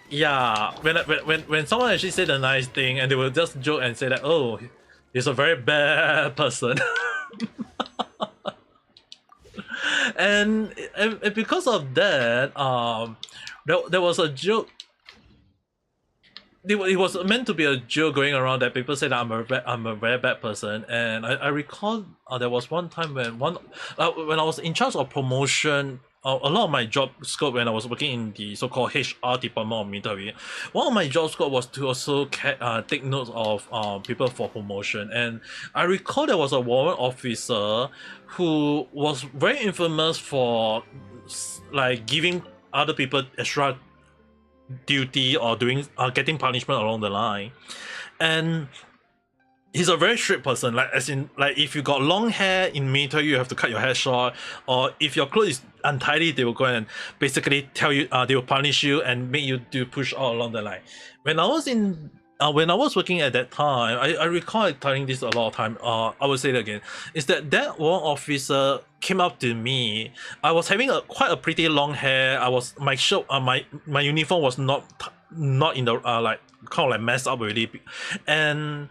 yeah, when someone actually said a nice thing and they will just joke and say that, oh, he's a very bad person. and because of that, there was a joke. It was meant to be a joke going around that people said that I'm a very bad person, and I recall there was one time when when I was in charge of promotion. A lot of my job scope when I was working in the so-called HR department of military, one of my job scope was to also take notes of people for promotion. And I recall there was a warrant officer who was very infamous for like giving other people extra duty or doing getting punishment along the line. And he's a very strict person, like as in like if you got long hair in military you have to cut your hair short, or if your clothes is untidy they will go and basically tell you they will punish you and make you do push all along the line. When I was working at that time, I recall telling this a lot of time, I will say it again, is that one officer came up to me. I was having quite a pretty long hair. I was my shirt my uniform was not in the like kind of like messed up already, and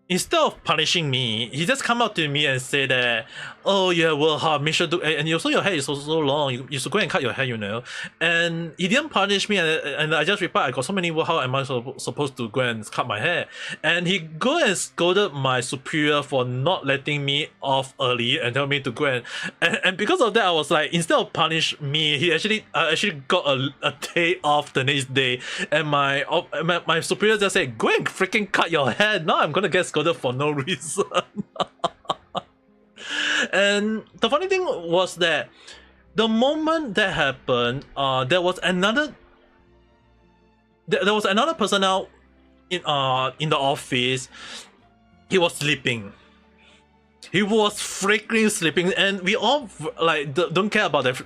instead of punishing me, he just come up to me and say that, oh, you have worked hard, make sure to, and also your hair is so long, you should go and cut your hair, you know. And he didn't punish me, and I just replied, I got so many work, how am I supposed to go and cut my hair? And he go and scolded my superior for not letting me off early and tell me to go and because of that, I was like, instead of punish me, he actually got a day off the next day, and my superior just said, go and freaking cut your hair. Now I'm gonna get scolded for no reason. And the funny thing was that the moment that happened, there was another personnel in the office. He was sleeping. He was freaking sleeping, and we all like don't care about that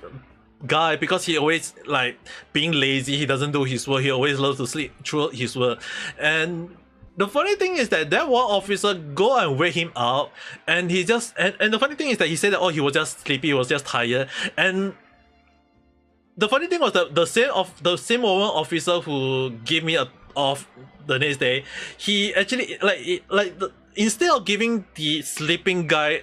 guy because he always like being lazy. He doesn't do his work. He always loves to sleep through his work. And the funny thing is that one officer go and wake him up, and he just and the funny thing is that he said that, oh, he was just sleepy, he was just tired. And the funny thing was that the same woman officer who gave me a off the next day, he actually instead of giving the sleeping guy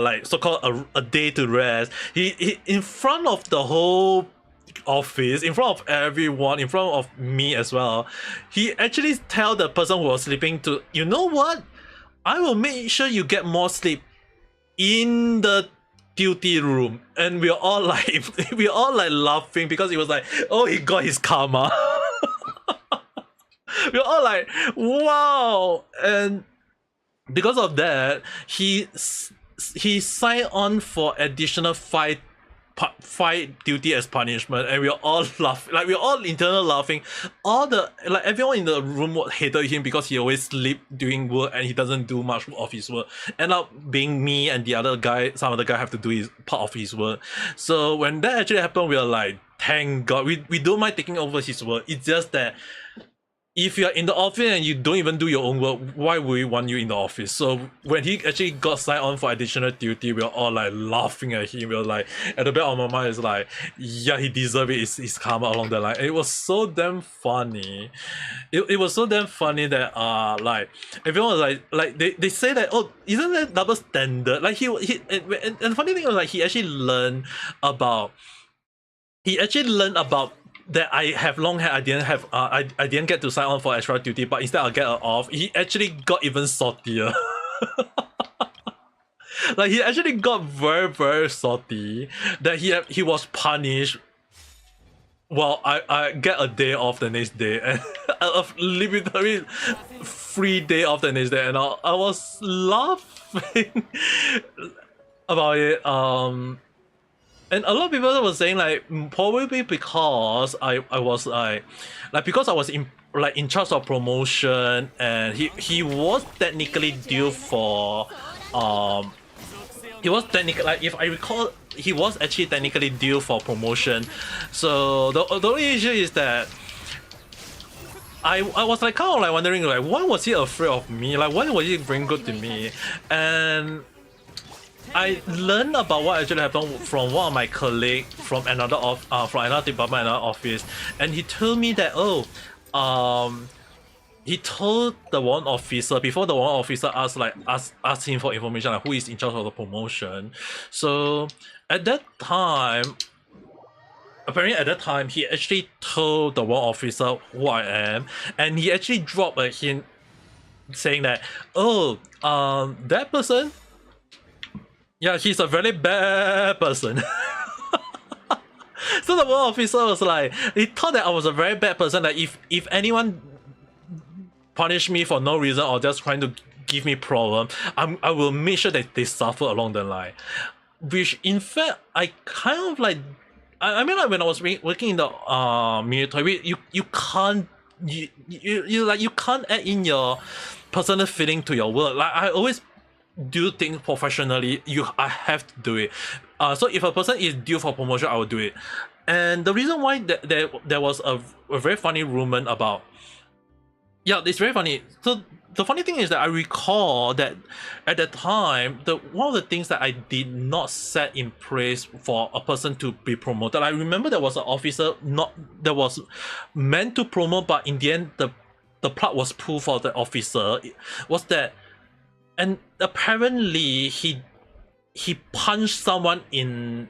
like so-called a day to rest, he in front of the whole office, in front of everyone, in front of me as well, he actually tell the person who was sleeping to, you know what, I will make sure you get more sleep in the duty room. And we're all like laughing, because it was like, oh, he got his karma. We're all like, wow. And because of that, he signed on for additional five duty as punishment, and we are all laughing, like we're all internal laughing. All the everyone in the room hated him because he always sleep doing work and he doesn't do much of his work. End up being me and the other guy, some other guy have to do his part of his work. So when that actually happened, we are like, thank God, we don't mind taking over his work. It's just that if you're in the office and you don't even do your own work, why would we want you in the office? So when he actually got signed on for additional duty, we were all like laughing at him. We were like, at the back of my mind is like, yeah, he deserved it. It's his karma along the line. And it was so damn funny. It was so damn funny that like everyone was like they say that, oh, isn't that double standard? Like and the funny thing was like he actually learned about that I have long hair. I didn't have I didn't get to sign on for extra duty, but instead I'll get it off. He actually got even saltier. Like he actually got very, very salty that he was punished. Well, I get a day off the next day, and a literally free day off the next day, and I was laughing about it. And a lot of people were saying like, probably because I was like because I was in charge of promotion, and he was technically due for he was technically, like, if I recall, he was actually technically due for promotion. So the only issue is that I was like kind of like wondering like, why was he afraid of me? Like, why was he bring good to me? And I learned about what actually happened from one of my colleagues from another department, another office, and he told me that, he told the one officer, before the one officer asked him for information like who is in charge of the promotion. So at that time, apparently at that time, he actually told the one officer who I am, and he actually dropped a hint saying that, oh, that person, yeah, he's a very bad person. So the one officer was like, he thought that I was a very bad person. Like if anyone punish me for no reason or just trying to give me problem, I will make sure that they suffer along the line. Which in fact, I kind of like, I mean, like when I was working in the military, you can't you can't add in your personal feeling to your work. Like I always do things professionally. I have to do it. So if a person is due for promotion, I will do it. And the reason why there was a very funny rumor about, yeah, it's very funny. So the funny thing is that I recall that at that time, one of the things that I did not set in place for a person to be promoted, I remember there was an officer that was meant to promote, but in the end the plug was pulled for the officer. Was that, and apparently he punched someone in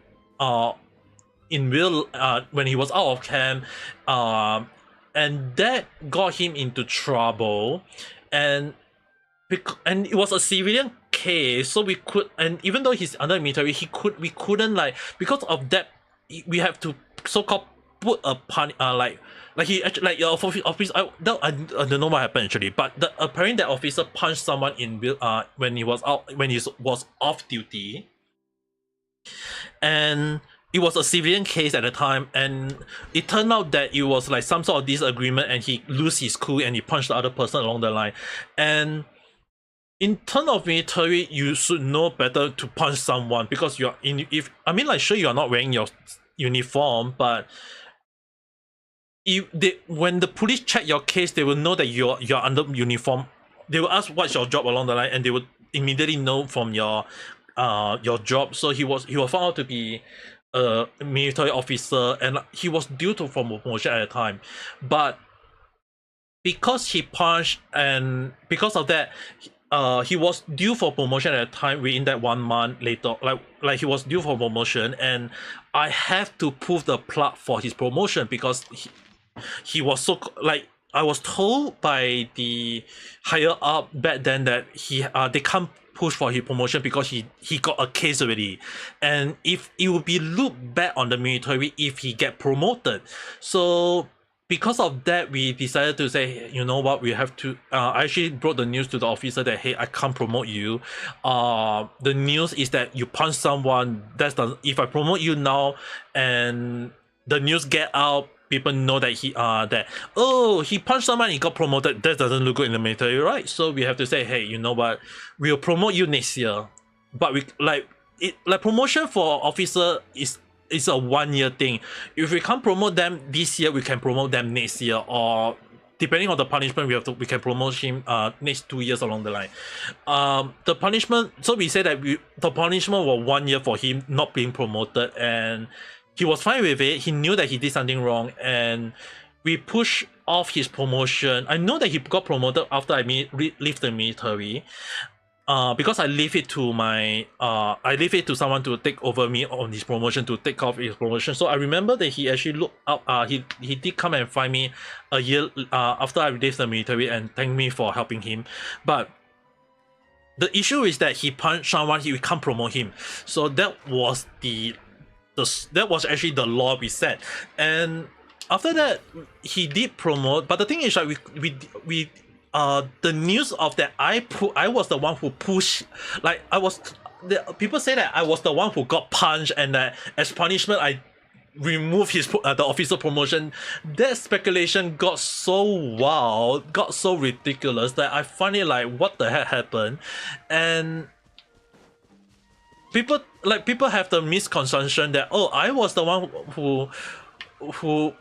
real when he was out of camp, and that got him into trouble, and it was a civilian case, so we could, and even though he's under military, we couldn't, like, because of that, we have to so-called put a like he actually, like, your office, I don't know what happened actually, but apparently that officer punched someone in when he was off duty, and it was a civilian case at the time, and it turned out that it was like some sort of disagreement, and he lose his cool and he punched the other person along the line. And in terms of military, you should know better to punch someone, because you're sure, you're not wearing your uniform, but when the police check your case, they will know that you're under uniform. They will ask what's your job along the line, and they would immediately know from your job. So he was found out to be a military officer, and he was due to for promotion at the time, but because he punched, and because of that, he was due for promotion at the time. Within that 1 month later, like he was due for promotion, and I have to pull the plug for his promotion because he was so, like, I was told by the higher up back then that they can't push for his promotion because he got a case already, and if it would be looked back on the military if he get promoted. So because of that, we decided to say, you know what, we have to I actually brought the news to the officer that, hey, I can't promote you. The news is that you punch someone. If I promote you now and the news get out, people know that he punched someone, he got promoted, that doesn't look good in the military, right? So we have to say, hey, you know what, we'll promote you next year. But we like promotion for officer is a 1-year thing. If we can't promote them this year, we can promote them next year, or depending on the punishment, we can promote him next 2 years along the line. The punishment, so we say that the punishment was 1 year for him not being promoted, and he was fine with it. He knew that he did something wrong, and we pushed off his promotion. I know that he got promoted after I leave the military. Because I leave it to someone to take over me on his promotion, to take off his promotion. So I remember that he actually looked up. He did come and find me a year after I left the military and thank me for helping him. But the issue is that he punched someone, we can't promote him. So that was that was actually the law we set. And after that, he did promote. But the thing is, like, we the news of that, I was the one who pushed, like, people say that I was the one who got punched, and that as punishment I removed the officer promotion. That speculation got so wild, got so ridiculous, that I find it like, what the heck happened? And people have the misconception that, oh, I was the one who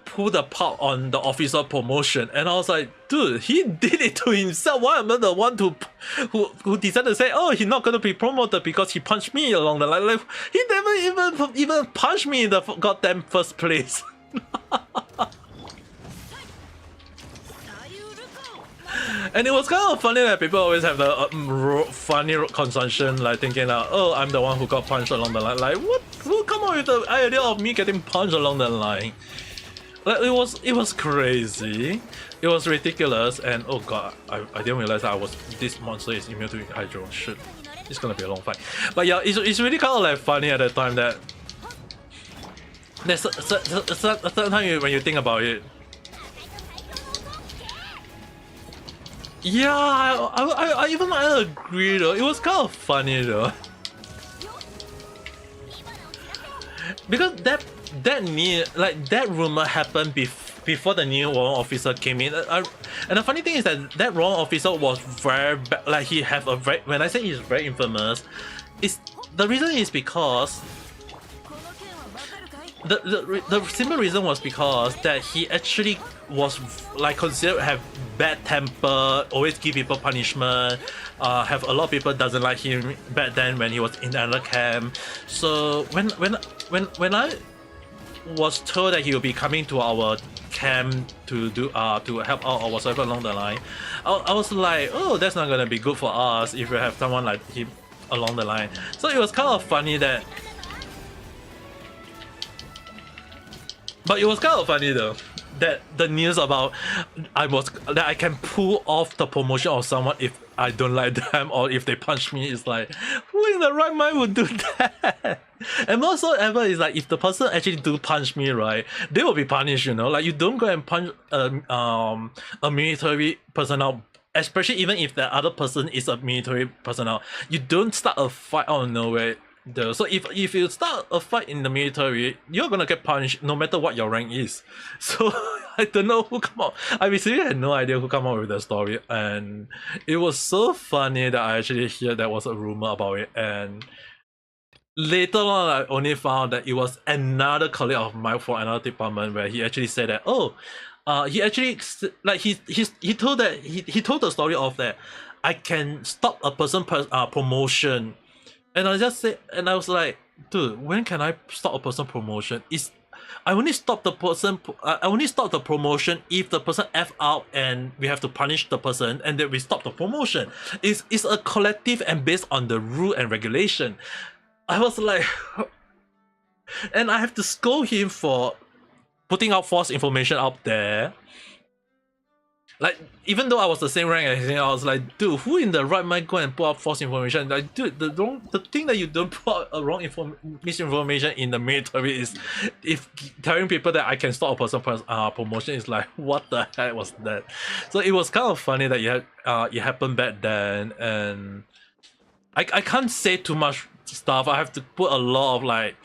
pulled the plug on the officer promotion, and I was like, dude, he did it to himself. Why am I the one who decided to say, oh, he's not gonna be promoted because he punched me along the line? Like, he never even punched me in the goddamn first place. And it was kind of funny that people always have the funny consumption, like thinking that, oh, I'm the one who got punched along the line. Like, what? Who come up with the idea of me getting punched along the line? Like, it was crazy. It was ridiculous, and oh god, I didn't realize that this monster is immune to hydro. Shit, it's gonna be a long fight. But yeah, it's really kind of like funny at the time that there's a certain time when you think about it. Yeah, I even agree though. It was kind of funny though, because that rumor happened before the new warrant officer came in. And the funny thing is that warrant officer was very bad. Like, he have a very, when I say he's very infamous, the reason is because the simple reason was because that he actually was like considered have bad temper, always give people punishment, have a lot of people doesn't like him back then when he was in another camp. So when I was told that he will be coming to our camp to help out or whatsoever along the line, I was like, oh, that's not gonna be good for us if we have someone like him along the line. So it was kind of funny that. But it was kind of funny though, that the news about that I can pull off the promotion of someone if I don't like them or if they punch me, is like, who in the right mind would do that? And most so ever is like, if the person actually do punch me, right, they will be punished, you know. Like, you don't go and punch a military personnel, especially even if the other person is a military personnel. You don't start a fight out of nowhere. So if you start a fight in the military, you're gonna get punished no matter what your rank is. So I don't know who come up. I basically had no idea who come up with the story, and it was so funny that I actually hear there was a rumor about it. And later on, I only found that it was another colleague of mine from another department where he actually said that, oh, he actually like he told that he told the story of that I can stop a promotion, and I just said, and I was like, dude, when can I stop a person promotion? I only stop the person. I only stop the promotion if the person f out and we have to punish the person, and then we stop the promotion. It's a collective and based on the rule and regulation. I was like, and I have to scold him for putting out false information out there. Like, even though I was the same rank as him, I was like, dude, who in the right mind go and put out false information? Like, dude, the thing that you don't put out a misinformation in the military is if telling people that I can stop a person promotion is like, what the heck was that? So it was kind of funny that it happened back then, and I can't say too much stuff. I have to put a lot of like,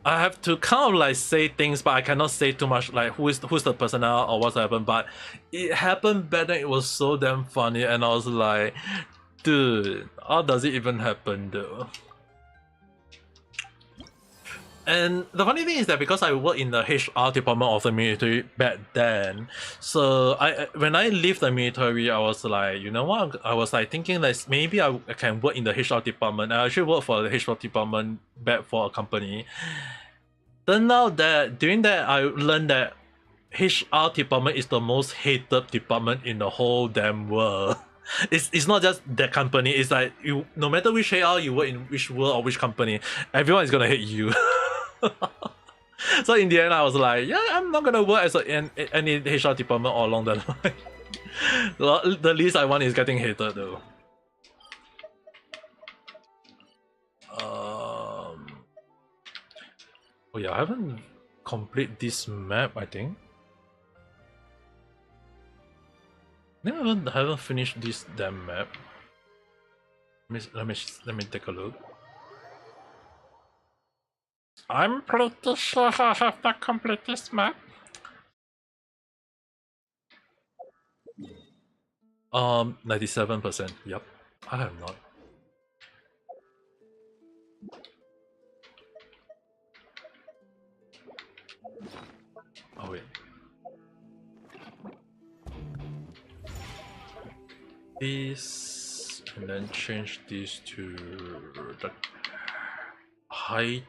I have to kind of like say things, but I cannot say too much like who's the personnel or what's happened. But it happened better. It was so damn funny, and I was like, dude, how does it even happen though? And the funny thing is that because I work in the HR department of the military back then, so when I leave the military, I was like, you know what? I was like thinking that maybe I can work in the HR department. I actually work for the HR department back for a company. Turned out that during that I learned that HR department is the most hated department in the whole damn world. It's not just that company. It's like you, no matter which HR you work in, which world or which company, everyone is gonna hate you. So in the end, I was like, yeah, I'm not gonna work as any HR department all along the line. The least I want is getting hated though. Oh yeah, I haven't complete this map, I think. I haven't finished this damn map. Let me take a look. I'm pretty sure I have not complete this map. 97%. Yep, I have not. Oh wait. This, and then change this to the hydroculus.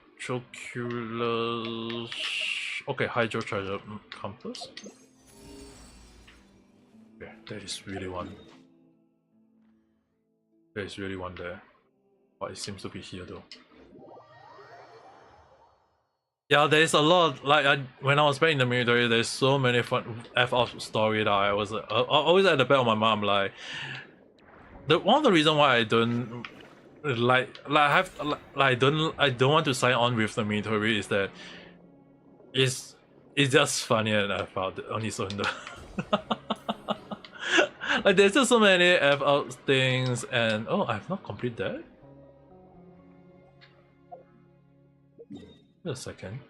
Okay, hydrocharger compass. Okay, there is really one. There is really one there, but it seems to be here though. Yeah, there's a lot. Like when I was back in the military, there's so many fun F-off story that I was always at the back of my mom. Like one of the reason why I don't I don't want to sign on with the military is that it's just funny and I found it on its own though. Like there's just so many F-out things, and oh, I have not completed that. Wait a second.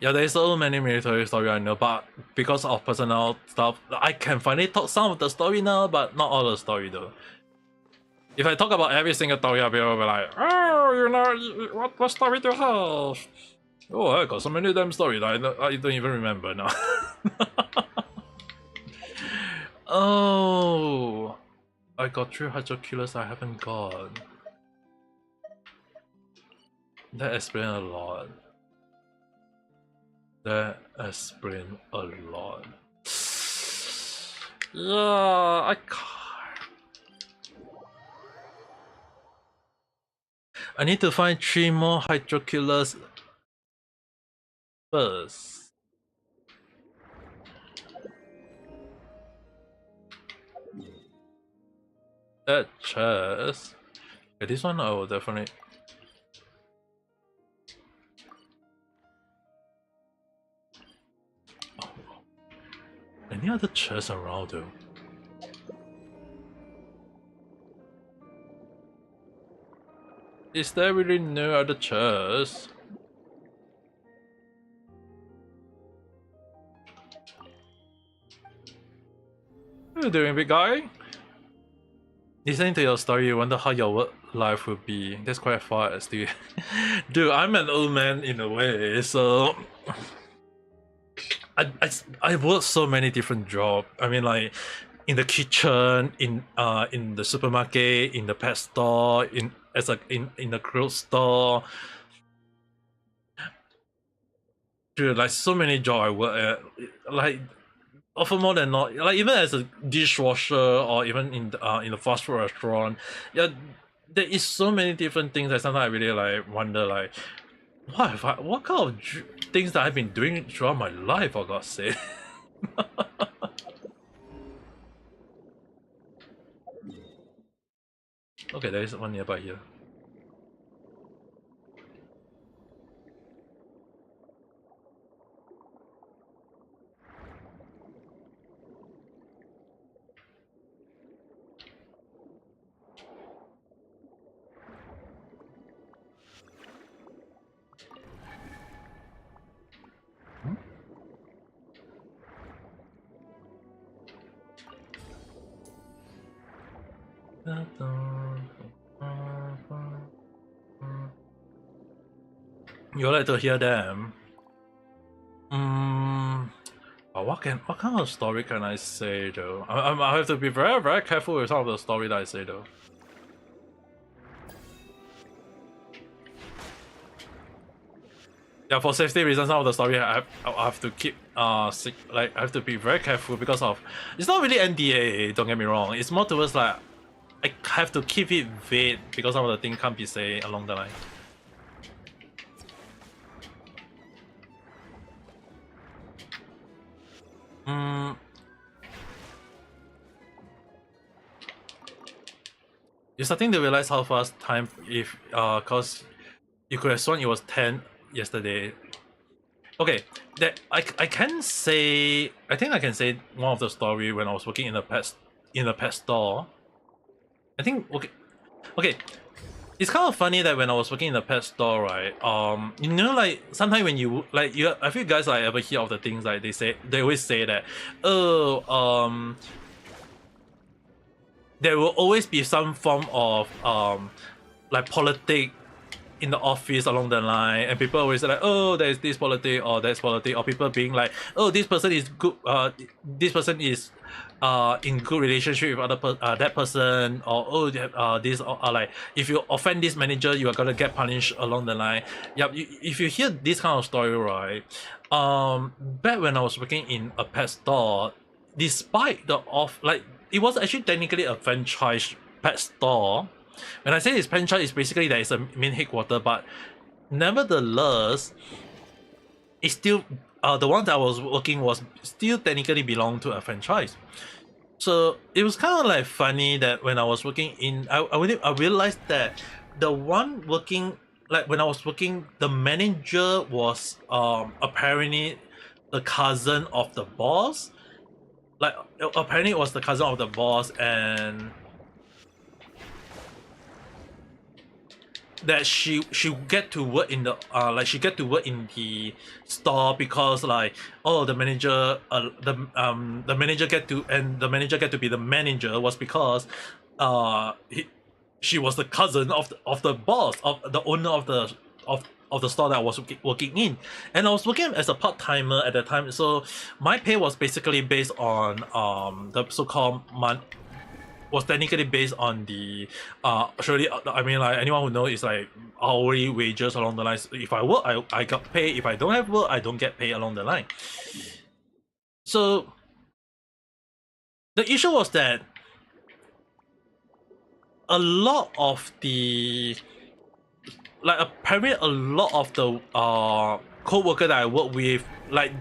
Yeah, there's so many military story I know, but because of personal stuff, I can finally talk some of the story now, but not all the story though. If I talk about every single story, I'll be like, oh, you know, what story do you have? Oh, I got so many damn stories I don't even remember now. Oh, I got 3 hydroculus I haven't got. That explains a lot. That explains a lot. Yeah, I can't. I need to find 3 more hydroculus first. That chest. Okay, this one I will definitely. Oh. Any other chests around though? Is there really no other chests? What are you doing, big guy? Listening to your story, you wonder how your work life would be. That's quite far, still. Dude, I'm an old man in a way, so I work so many different jobs. I mean, like in the kitchen, in the supermarket, in the pet store, in the clothes store. Dude, like so many jobs I work at. Like often more than not, like even as a dishwasher or even in the fast food restaurant, yeah, there is so many different things that sometimes I really like wonder like what kind of things that I've been doing throughout my life, for God's sake. Okay, there is one nearby here. You like to hear them? What kind of story can I say though? I have to be very careful with some of the story that I say though. Yeah, for safety reasons, some of the story I have to keep like I have to be very careful because of it's not really NDA. Don't get me wrong. It's more towards like I have to keep it vague because some of the things can't be said along the line. You're starting to realize how fast time if cause you could have sworn it was 10 yesterday. Okay, that I can say I think I can say one of the story when I was working in the pet store. I think okay. It's kind of funny that when I was working in the pet store, right? You know, like sometimes when you like you, I feel guys like ever hear of the things like they always say that, oh, there will always be some form of like politics in the office along the line, and people always say like, oh, there's this politics or that's politics, or people being like, oh, this person is good, this person is in good relationship with that person, or oh, this or like if you offend this manager, you are gonna get punished along the line. Yep, if you hear this kind of story, right? Back when I was working in a pet store, despite the off like it was actually technically a franchise pet store. When I say it's franchise, it's basically there is a main headquarter, but nevertheless, it's still the one that I was working was still technically belong to a franchise. So it was kind of like funny that when I was working in, I realized that the one working like when I was working, the manager was apparently the cousin of the boss. Like apparently it was the cousin of the boss, and that she get to work in the like she get to work in the store because like oh the manager the manager get to be the manager was because she was the cousin of the boss of the owner of the store that I was working in, and I was working as a part-timer at the time, so my pay was basically based on the so-called was technically based on the surely I mean like anyone who knows it's like hourly wages along the lines. If I work, I got paid. If I don't have work, I don't get paid along the line. So the issue was that a lot of the like apparently a lot of the co-worker that I work with, like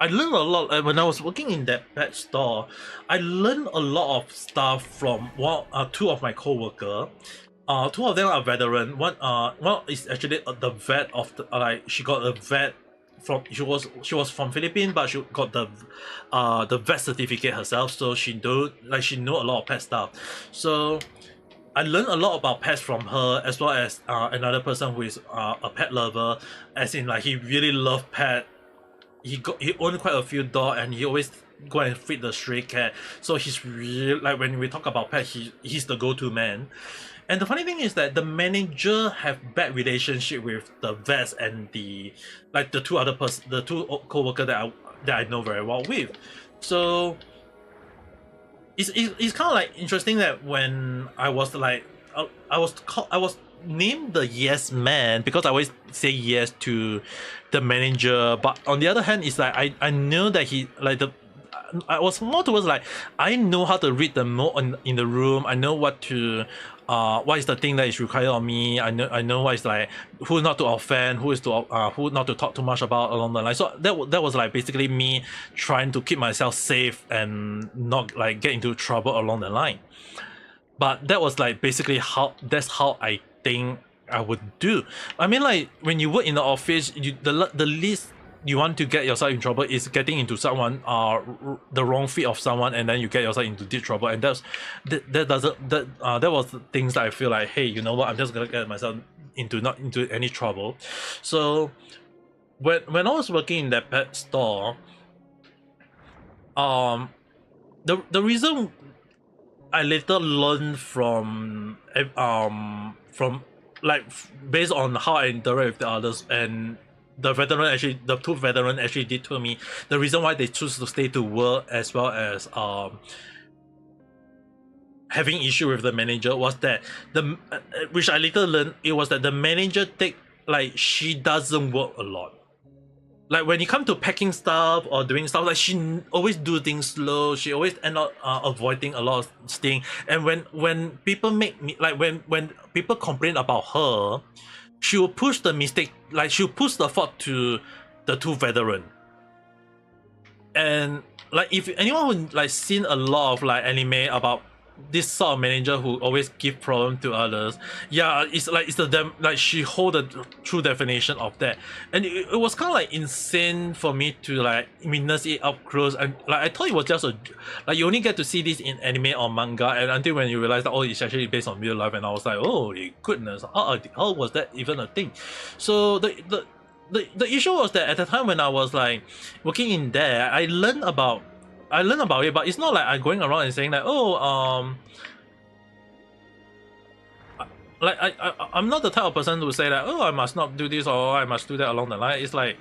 I learned a lot when I was working in that pet store. I learned a lot of stuff from two of my co-worker. Two of them are veteran. One is actually the vet of the like she got a vet from she was from Philippines, but she got the vet certificate herself, so she know a lot of pet stuff. So I learned a lot about pets from her, as well as another person who is a pet lover, as in like he really loved pet. He owned quite a few dogs, and he always go and feed the stray cat. So he's really like when we talk about pet, he's the go-to man. And the funny thing is that the manager have bad relationship with the vets and the the two co-worker that I know very well with. So it's kind of like interesting that when I was like I was named the yes man because I always say yes to the manager, but on the other hand it's like I know that he like the I was more towards like I know how to read the mode in the room. I know what to what is the thing that is required of me. I know what is like who not to offend, who not to talk too much about along the line. So that was like basically me trying to keep myself safe and not like get into trouble along the line. But that was like basically that's how I think I would do. I mean, like when you work in the office, the least you want to get yourself in trouble is getting into someone the wrong fit of someone, and then you get yourself into deep trouble. And that was things that I feel like, hey, you know what, I'm just gonna get myself not into any trouble. So when I was working in that pet store, the reason I later learned from like based on how I interact with the others, and the two veteran actually did to me, the reason why they choose to stay to work as well as having issue with the manager was that which I later learned, it was that the manager she doesn't work a lot. Like when it comes to packing stuff or doing stuff, like she always do things slow. She always end up avoiding a lot of things. And when people make me like when people complain about her, she will push the mistake, like she'll push the fault to the two veteran. And like if anyone who like seen a lot of like anime about this sort of manager who always give problem to others, yeah, it's like she hold the true definition of that. And it was kind of like insane for me to like witness it up close. And like I thought it was just like you only get to see this in anime or manga, and until when you realize that it's actually based on real life, and I was like, oh goodness, how was that even a thing? So the issue was that at the time when I was like working in there, I learned about it, but it's not like I'm going around and saying that, like I'm not the type of person to say that, I must not do this or I must do that along the line. It's like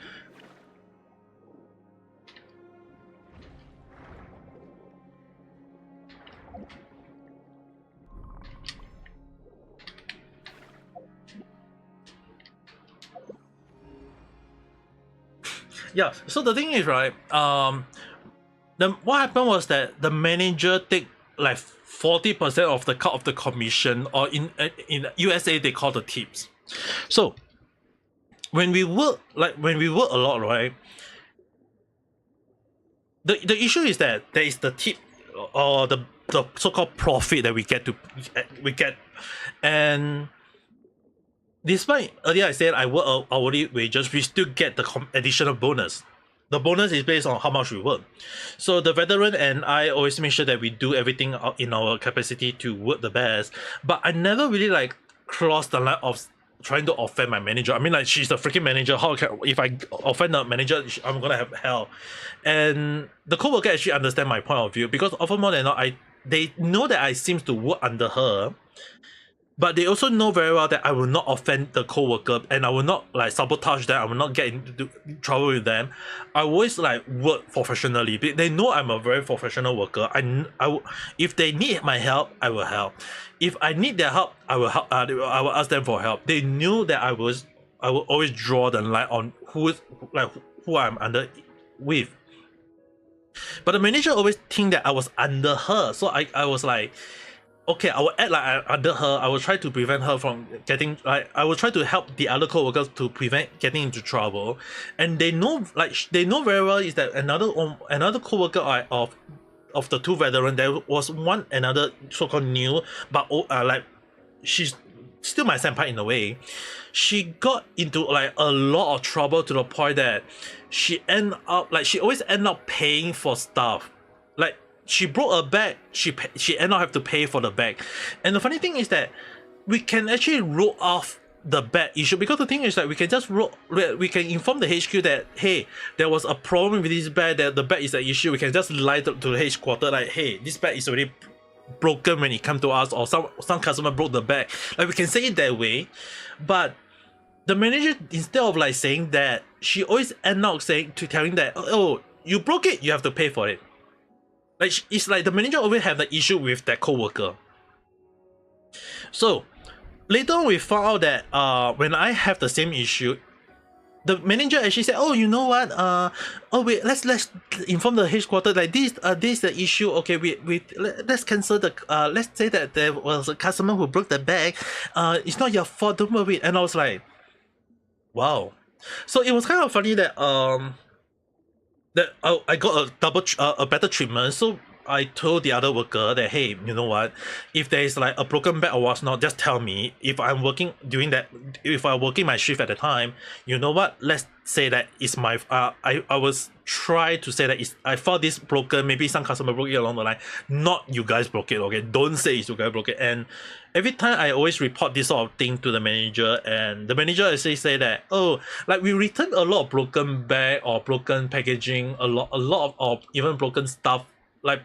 yeah. So the thing is, right, what happened was that the manager take like 40% of the cut of the commission, or in USA they call the tips. So when we work a lot, right, the issue is that there is the tip or the so-called profit that we get, and despite earlier I said I work hourly wages, we still get the additional bonus. The bonus is based on how much we work. So the veteran and I always make sure that we do everything in our capacity to work the best. But I never really like cross the line of trying to offend my manager. I mean, like, she's the freaking manager. If I offend the manager, I'm gonna have hell. And the co-worker actually understand my point of view, because often more than not, they know that I seems to work under her. But they also know very well that I will not offend the co-worker, and I will not like sabotage them. I will not get into trouble with them. I always like work professionally. They know I'm a very professional worker. If they need my help, I will help. If I need their help, I will help. I will ask them for help. They knew that I will always draw the line on who I'm under with. But the manager always think that I was under her, so I was like, okay, I will act like I'm under her. I will try to prevent her from getting, like, I will try to help the other co-workers to prevent getting into trouble. And they know very well is that another co-worker of the two veterans, there was another so-called new, but like, she's still my senpai in a way. She got into like a lot of trouble to the point that she always end up paying for stuff. Like, she broke a bag, she ended up have to pay for the bag. And the funny thing is that we can actually wrote off the bad issue, because the thing is that we can just we can inform the HQ that, hey, there was a problem with this bed, that the bed is an issue. We can just lie to the headquarters like, hey, this bed is already broken when it come to us, or some customer broke the bed. Like, we can say it that way. But the manager, instead of like saying that, she always end up telling that, oh, you broke it, you have to pay for it. Like, it's like the manager always have the issue with that co-worker. So later on, we found out that when I have the same issue, the manager actually said, oh, you know what, oh wait, let's inform the headquarters, like this is the issue. Okay, let's cancel the let's say that there was a customer who broke the bag. It's not your fault, don't worry. And I was like, wow. So it was kind of funny that I got a better treatment. So I told the other worker that, hey, you know what, if there is like a broken bed or what's not, just tell me. If I'm working if I'm working my shift at the time, you know what, let's say that it's my I was try to say that I found this broken, maybe some customer broke it along the line, not you guys broke it. Okay, don't say it's you guys broke it. And every time I always report this sort of thing to the manager, and the manager actually say that, oh, like, we returned a lot of broken bag or broken packaging, a lot of even broken stuff, like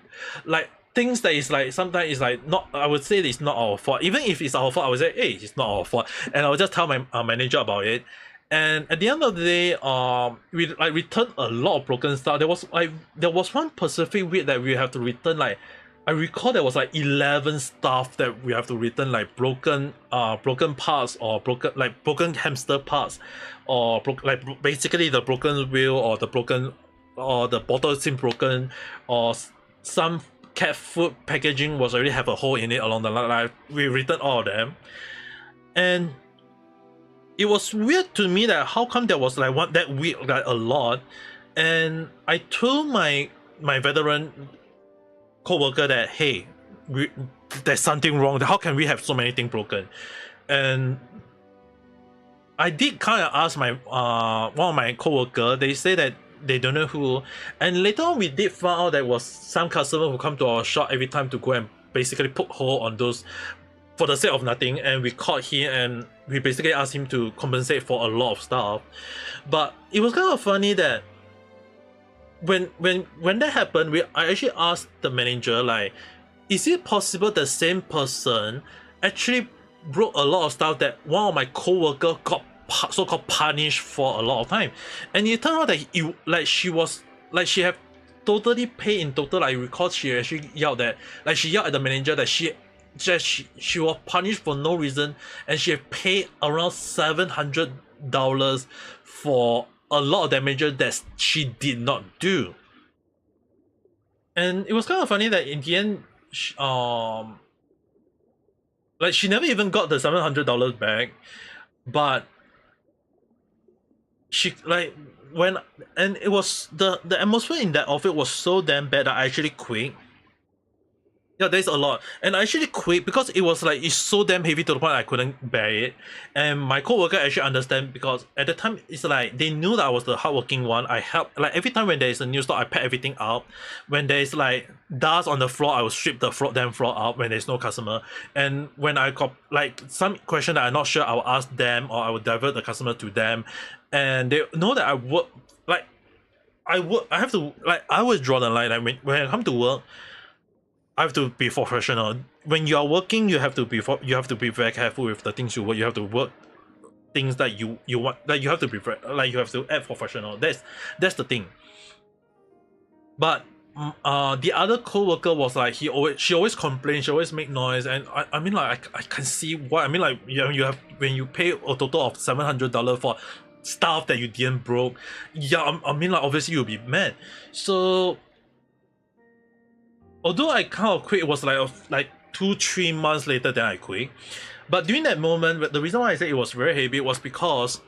things that is like, sometimes it's like, not, I would say it's not our fault. Even if it's our fault, I would say, hey, it's not our fault, and I would just tell my manager about it. And at the end of the day, we like returned a lot of broken stuff. There was one specific week that we have to return, like, I recall there was like 11 stuff that we have to return, like broken parts, or broken hamster parts, or basically the broken wheel, or the bottle seemed broken, or some cat food packaging was already have a hole in it along the line. Like, we returned all of them. And it was weird to me that how come there was like that week, like, a lot. And I told my veteran co-worker that, hey, there's something wrong. How can we have so many things broken? And I did kind of ask my one of my co-worker. They say that they don't know who. And later on, we did find out there was some customer who come to our shop every time to go and basically put hole on those for the sake of nothing. And we caught him, and we basically asked him to compensate for a lot of stuff. But it was kind of funny that when that happened, I actually asked the manager, like, is it possible the same person actually broke a lot of stuff that one of my co-worker got so-called punished for a lot of time? And it turned out that she have totally paid in total. I recall she actually yelled at the manager that she was punished for no reason, and she had paid around $700 for a lot of damages that she did not do. And it was kind of funny that in the end, like, she never even got the $700 back. But she, like, and it was the atmosphere in that office was so damn bad that I actually quit. Yeah, there's a lot. And I actually quit because it was like, it's so damn heavy to the point I couldn't bear it. And my co-worker actually understand, because at the time, it's like they knew that I was the hardworking one. I helped, like, every time when there is a new stock, I pack everything up. When there is like dust on the floor, I will strip the damn floor up when there's no customer. And when I got like some question that I'm not sure, I will ask them, or I will divert the customer to them. And they know that I work, like, I have to, like, I always draw the line. Like, when I come to work, I have to be professional. When you are working, you have to be very careful with the things you work. You have to work things that you want. Like, you have to be you have to act professional. That's the thing. But the other co-worker was like, she always complains. She always make noise, and I mean, like, I can see why. I mean, like, you have, when you pay a total of $700 for stuff that you didn't broke. Yeah, I mean, like, obviously you'll be mad. So, although I kind of quit, it was like 2-3 months later then I quit. But during that moment, the reason why I said it was very heavy was because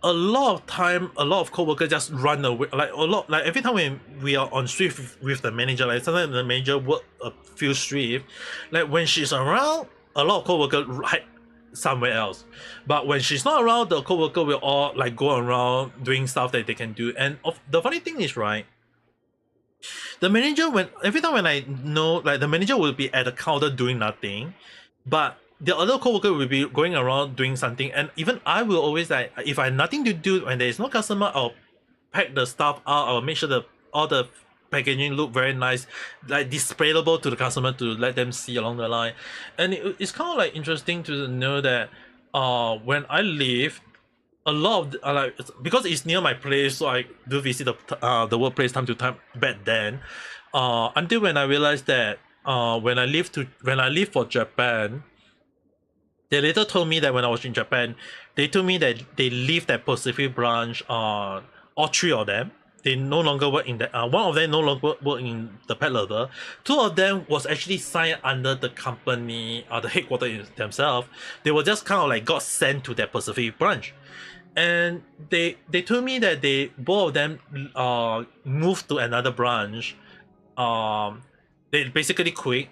a lot of time, a lot of co-workers just run away. Like, every time when we are on shift with the manager, like, sometimes the manager work a few shift, like, when she's around, a lot of co-workers hide somewhere else. But when she's not around, the co-worker will all like go around doing stuff that they can do. And the funny thing is, right, the manager, every time when I know, like, the manager will be at the counter doing nothing, but the other coworker will be going around doing something, and even I will always like, if I have nothing to do when there is no customer, I'll pack the stuff out. I'll make sure the all the packaging look very nice, like displayable to the customer to let them see along the line. And it's kind of like interesting to know that when I leave, a lot of like, because it's near my place, so I do visit the workplace time to time back then. Until when I realized that when I leave for Japan, they later told me that when I was in Japan, they told me that they leave that Pacific branch. All three of them, they no longer work in the. One of them no longer work in the pet lover. Two of them was actually signed under the company, the headquarters themselves. They were just kind of like got sent to that Pacific branch, and they told me that they both of them moved to another branch. They basically quit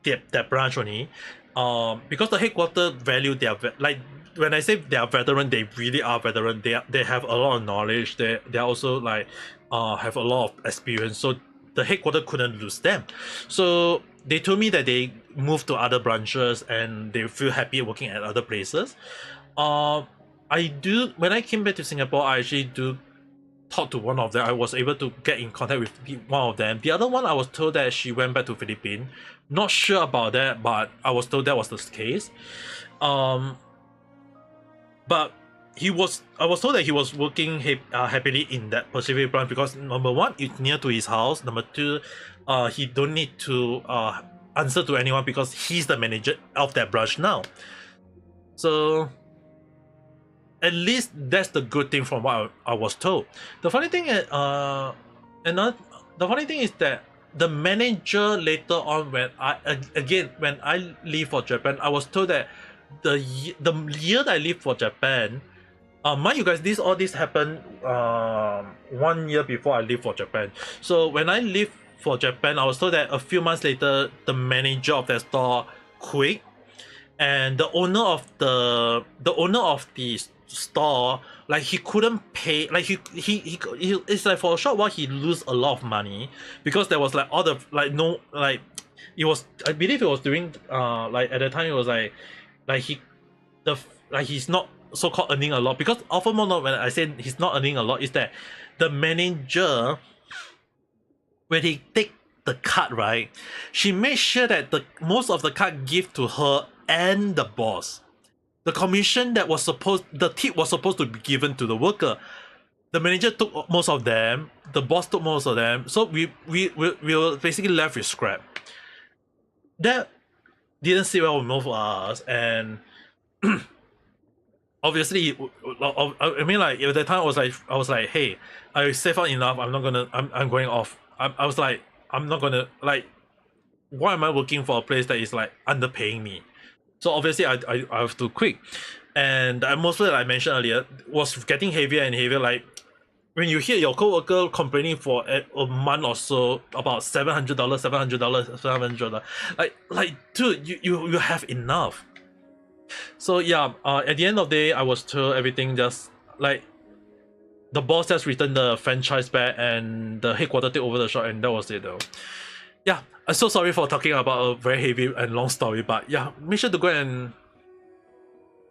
that branch only, because the headquarters value their like, when I say they are veteran, they really are veteran. They have a lot of knowledge. They also like have a lot of experience. So the headquarters couldn't lose them. So they told me that they moved to other branches and they feel happy working at other places. I do, when I came back to Singapore, I actually do talk to one of them. I was able to get in contact with one of them. The other one, I was told that she went back to Philippines. Not sure about that, but I was told that was the case. But I was told that he was working happily in that Pacific branch because number one, it's near to his house. Number two, he don't need to answer to anyone because he's the manager of that branch now. So at least that's the good thing from what I was told. The funny thing is, the funny thing is that the manager later on, when I leave for Japan, I was told that the year that I leave for Japan, mind you guys, all this happened 1 year before I leave for Japan. So when I leave for Japan, I was told that a few months later, the manager of that store quit, and the owner of the store, like, he couldn't pay, like he it's like for a short while he lose a lot of money because there was like all the like no like it was, I believe it was during like at the time it was like he the like he's not so called earning a lot, because often more not when I say he's not earning a lot is that the manager, when he take the cut, right, she made sure that the most of the cut give to her and the boss. The commission that was supposed, the tip was supposed to be given to the worker. The manager took most of them. The boss took most of them. So we were basically left with scrap. That didn't sit well with most of us, and obviously, I mean, like at the time, I was like, hey, I saved up enough. I'm going off. I was like, I'm not gonna, like, why am I working for a place that is like underpaying me? So obviously I have to quit. And the atmosphere, like I mentioned earlier, was getting heavier and heavier. Like when you hear your coworker complaining for a month or so about $700, $700, like dude, you have enough. So yeah, at the end of the day, I was told everything just like the boss just returned the franchise back and the headquarters took over the shop, and that was it though. Yeah, I'm so sorry for talking about a very heavy and long story, but yeah, make sure to go and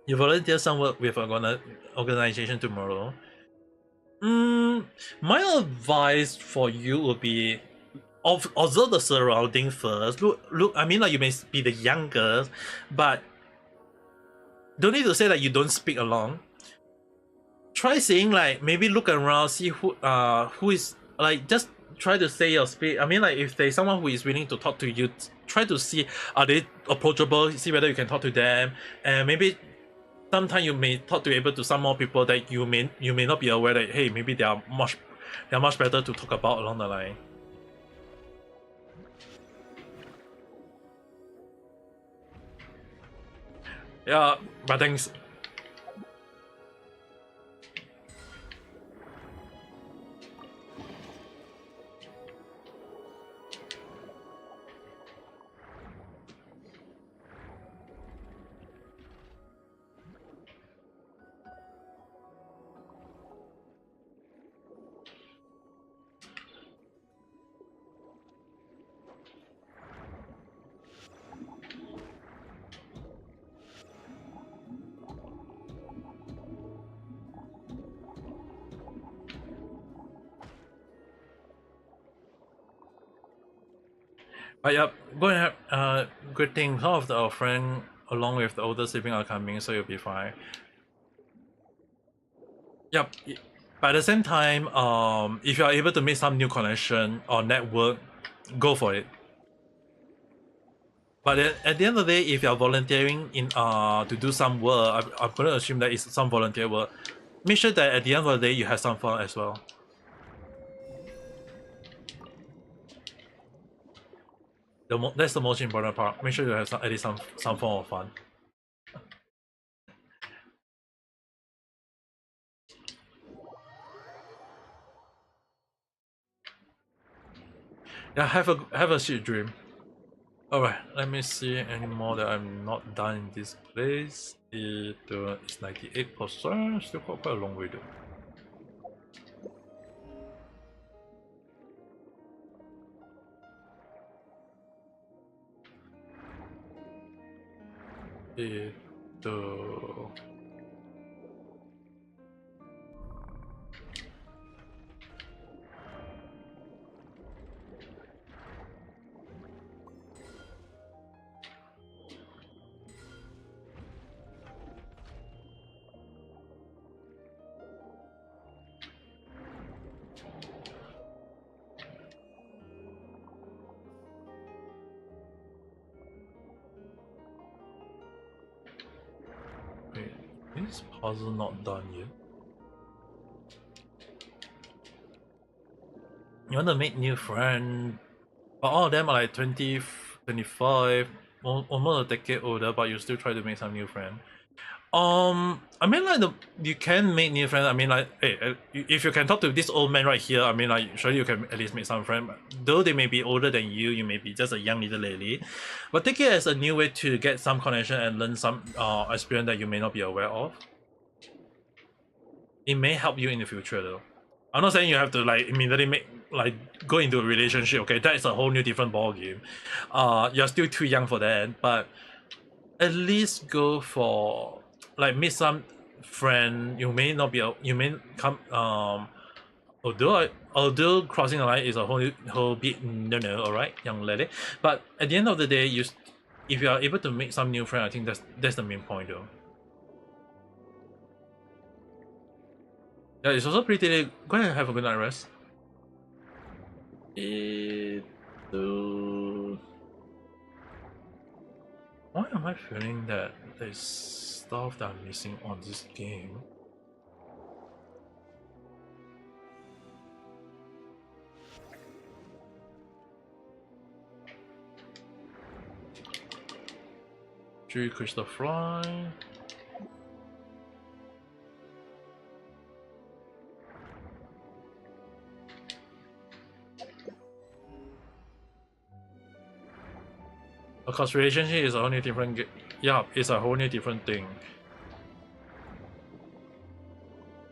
you volunteer some work with an organization tomorrow. My advice for you would be observe the surrounding first. Look. I mean, like, you may be the youngest, but don't need to say that you don't speak along. Try saying, like, maybe look around, see who is, like, just try to say your speak. I mean, like, if there's someone who is willing to talk to you, try to see, are they approachable, see whether you can talk to them, and maybe sometimes you may talk to able to some more people that you may not be aware that, hey, maybe they are much better to talk about along the line. Yeah, but thanks. But yep, go and have good thing. Some of our friend along with the older sibling are coming, so you'll be fine. Yep. But at the same time, if you are able to make some new connection or network, go for it. But then at the end of the day, if you are volunteering in to do some work, I'm going to assume that it's some volunteer work. Make sure that at the end of the day you have some fun as well. That's the most important part. Make sure you have at least some form of fun. Yeah, have a sweet dream. Alright, let me see any more that I'm not done in this place. It's 98%, still got quite a long way though. Wait, this puzzle not done yet. You want to make new friend, but all of them are like 20, 25, almost a decade older, but you still try to make some new friend. I mean, like you can make new friends. I mean, like, hey, if you can talk to this old man right here, I mean, like, surely you can at least make some friends. Though they may be older than you may be just a young little lady, but take it as a new way to get some connection and learn some experience that you may not be aware of. It may help you in the future, though. I'm not saying you have to like immediately go into a relationship. Okay, that is a whole new different ball game. You're still too young for that, but at least go for like meet some friend. You may not be you may come although crossing the line is a whole bit no, all right, young lady, but at the end of the day, if you are able to make some new friend, I think that's the main point though. Yeah, it's also pretty late. Go ahead and have a good night rest. Why am I feeling that there's stuff that I'm missing on this game? Three crystal fly. Because relationship is a whole new different. Yeah, it's a whole new different thing.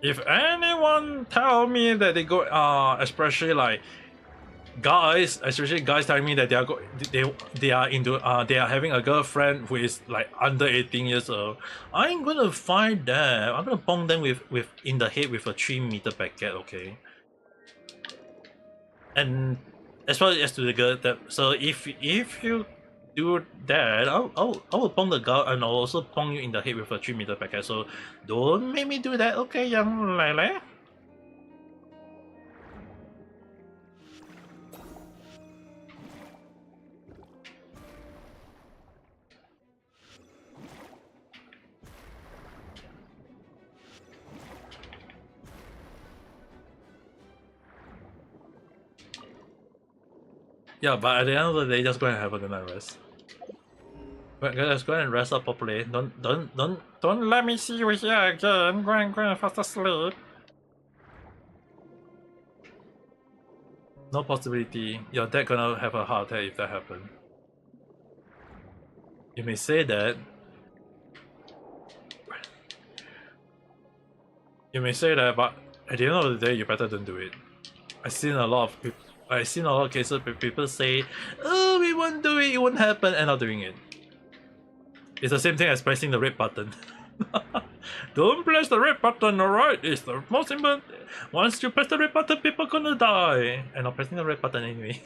If anyone tell me that they go, especially like guys, especially guys telling me that they are into they are having a girlfriend who is like under 18 years old, I'm gonna find them. I'm gonna bong them with in the head with a 3-meter packet, okay? And as far as to the girl, that so if you do that, I will bong the girl and I'll also bong you in the head with a 3-meter packet. So don't make me do that, okay, young lele? Yeah, but at the end of the day, just go and have a good night rest. Just go and rest up properly. Don't let me see you here again. Go and fast asleep. No possibility. Your dad gonna have a heart attack if that happens. You may say that. You may say that, but at the end of the day, you better don't do it. I've seen a lot of cases where people say, "Oh, we won't do it. It won't happen," and not doing it. It's the same thing as pressing the red button. Don't press the red button, alright? It's the most important. Once you press the red button, people gonna die. And I'm pressing the red button anyway.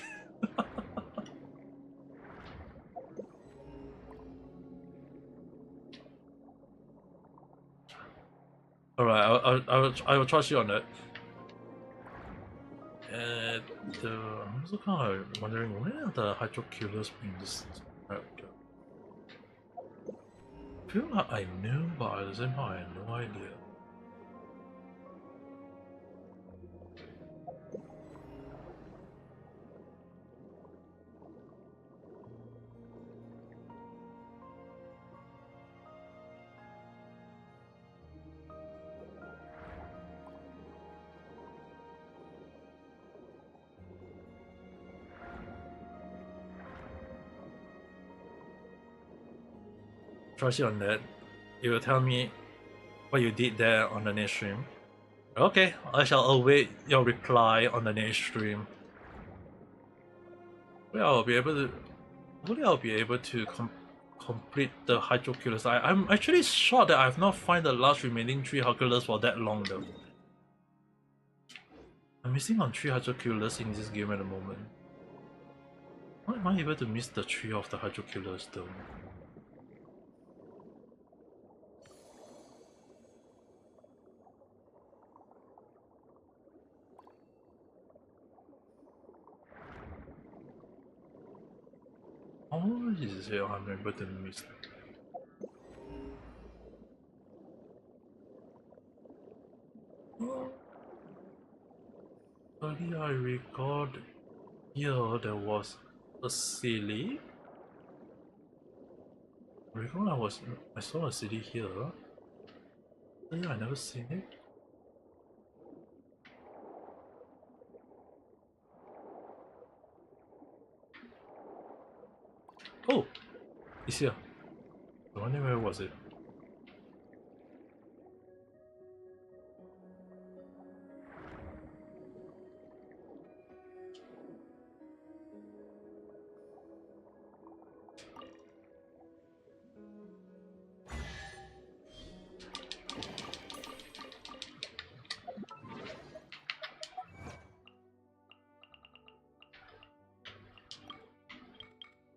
Alright, I will trust you on that. And I'm also kind of wondering where are the hydroculus in this character? I feel like I knew, but at the same time I had no idea. Trust you on that. You will tell me what you did there on the next stream. Okay, I shall await your reply on the next stream. Hopefully I'll be able to complete the hydroculus. I'm actually shocked that I've not found the last remaining 3 hydroculus for that long though. I'm missing on 3 hydroculus in this game at the moment. How am I able to miss the 3 of the hydroculus though? How is it I'm able to miss? Earlier I recalled here there was a city. I recall I saw a city here. Yeah, I never seen it. Oh, it's here. I wonder where was it.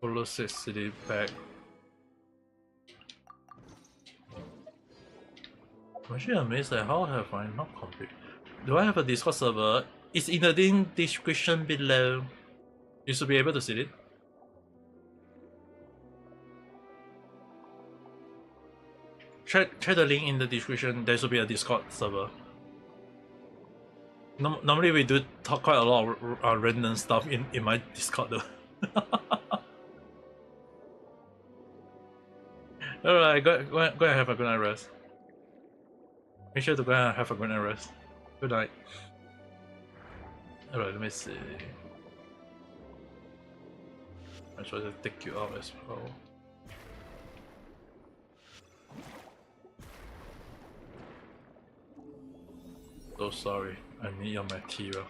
Colossus City back. I'm actually amazed at how have I not complete. Do I have a Discord server? It's in the link description below. You should be able to see it. Check the link in the description. There should be a Discord server. Normally we do talk quite a lot of random stuff in my Discord though. Alright, go and have a good night rest. Make sure to go and have a good night rest. Good night. Alright, let me see. I'll try to take you out as well. So sorry, I need your material.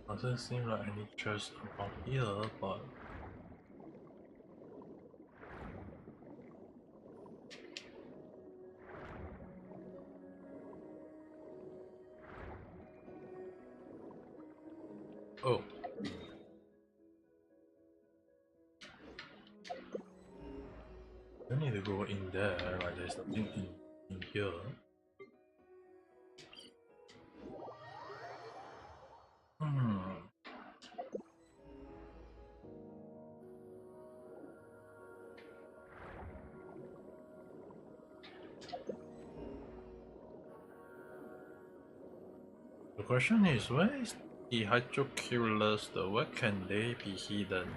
Doesn't seem like any chests around here, but oh. I need to go in there, like there's nothing in here. The question is, where is the Hydroculus though? Where can they be hidden?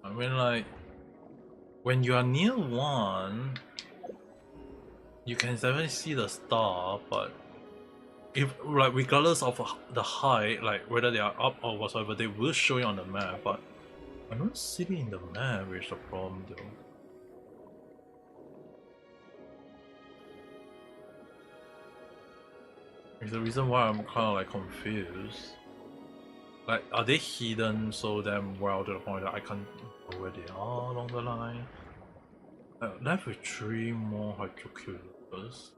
I mean, like, when you are near one, you can definitely see the star, but if, like, regardless of the height, like whether they are up or whatsoever, they will show you on the map, but I don't see it in the map, which is the problem though. It's the reason why I'm kind of like confused. Like, are they hidden so damn well to the point that I can't know where they are along the line? Left with 3 more Hydroculus.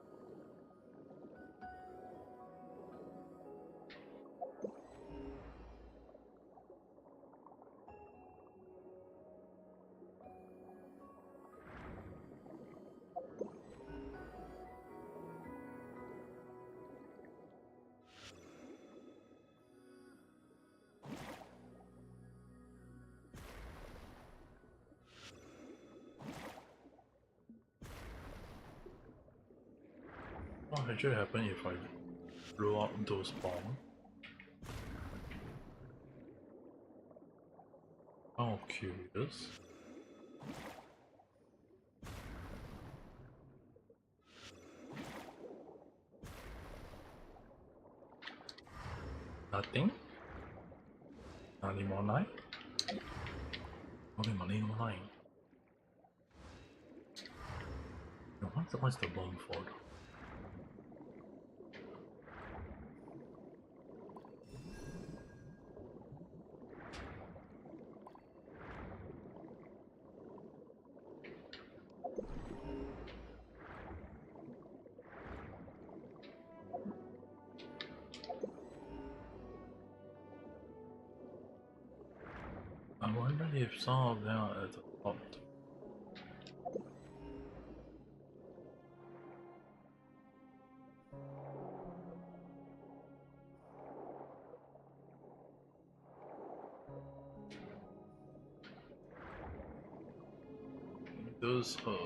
What actually happen if I blow up those bombs? Oh, curious. Nothing? Nemurenai? Only Nemurenai. No, what's the bomb for though? I wonder if some of them are at the top. Those I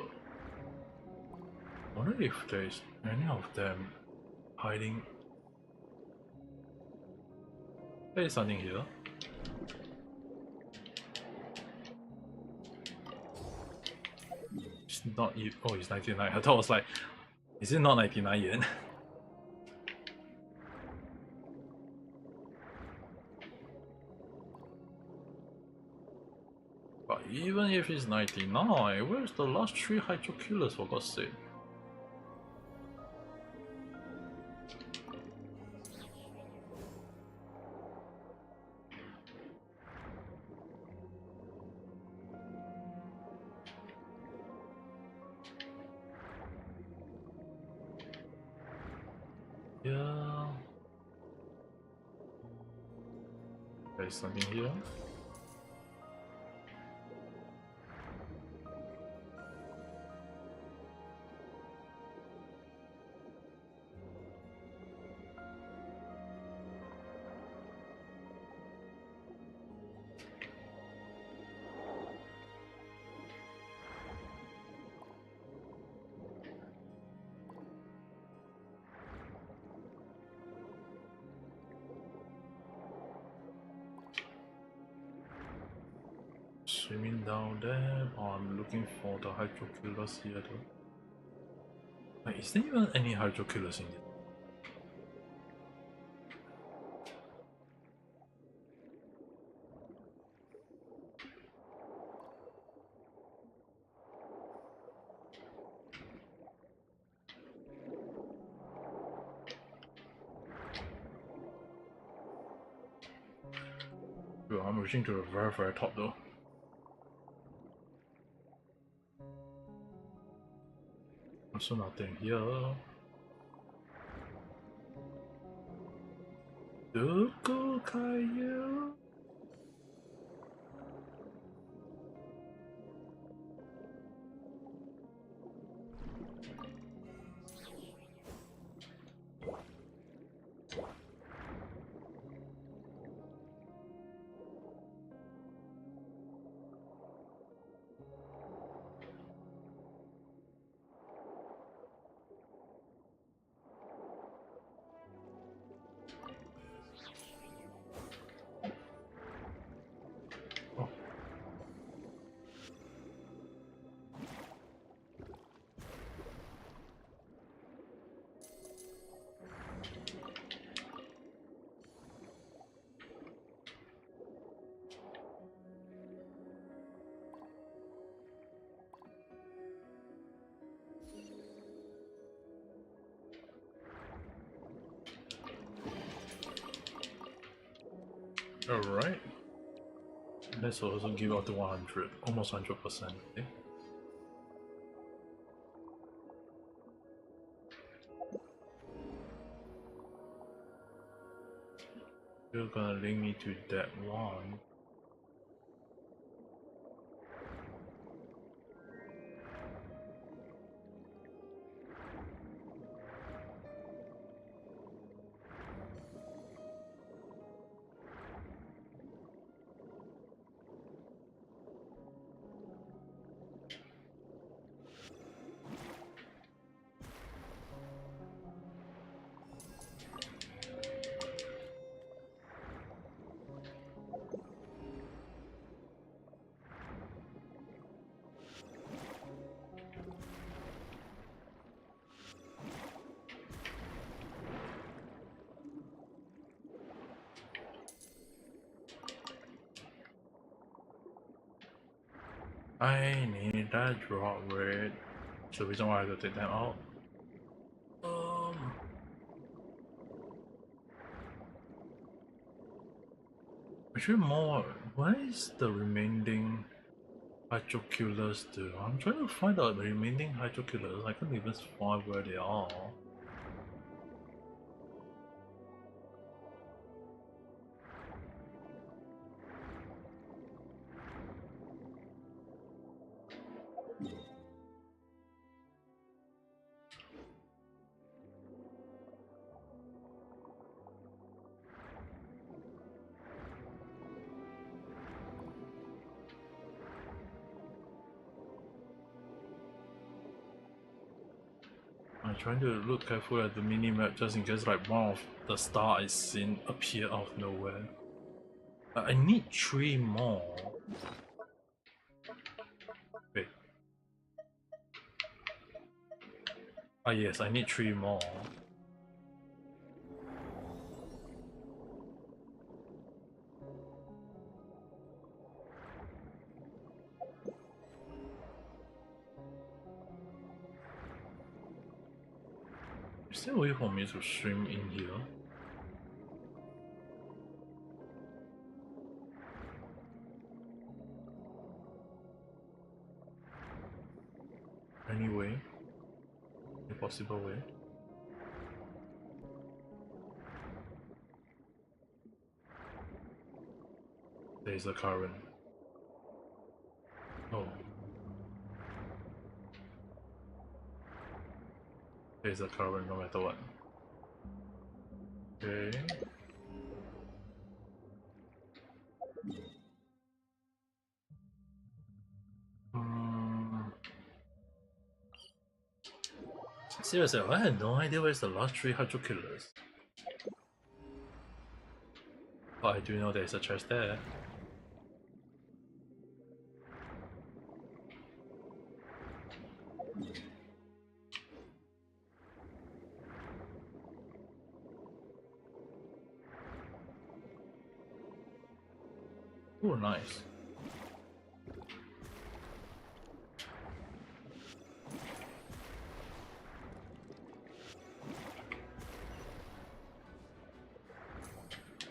wonder if there's any of them hiding. There's something here. It's not even. Oh, it's 99. I thought it was like, is it not 99 yet? But even if it's 99, where's the last 3 Hydroculus for God's sake? Yeah. There's something here. Swimming down there, I'm looking for the Hydroculus here though. Wait, is there even any Hydroculus in it? Dude, I'm reaching to the very top though. Also nothing here. Doko Kaiju. Alright. Let's also give out the 100, almost 100%. Okay? You're gonna link me to that one. I need that drop rate. So the reason why I have to take them out. Actually more, where is the remaining hydroculus do? I'm trying to find out the remaining hydroculus. I couldn't even find where they are. I'm trying to look carefully at the mini-map just in case like one of the star I seen appear out of nowhere. I need 3 more. Wait. Ah yes, I need 3 more. Is there a way for me to swim in here? Any way? A possible way? There is a current. Oh. There is a current no matter what. Okay. Seriously, I had no idea where's the last 3 hydroculus. But I do know there's a chest there. Oh, nice.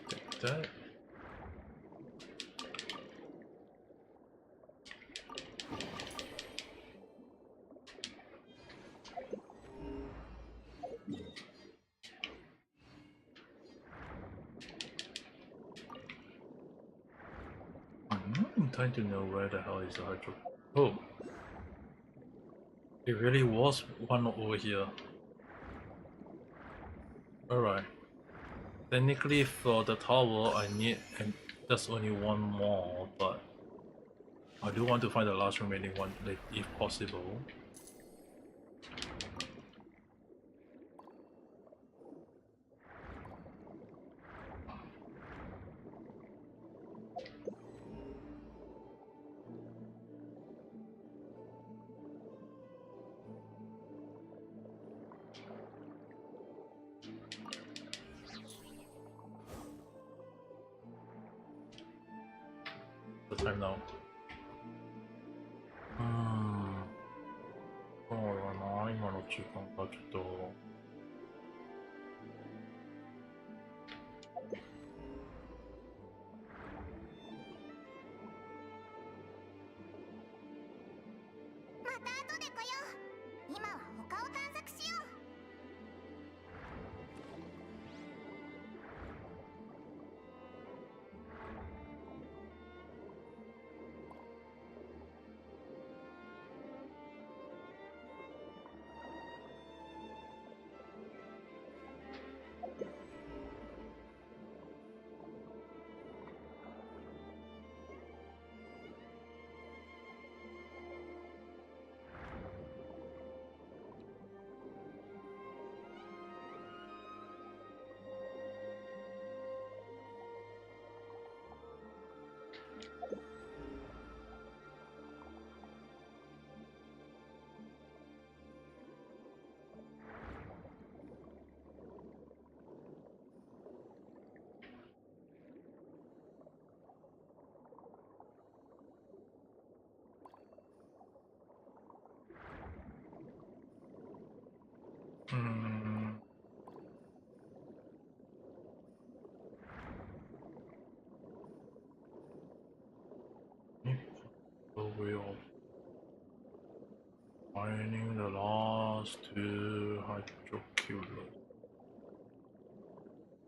Take that. I'm trying to know where the hell is the hydro. Oh, it really was one over here. Alright. Technically, for the tower, I need and there's only 1 more, but I do want to find the last remaining one, if possible. The time now. Oh, 今の時間がちょっと。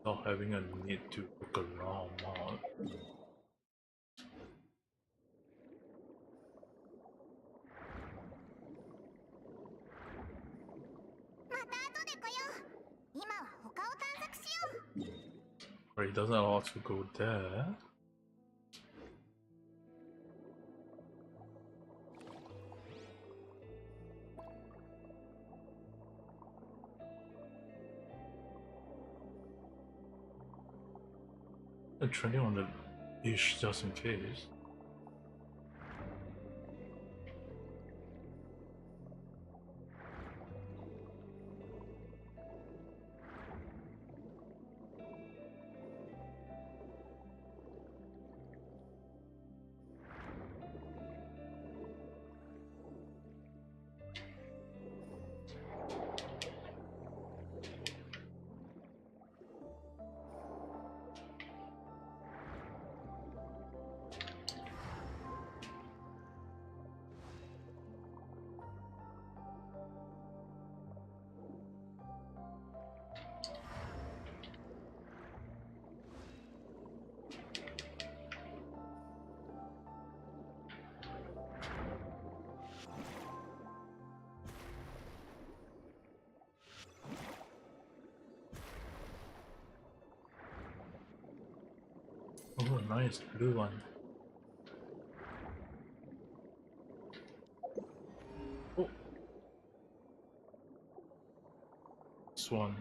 without having a need to look around more. また後で来よう。今は他を探索しよう。 But he doesn't allow us to go there. I'm trending on the leash just in case. Oh, nice blue one. Oh, swan.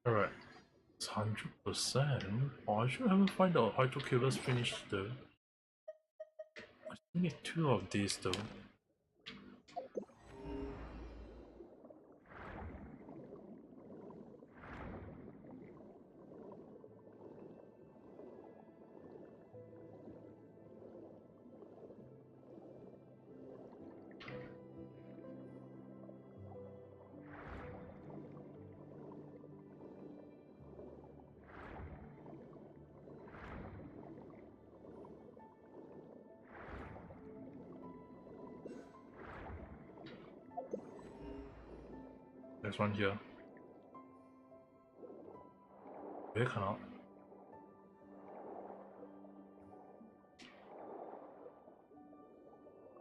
Alright, it's 100%. Oh, I should haven't find out Hydro Killer's finished though. I still need 2 of these though. There's one here. Where cannot?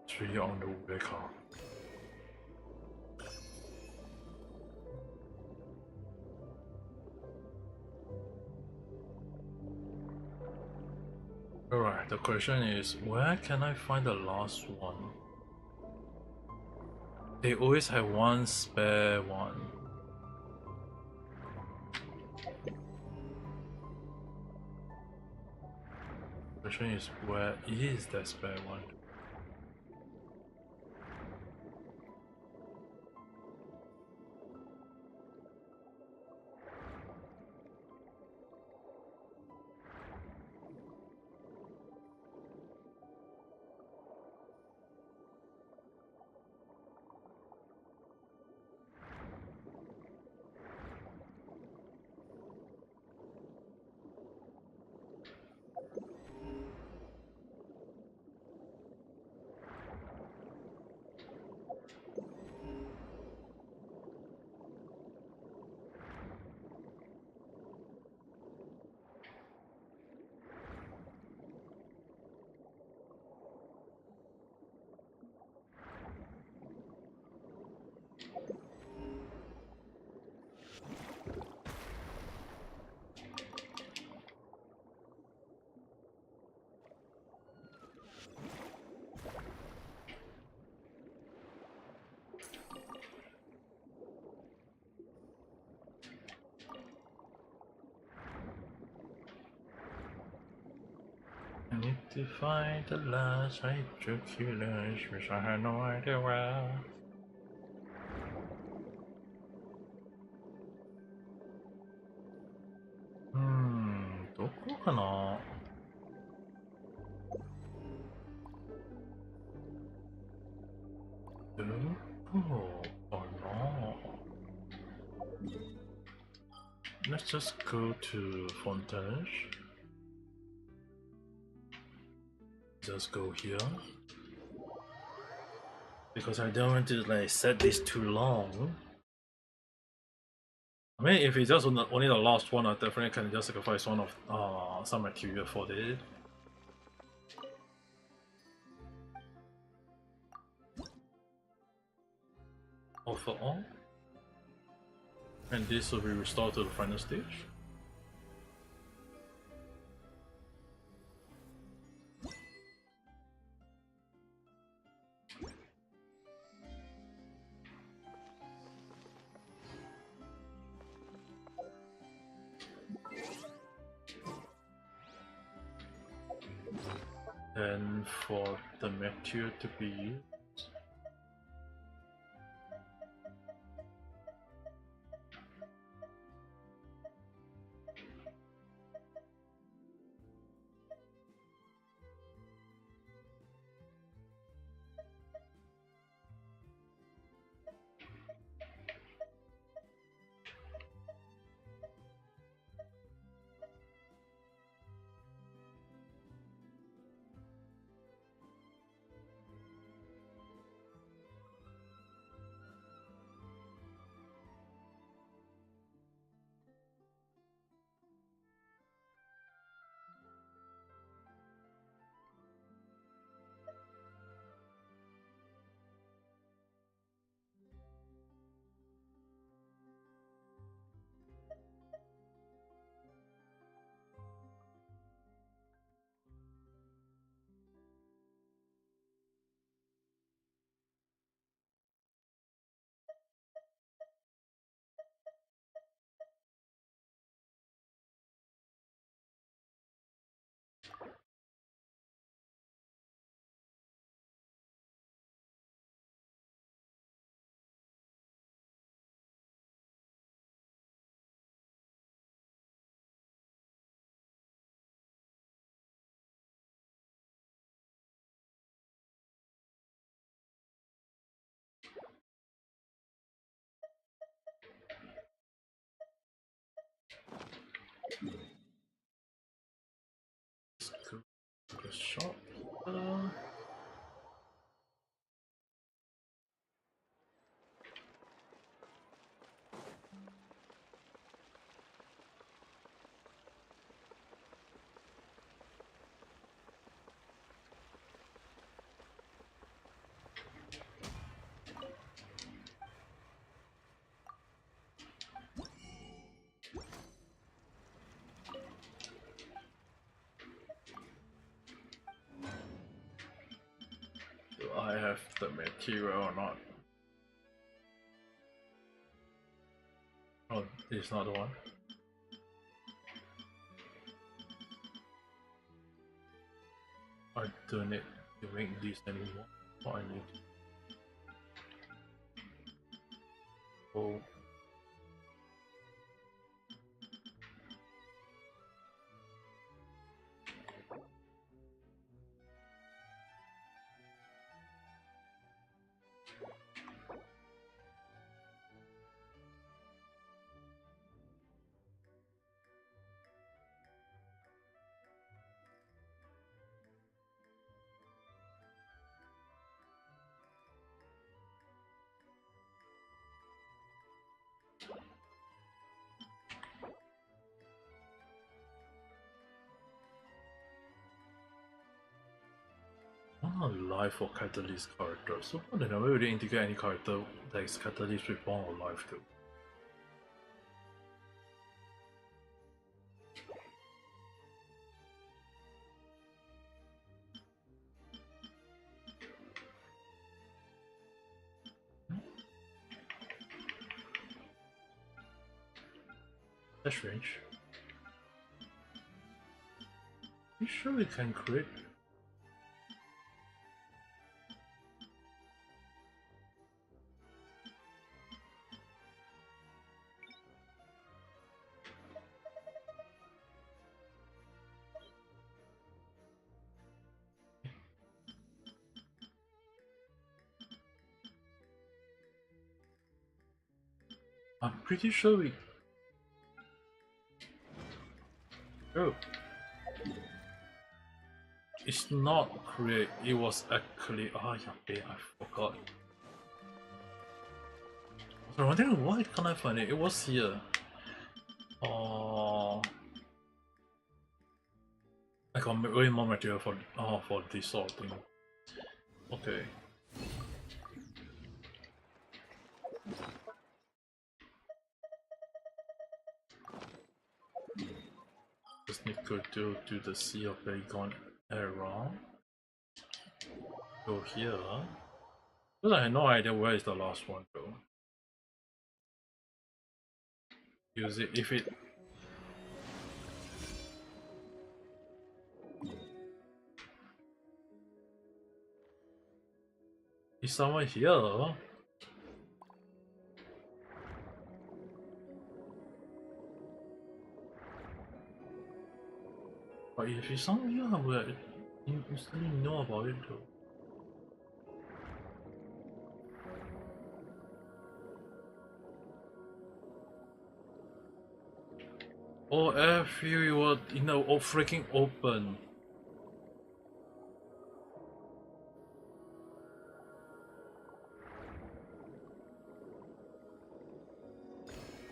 It's really on the way car. Alright, the question is, where can I find the last one? They always have one spare one. The question is, where is that spare one? I need to find the last Hydro Killers, which I had no idea where. Hmm, どこかな? Blue? Oh, or no. Let's just go to Fontage. Just go here. Because I don't want to like set this too long. I mean, if it's just only the last one, I definitely can just sacrifice one of some material for this. Overall. And this will be restored to the final stage. And for the material to be used, let's go to the shop. Do I have the material or not? Oh, this is not the one. I don't need to make this anymore. What I need. Oh. Life for catalyst character. So they never really integrate any character that is catalyst with born or life too. That's strange. You sure we can create? I'm pretty sure we. Oh. It's not create, it was actually. Oh, yeah, I forgot. I was wondering why can't I find it? It was here. I got way more material for this sort of thing. Okay. Just need to do the Sea of Bacon around. Go here. But I have no idea where is the last one though. Use it if it. Is someone here? But if it's someone here, I would instantly know about it though. Oh, every were all freaking open.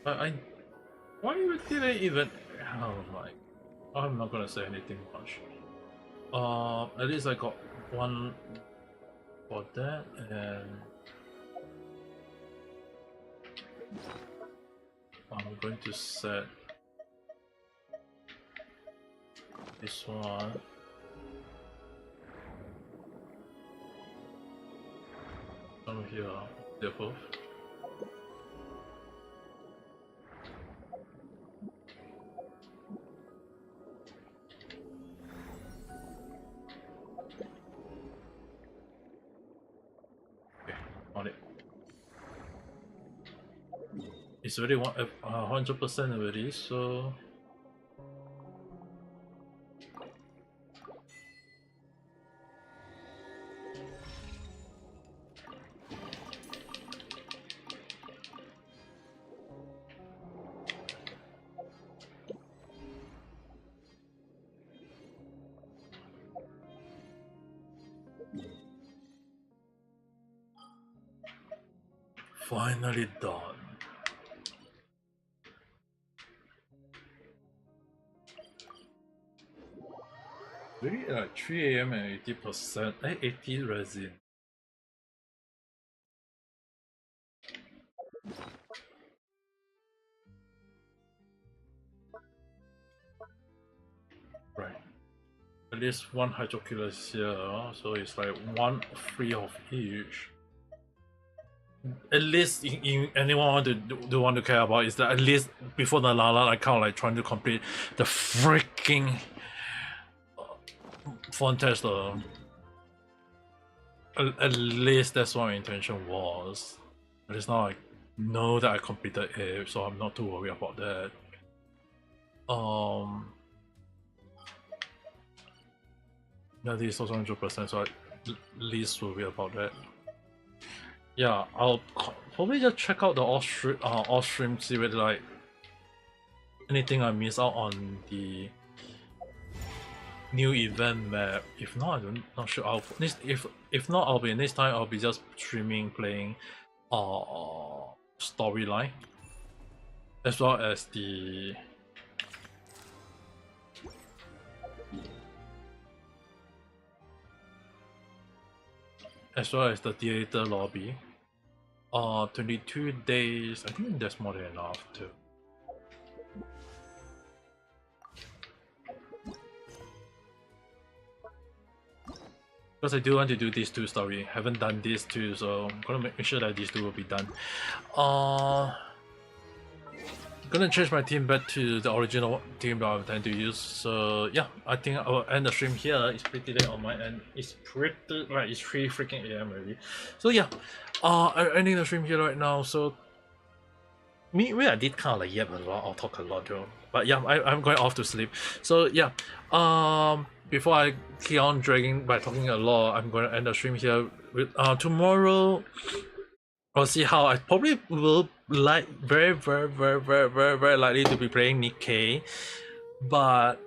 I why did I even? Oh my! I'm not gonna say anything much. At least I got one for that, and I'm going to set this one. Over here, they're both. Okay, on it. It's already 100% already, so. Finally done. Really, like 3 AM and 80%, 80 resin. Right. At least one hydroculus here, so it's like 1 free of each. At least anyone want to care about is that at least before the Lala, I kind of like trying to complete the freaking font test. At least that's what my intention was. But it's not like know that I completed it, so I'm not too worried about that. Yeah, this is also 100%, so at least worry about that. Yeah, I'll probably just check out the off stream, see whether like anything I miss out on the new event map. If not, I'm not sure. If not, I'll be next time. I'll be just streaming playing storyline as well as the theater lobby. 22 days. I think that's more than enough too. Because I do want to do these two story. Haven't done these two, so I'm gonna make sure that these two will be done. Gonna change my team back to the original team that I intend to use. So yeah, I think I will end the stream here. It's pretty late on my end. It's pretty like it's 3 freaking AM already. So yeah, I'm ending the stream here right now. So I did kind of like yap a lot or talk a lot though. But yeah, I'm going off to sleep. So yeah, before I keep on dragging by talking a lot, I'm going to end the stream here. With tomorrow, I'll see how I probably will very likely to be playing Nikkei, but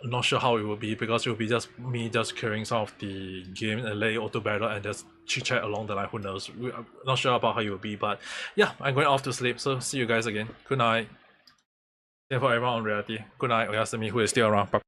not sure how it will be because it will be just me just clearing some of the game and let it auto battle and just chit chat along the line. Who knows? I'm not sure about how it will be, but yeah, I'm going off to sleep. So see you guys again. Good night. Thank for everyone on reality. Good night, Oyasumi, who is still around. Bye.